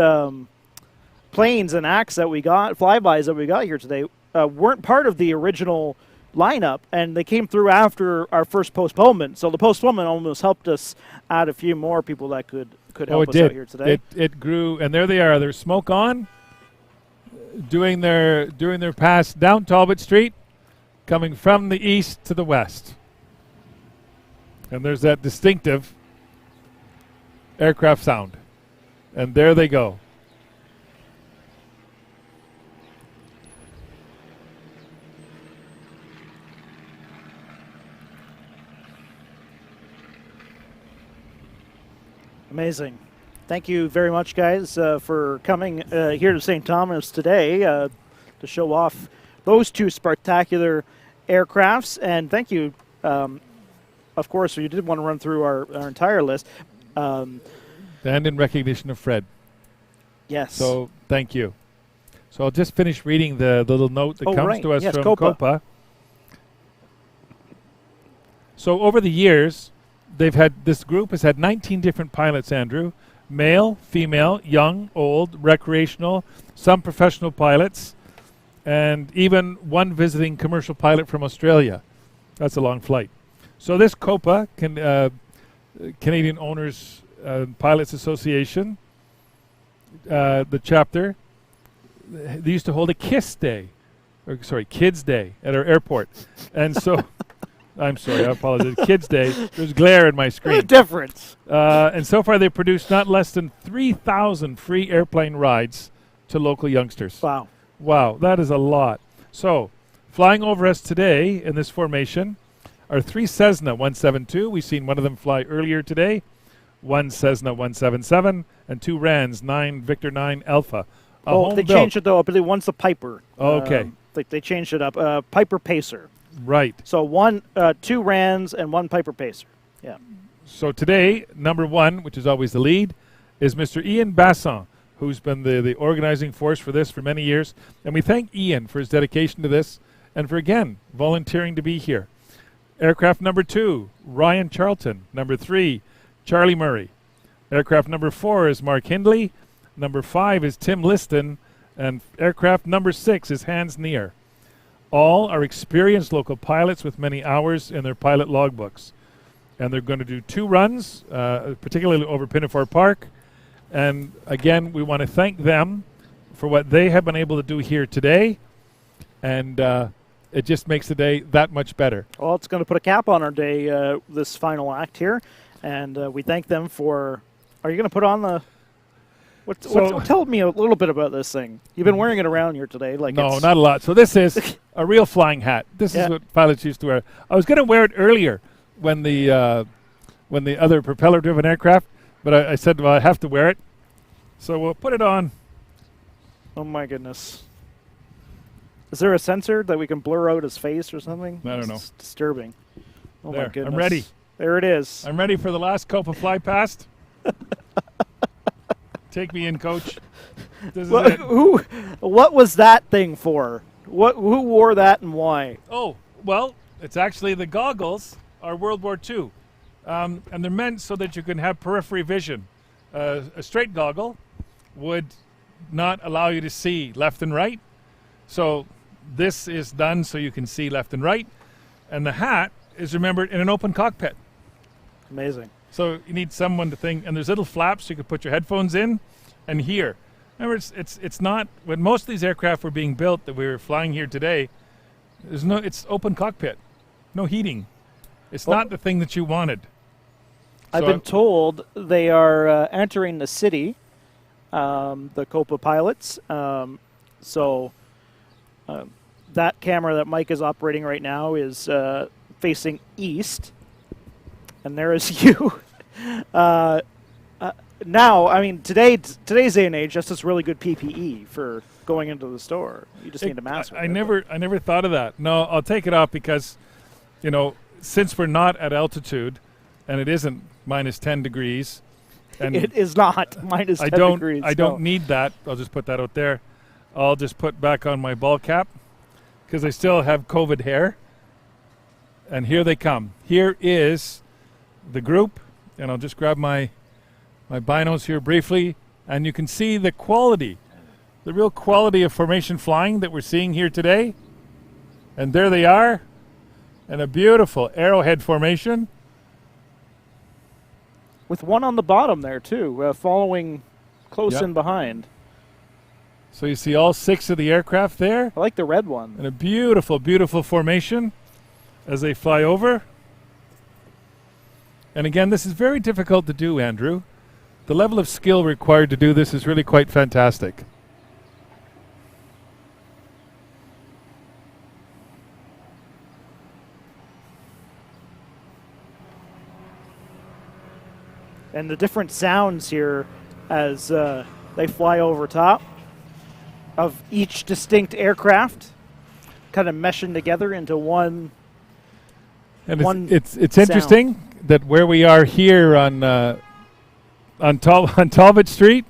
planes and acts that we got, flybys that we got here today, weren't part of the original lineup, and they came through after our first postponement. So the postponement almost helped us add a few more people that could help us out here today. It grew, and there they are. There's smoke on, doing their pass down Talbot Street, coming from the east to the west. And there's that distinctive aircraft sound. And there they go. Amazing. Thank you very much, guys, for coming here to St. Thomas today to show off those two spectacular aircrafts. And thank you, of course, we did want to run through our entire list. And in recognition of Fred. Yes. So thank you. So I'll just finish reading the little note that comes to us from Copa. So over the years, this group has had 19 different pilots, Andrew. Male, female, young, old, recreational, some professional pilots, and even one visiting commercial pilot from Australia. That's a long flight. So this Copa, Canadian Owners Pilots Association, the chapter, they used to hold a Kids Day at our airport. And so... I'm sorry, I apologize. Kids Day. There's glare in my screen. What a difference. And so far, they've produced not less than 3,000 free airplane rides to local youngsters. Wow. Wow, that is a lot. So, flying over us today in this formation are 3 Cessna 172. We've seen one of them fly earlier today. 1 Cessna 177 and 2 Rans 9 Victor 9 Alpha. They changed it, though. I believe one's a Piper. Okay. They changed it up. Piper Pacer. Right. So 2 Rans and 1 Piper Pacer. Yeah. So today, number 1, which is always the lead, is Mr. Ian Basson, who's been the organizing force for this for many years. And we thank Ian for his dedication to this and for, again, volunteering to be here. Aircraft number 2, Ryan Charlton. Number 3, Charlie Murray. Aircraft number 4 is Mark Hindley. Number 5 is Tim Liston. And aircraft number 6 is Hans Neer. All are experienced local pilots with many hours in their pilot logbooks. And they're going to do 2 runs, particularly over Pinafore Park. And again, we want to thank them for what they have been able to do here today. And it just makes the day that much better. Well, it's going to put a cap on our day, this final act here. And we thank them for... Are you going to put on the... tell me a little bit about this thing. You've been wearing it around here today. No, not a lot. So this is a real flying hat. This is what pilots used to wear. I was going to wear it earlier when the other propeller-driven aircraft, but I said, well, I have to wear it. So we'll put it on. Oh, my goodness. Is there a sensor that we can blur out his face or something? I don't know. It's disturbing. Oh, my goodness. I'm ready. There it is. I'm ready for the last Copa fly past. Take me in, Coach. This is it. What was that thing for? Who wore that and why? Oh, well, it's actually the goggles are World War II. and they're meant so that you can have periphery vision. A straight goggle would not allow you to see left and right. So this is done so you can see left and right. And the hat is remembered in an open cockpit. Amazing. So you need someone to think, and there's little flaps you could put your headphones in and hear. Remember, it's not, when most of these aircraft were being built that we were flying here today, it's open cockpit, no heating. It's not the thing that you wanted. I've been told they are entering the city, the Copa pilots. So that camera that Mike is operating right now is facing east, and there is you. Now, I mean, today's day and age, that's just really good PPE for going into the store. You just need a mask. I never thought of that. No, I'll take it off because, since we're not at altitude, and it isn't minus 10 degrees. And it is not minus 10 degrees. I don't need that. I'll just put that out there. I'll just put back on my ball cap because I still have COVID hair. And here they come. Here is the group, and I'll just grab my binos here briefly, and you can see the quality, the real quality of formation flying that we're seeing here today. And there they are, and a beautiful arrowhead formation. With one on the bottom there, too, following close in behind. So you see all 6 of the aircraft there. I like the red one. And a beautiful, beautiful formation as they fly over. And again, this is very difficult to do, Andrew. The level of skill required to do this is really quite fantastic. And the different sounds here as they fly over top of each distinct aircraft, kind of meshing together into one. And it's interesting that where we are here on Talbot Street,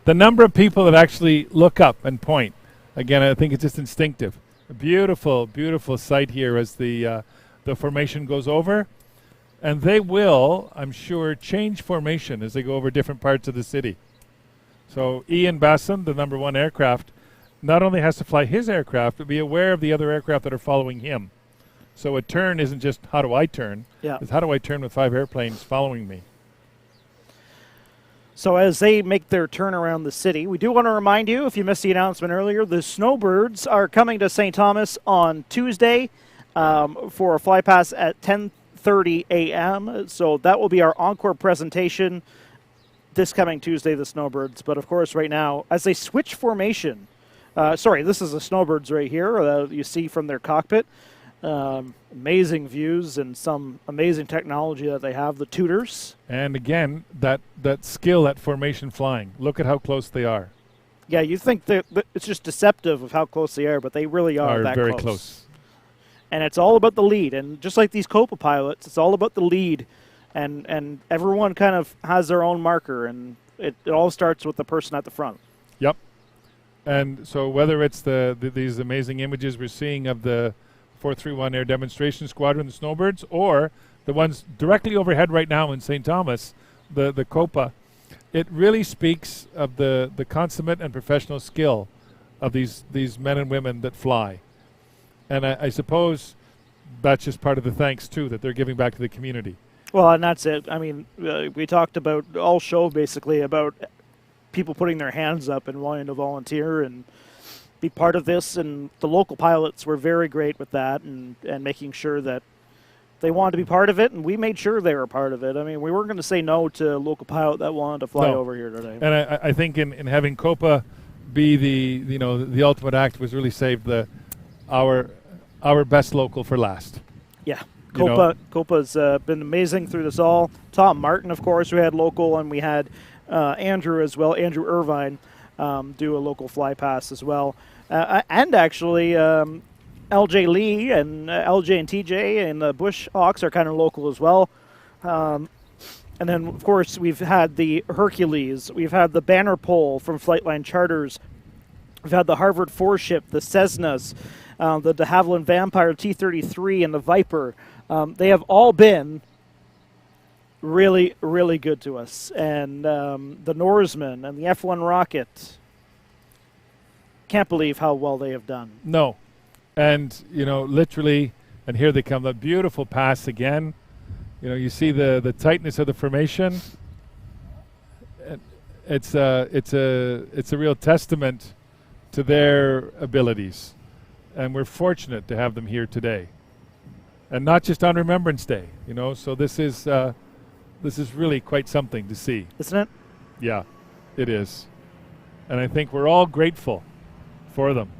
the number of people that actually look up and point. Again, I think it's just instinctive. A beautiful, beautiful sight here as the formation goes over. And they will, I'm sure, change formation as they go over different parts of the city. So Ian Basson, the number 1 aircraft, not only has to fly his aircraft, but be aware of the other aircraft that are following him. So a turn isn't just how do I turn, it's how do I turn with 5 airplanes following me. So as they make their turn around the city, we do want to remind you, if you missed the announcement earlier, the Snowbirds are coming to St. Thomas on Tuesday for a fly pass at 10:30 a.m. So that will be our encore presentation this coming Tuesday, the Snowbirds. But, of course, right now, as they switch formation, this is the Snowbirds right here you see from their cockpit. Amazing views and some amazing technology that they have, the tutors. And again, that skill at formation flying. Look at how close they are. Yeah, you think that it's just deceptive of how close they are, but they really are that very close. And it's all about the lead. And just like these Copa pilots, it's all about the lead. And everyone kind of has their own marker, and it all starts with the person at the front. Yep. And so whether it's these amazing images we're seeing of the 431 Air Demonstration Squadron, the Snowbirds, or the ones directly overhead right now in St. Thomas, the Copa, it really speaks of the consummate and professional skill of these men and women that fly. And I suppose that's just part of the thanks, too, that they're giving back to the community. Well, and that's it. I mean, we talked about all show, basically, about people putting their hands up and wanting to volunteer and be part of this. And the local pilots were very great with that and making sure that they wanted to be part of it, and we made sure they were part of it. I mean, we weren't going to say no to a local pilot that wanted to fly over here today. And I think in having Copa be the ultimate act was really saved our best local for last. Yeah, Copa's been amazing through this all. Tom Martin, of course, we had local, and we had Andrew as well, Andrew Irvine, do a local fly pass as well. And actually, LJ Lee and LJ and TJ and the Bush Hawks are kind of local as well. And then, of course, we've had the Hercules. We've had the Banner Pole from Flightline Charters. We've had the Harvard 4-ship, the Cessnas, the de Havilland Vampire T-33, and the Viper. They have all been really, really good to us. And the Norseman and the F1 rocket, can't believe how well they have done. No. And, literally, and here they come, that beautiful pass again. You see the tightness of the formation. It's a real testament to their abilities. And we're fortunate to have them here today. And not just on Remembrance Day, so this is really quite something to see. Isn't it? Yeah, it is. And I think we're all grateful for them.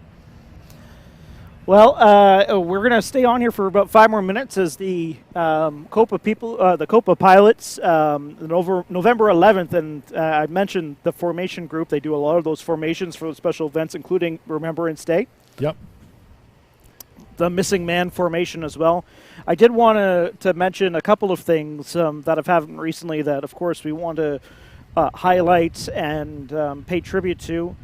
Well, we're going to stay on here for about 5 more minutes as the Copa people, the Copa pilots, November 11th, and I mentioned the formation group. They do a lot of those formations for the special events, including Remembrance Day. Yep. The Missing Man formation as well. I did want to mention a couple of things that have happened recently that, of course, we want to highlight and pay tribute to.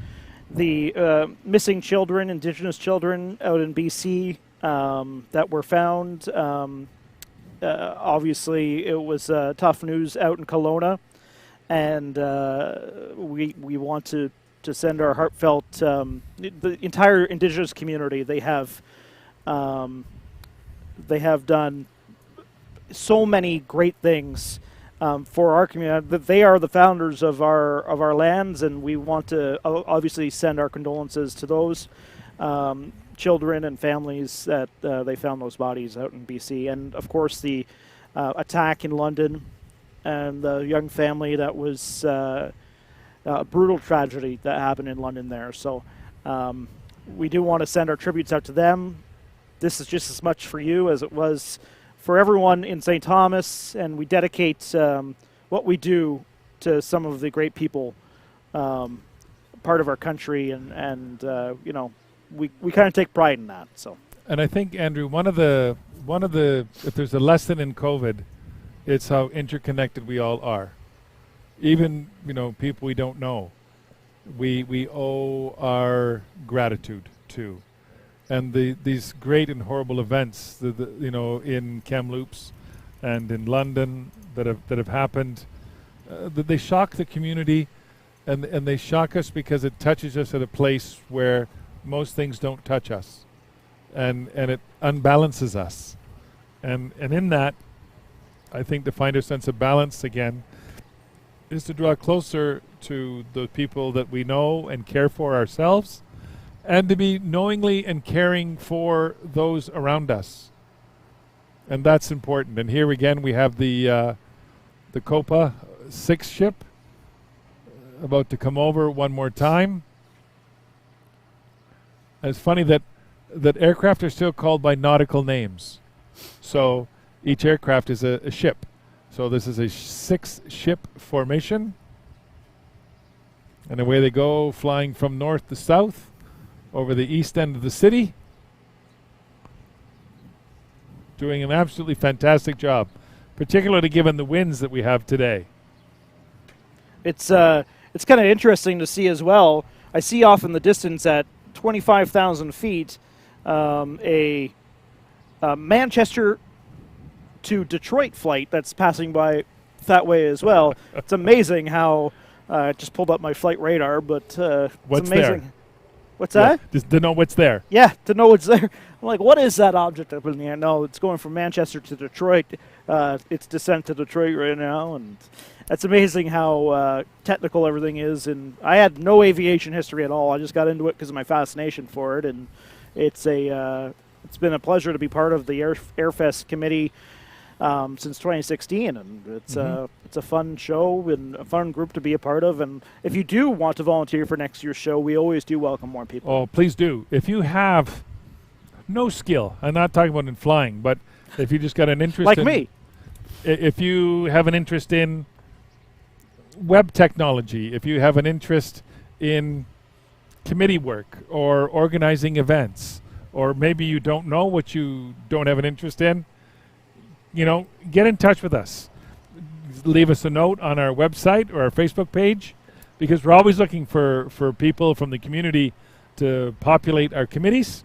The missing children, Indigenous children out in BC that were found. Obviously, it was tough news out in Kelowna, and we want to send our heartfelt, the entire Indigenous community. They have done so many great things for our community. They are the founders of our lands, and we want to obviously send our condolences to those children and families that they found those bodies out in BC. And of course, the attack in London and the young family, that was a brutal tragedy that happened in London there. So we do want to send our tributes out to them. This is just as much for you as it was for everyone in St. Thomas, and we dedicate what we do to some of the great people, part of our country, and we kind of take pride in that. So, and I think, Andrew, one of the if there's a lesson in COVID, it's how interconnected we all are. Even people we don't know, we owe our gratitude to. And these great and horrible events, in Kamloops and in London that have happened, they shock the community, and they shock us because it touches us at a place where most things don't touch us, and it unbalances us, and in that, I think to find a sense of balance again is to draw closer to the people that we know and care for ourselves, and to be knowingly and caring for those around us. And that's important. And here again we have the Copa 6 ship about to come over one more time. And it's funny that aircraft are still called by nautical names. So each aircraft is a ship. So this is a 6-ship formation. And away they go, flying from north to south, over the east end of the city, doing an absolutely fantastic job, particularly given the winds that we have today. It's kind of interesting to see as well. I see off in the distance at 25,000 feet a Manchester to Detroit flight that's passing by that way as well. It's amazing how I just pulled up my flight radar, but what's it's amazing. There? What's that? Just to know what's there. Yeah, to know what's there. I'm like, what is that object up in the air? No, it's going from Manchester to Detroit. It's descent to Detroit right now, and it's amazing how technical everything is. And I had no aviation history at all. I just got into it because of my fascination for it, and it's been a pleasure to be part of the Airfest committee since 2016, and it's a fun show and a fun group to be a part of. And if you do want to volunteer for next year's show, we always do welcome more people. Oh, please do. If you have no skill, I'm not talking about in flying, but if you just got an interest like in, me, if you have an interest in web technology, if you have an interest in committee work or organizing events, or maybe you don't know what you don't have an interest in, get in touch with us. Leave us a note on our website or our Facebook page, because we're always looking for people from the community to populate our committees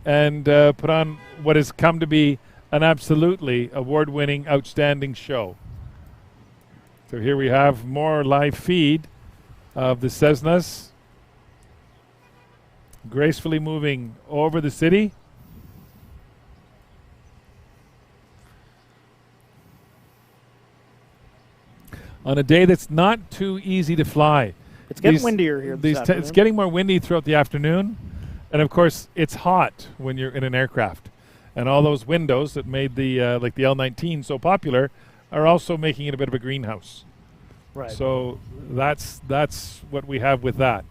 and put on what has come to be an absolutely award-winning, outstanding show. So here we have more live feed of the Cessnas gracefully moving over the city. On a day that's not too easy to fly. It's getting windier here this afternoon. It's getting more windy throughout the afternoon. And of course, it's hot when you're in an aircraft. And all those windows that made the like the L-19 so popular are also making it a bit of a greenhouse. Right. So that's what we have with that.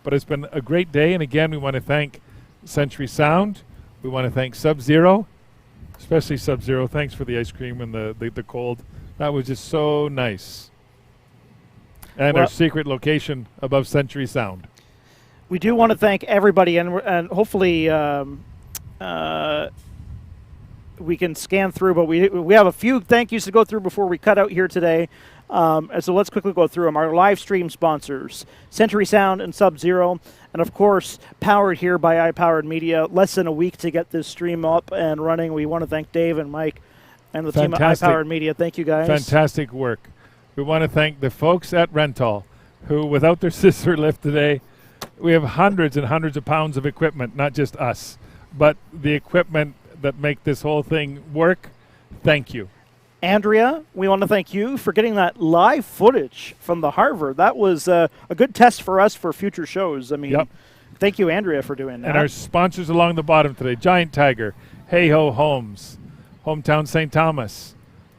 But it's been a great day, and again, we want to thank Century Sound. We want to thank Sub-Zero, especially Sub-Zero. Thanks for the ice cream and the cold. That was just so nice. And our secret location above Century Sound. We do want to thank everybody, and hopefully we can scan through, but we have a few thank yous to go through before we cut out here today. So let's quickly go through them. Our live stream sponsors, Century Sound and Sub-Zero, and of course, powered here by iPowered Media. Less than a week to get this stream up and running. We want to thank Dave and Mike and the team at iPowered Media. Thank you, guys. Fantastic work. We want to thank the folks at Rental, who, without their scissor lift today, we have hundreds and hundreds of pounds of equipment, not just us, but the equipment that make this whole thing work. Thank you. Andrea, we want to thank you for getting that live footage from the Harvard. That was a good test for us for future shows. I mean, thank you, Andrea, for doing that. And our sponsors along the bottom today, Giant Tiger, Hey Ho Homes, Hometown St. Thomas,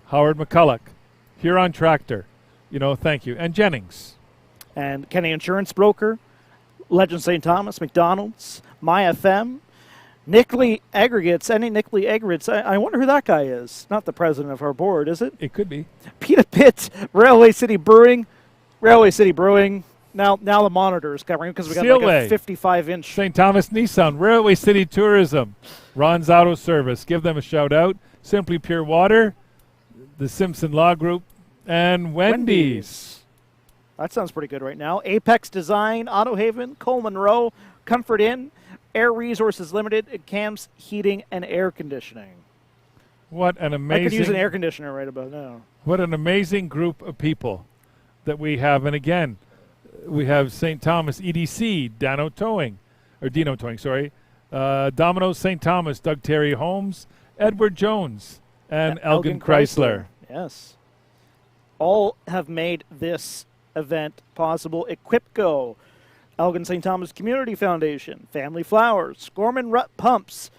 Howard McCulloch, Huron Tractor, thank you. And Jennings. And Kenny Insurance Broker, Legend St. Thomas, McDonald's, MyFM, Nickley Aggregates, any Nickley Aggregates. I wonder who that guy is. Not the president of our board, is it? It could be. Pita Pit, Railway City Brewing. Now the monitor is covering because we got like a 55-inch. St. Thomas Nissan, Railway City Tourism, Ron's Auto Service. Give them a shout out. Simply Pure Water, the Simpson Law Group, and Wendy's. That sounds pretty good right now. Apex Design, Auto Haven, Coleman Row, Comfort Inn, Air Resources Limited, and Cam's Heating and Air Conditioning. What an amazing... I could use an air conditioner right about now. What an amazing group of people that we have. And again, we have St. Thomas EDC, Dino Towing, Domino St. Thomas, Doug Terry Homes, Edward Jones, and Elgin Chrysler. Yes. All have made this event possible. Equipco, Elgin St. Thomas Community Foundation, Family Flowers, Gorman Rutt Pumps,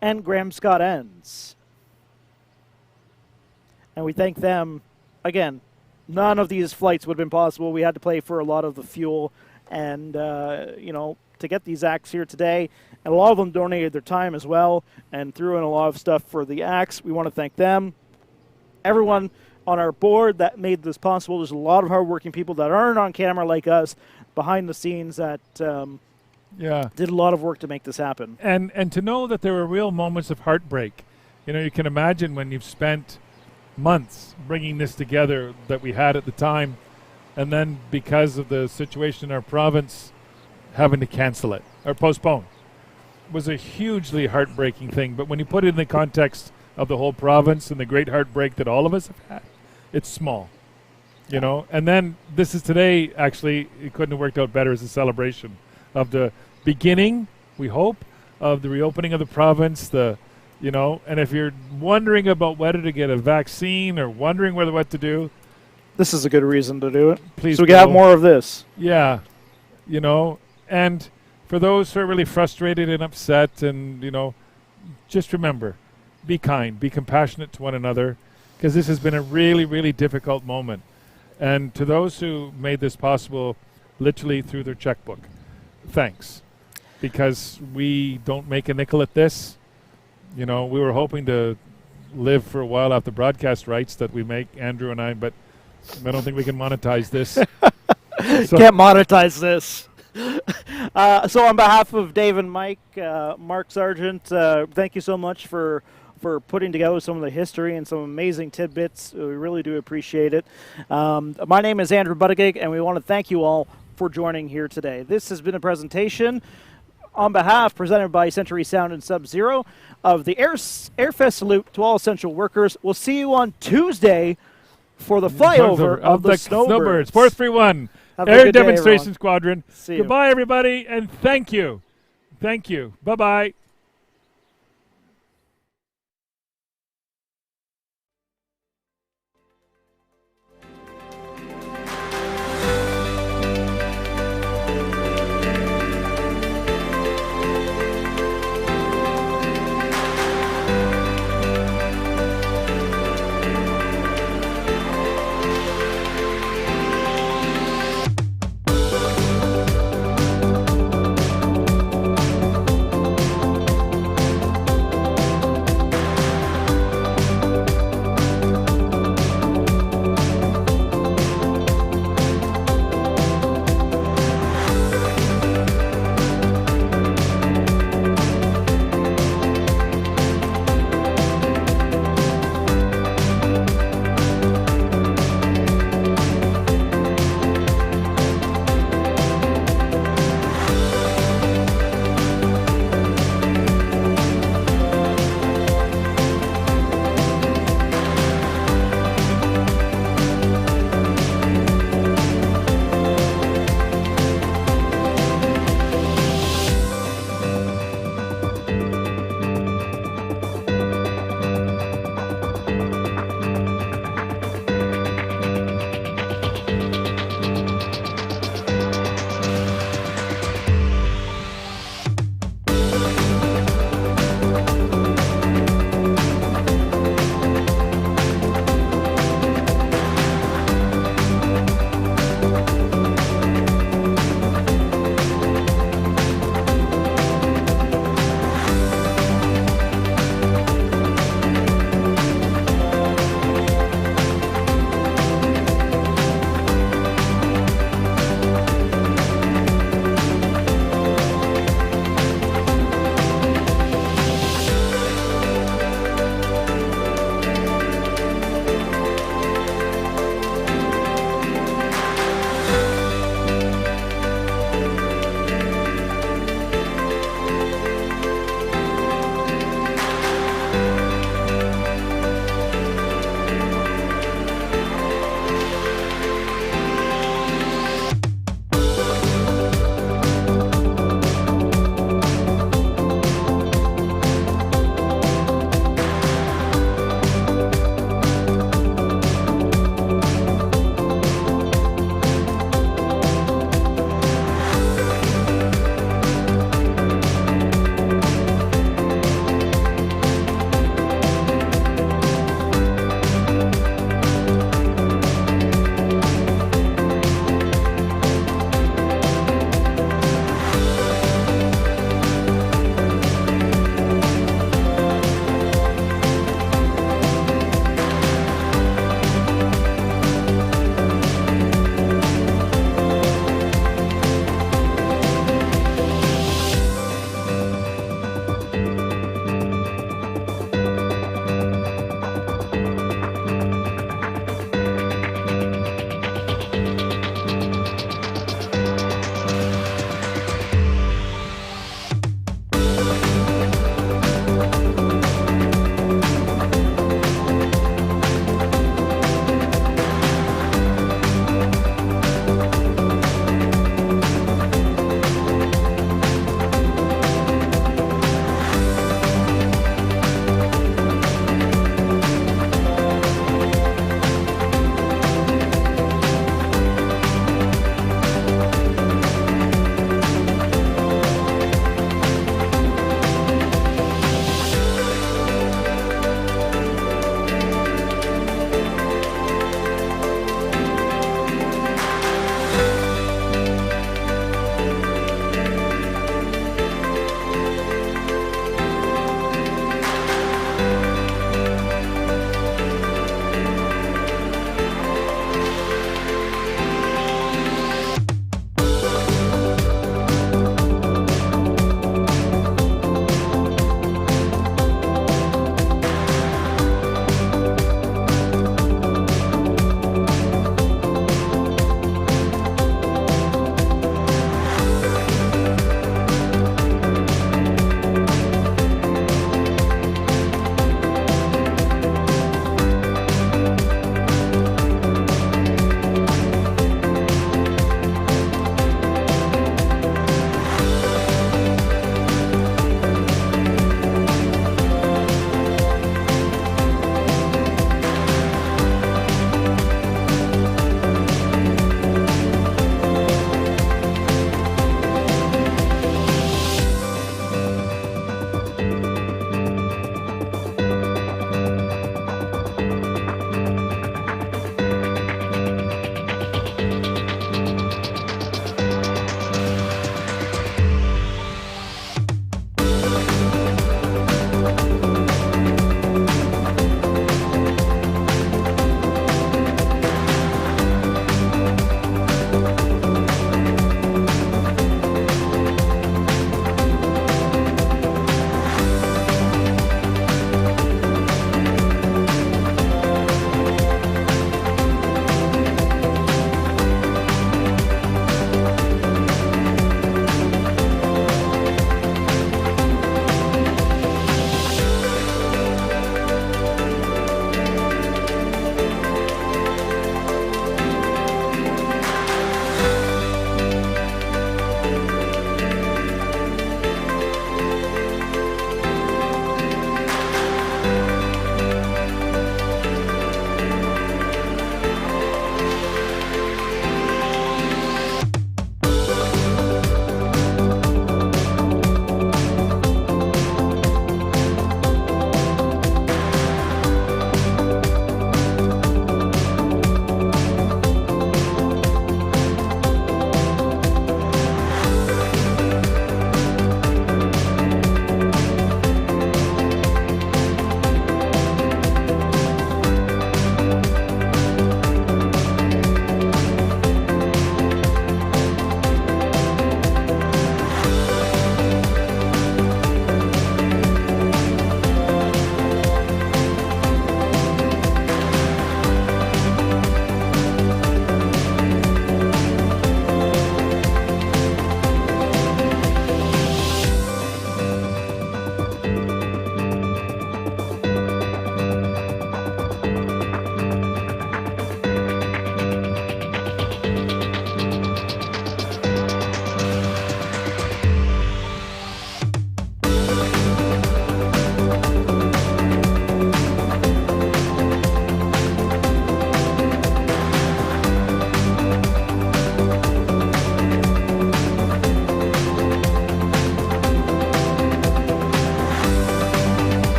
and Graham Scott Ends. And we thank them. Again, none of these flights would have been possible. We had to pay for a lot of the fuel and, to get these acts here today. And a lot of them donated their time as well and threw in a lot of stuff for the acts. We want to thank them. Everyone on our board that made this possible. There's a lot of hardworking people that aren't on camera like us, behind the scenes that did a lot of work to make this happen. And to know that there were real moments of heartbreak. You can imagine when you've spent months bringing this together that we had at the time, and then because of the situation in our province, having to cancel it or postpone. It was a hugely heartbreaking thing. But when you put it in the context of the whole province and the great heartbreak that all of us have had, it's small. And then this is today, actually, it couldn't have worked out better as a celebration of the beginning, we hope, of the reopening of the province, and if you're wondering about whether to get a vaccine or wondering what to do. This is a good reason to do it. Please so we can have more of this. Yeah, and for those who are really frustrated and upset and, just remember, be kind, be compassionate to one another, because this has been a really, really difficult moment. And to those who made this possible literally through their checkbook, thanks. Because we don't make a nickel at this. We were hoping to live for a while off the broadcast rights that we make, Andrew and I, but I don't think we can monetize this. Can't monetize this. So on behalf of Dave and Mike, Mark Sargent, thank you so much for putting together some of the history and some amazing tidbits. We really do appreciate it. My name is Andrew Buttigieg, and we want to thank you all for joining here today. This has been a presentation on behalf, presented by Century Sound and Sub-Zero, of the Airfest Salute to all essential workers. We'll see you on Tuesday for the flyover of the Snowbirds. 431 Have a Air good day, Demonstration everyone. Squadron. See you. Goodbye, everybody, and thank you. Thank you. Bye-bye.